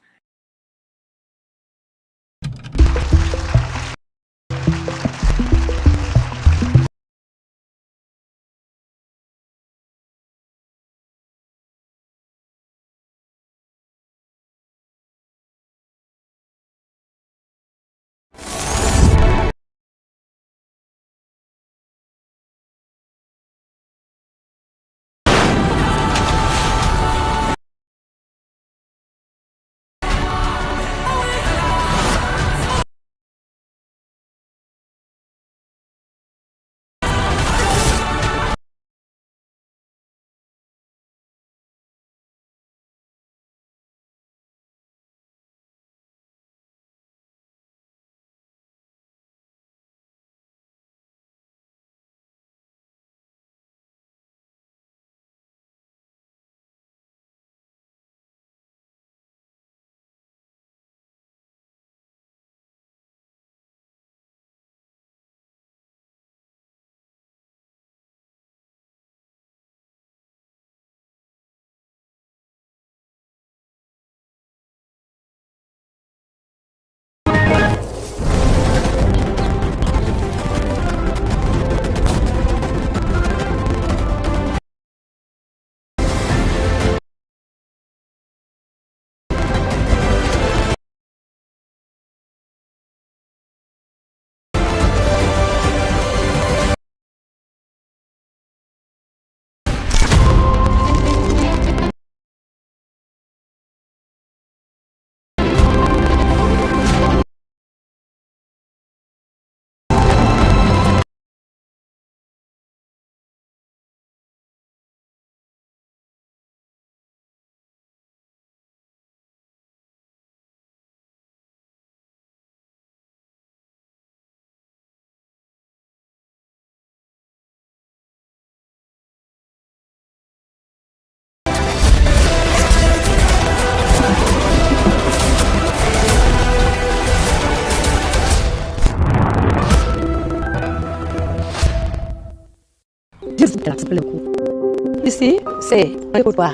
Ici, c'est un couloir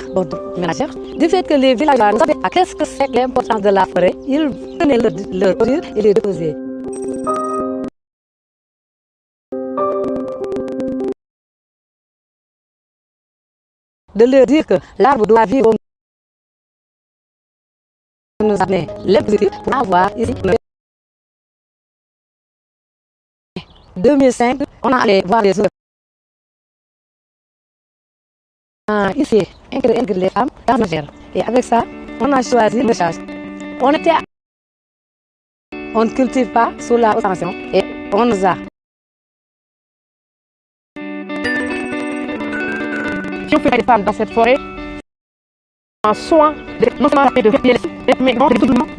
ménagère. Du fait que les villageois ne savaient pas qu'est-ce que c'est l'importance de la forêt, ils prenaient leur ordures et les déposaient. De leur dire que l'arbre doit vivre nous amener les positifs pour avoir ici. 2005, on est allé voir les autres. Ici, inclure les femmes dans nos gères. Et avec ça, on a choisi le charge. On ne cultive pas sous la haute tension et on nous a. Si on fait des femmes dans cette forêt, en soin, non seulement de vérifier mais également de tout le monde.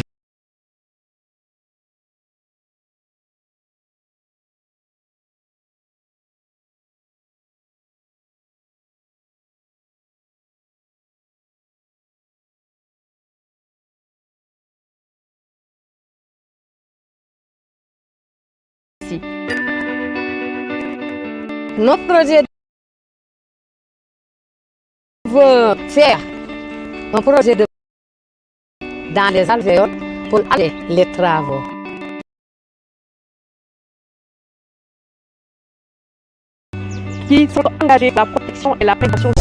Notre projet veut faire un projet dans les alvéoles pour aller les travaux. Qui sont engagés dans la protection et la prévention.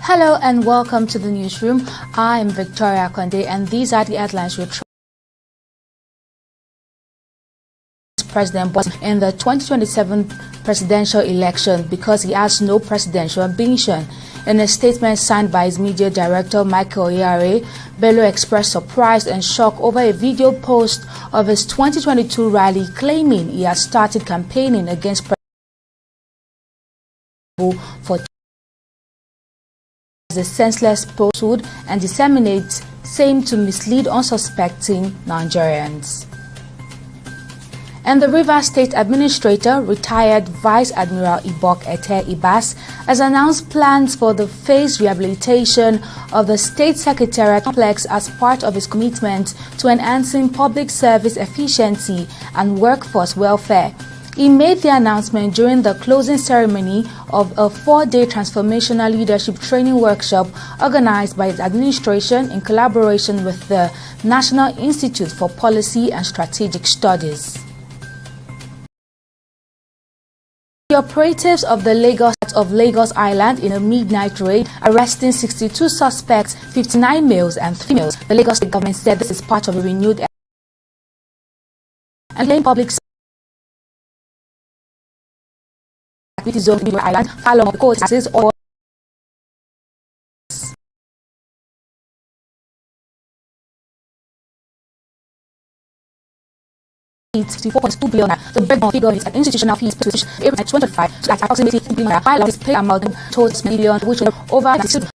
Hello and welcome to the newsroom. I am Victoria Konde and these are the headlines we President Boss in the 2027 presidential election because he has no presidential ambition. In a statement signed by his media director Michael Oyare, Bello expressed surprise and shock over a video post of his 2022 rally claiming he has started campaigning against President for a senseless falsehood and disseminates same to mislead unsuspecting Nigerians. And the Rivers State Administrator, retired Vice Admiral Ibok Ete Ibas, has announced plans for the phased rehabilitation of the State Secretariat complex as part of his commitment to enhancing public service efficiency and workforce welfare. He made the announcement during the closing ceremony of a 4-day transformational leadership training workshop organized by his administration in collaboration with the National Institute for Policy and Strategic Studies. The operatives of the Lagos Island in a midnight raid arresting 62 suspects, 59 males and 3 females. The Lagos State government said this is part of a renewed and claimed public activity zone in the island, along the coast taxes or 64.2 billion. The breakdown figure is an institutional fees to April 2025, so at approximately 3 billion, while this pay amount towards million, which will over the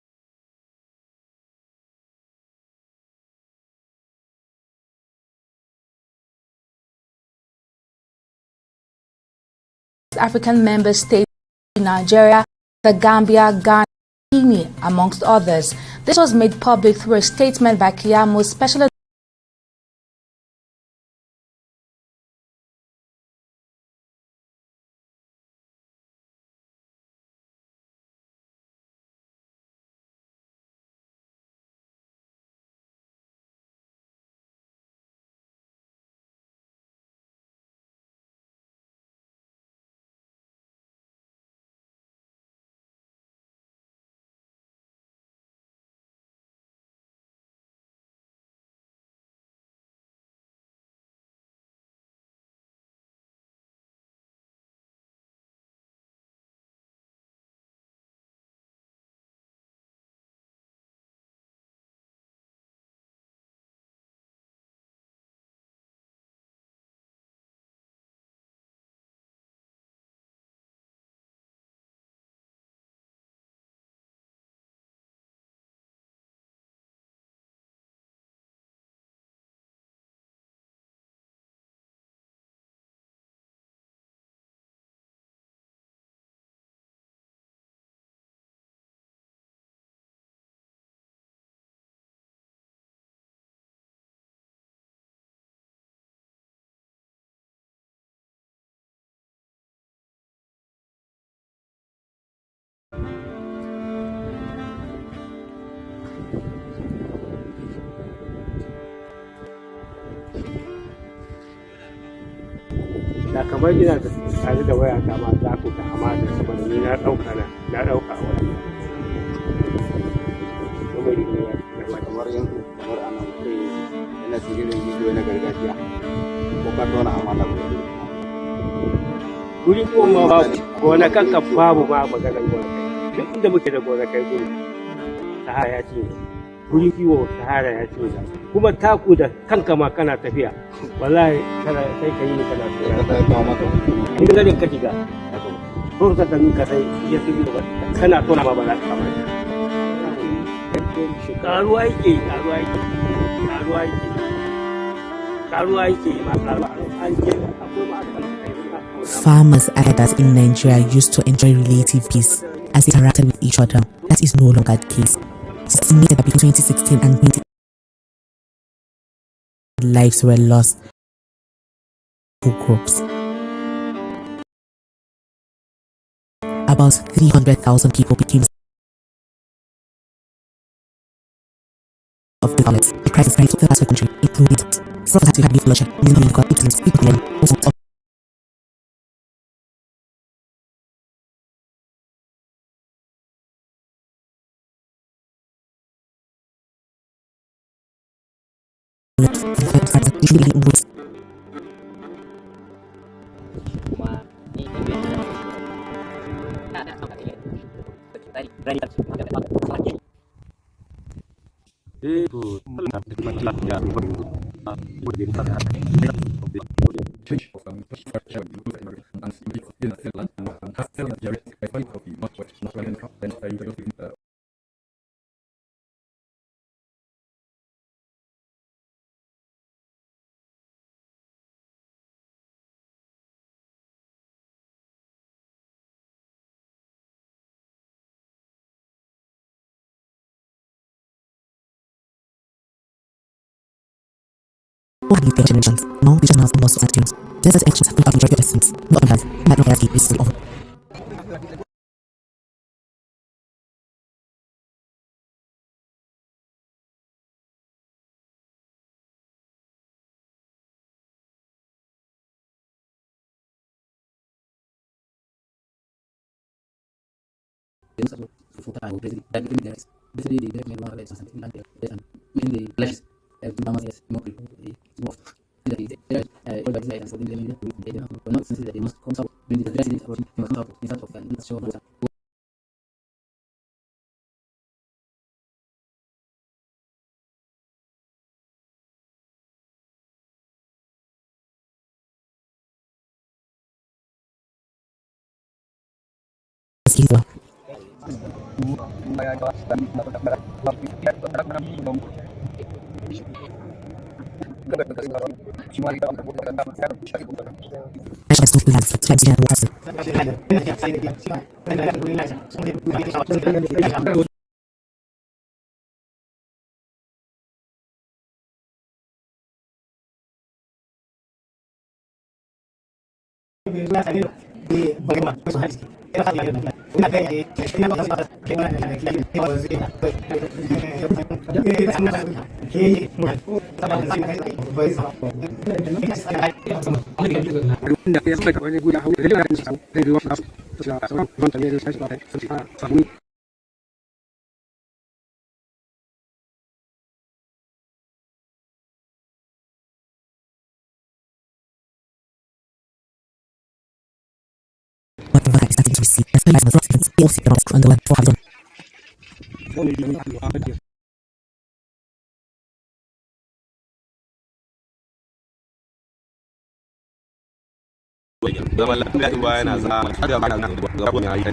African member states, Nigeria, the Gambia, Ghana, Guinea, amongst others. This was made public through a statement by Kiamo's special da kamar ina da tare da waya ta ma za ku ga amana saboda ni na dauka a waya kuma ni ne kamar yanzu kamar ana kai yana cikin bidiyo na gargajiya ko ka tona amana guri ko ma babu gona kanka babu ma maganar gona kai duk inda muke da gona kai guri sahara ya ce guri kiwo sahara ya ce kuma taku da kanka ma kana tafiya wallahi kana sai kai ne kana tafiya in ga ka shiga ko ka dan ka sai ya tafi da kana tona ma ba za ka kama shi karuwa yake ma karuwa an ce akwai ma Farmers and herders in Nigeria used to enjoy relative peace as they interacted with each other. That is no longer the case. It's estimated that between 2016 and 2020, lives were lost to groups. About 300,000 people became of the violence. The crisis spread to the country, including some had to have bloodshed, mainly got people change of infrastructure and improve environment and in the land and has still direct by five of the northwest national and generations. Now we just have lost of attitudes. This is actions have been of your essence. Not on that. Might not have is over. Whatever is starting to receive, as well as the documents, they also cannot on the web for having zaman lafiya ruwa yana zama har da ba na gaba ya yi ta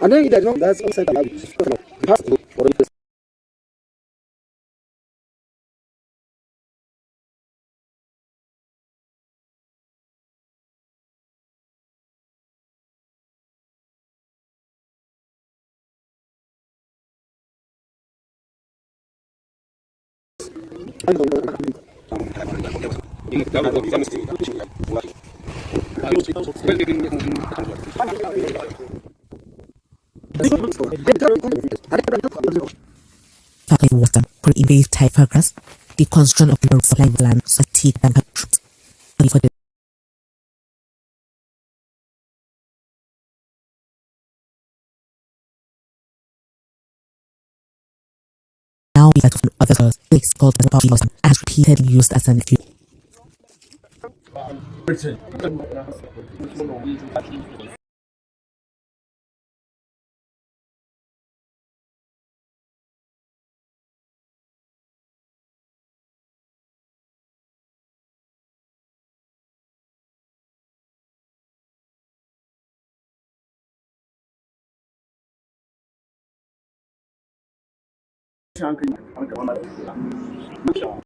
and then you know that's outside the language. Tackling water for invasive typhoid grass, the construction of the road supply land, fatigue and troops. For the now is that of other source, it's called as a power loss, as repeatedly used as an excuse.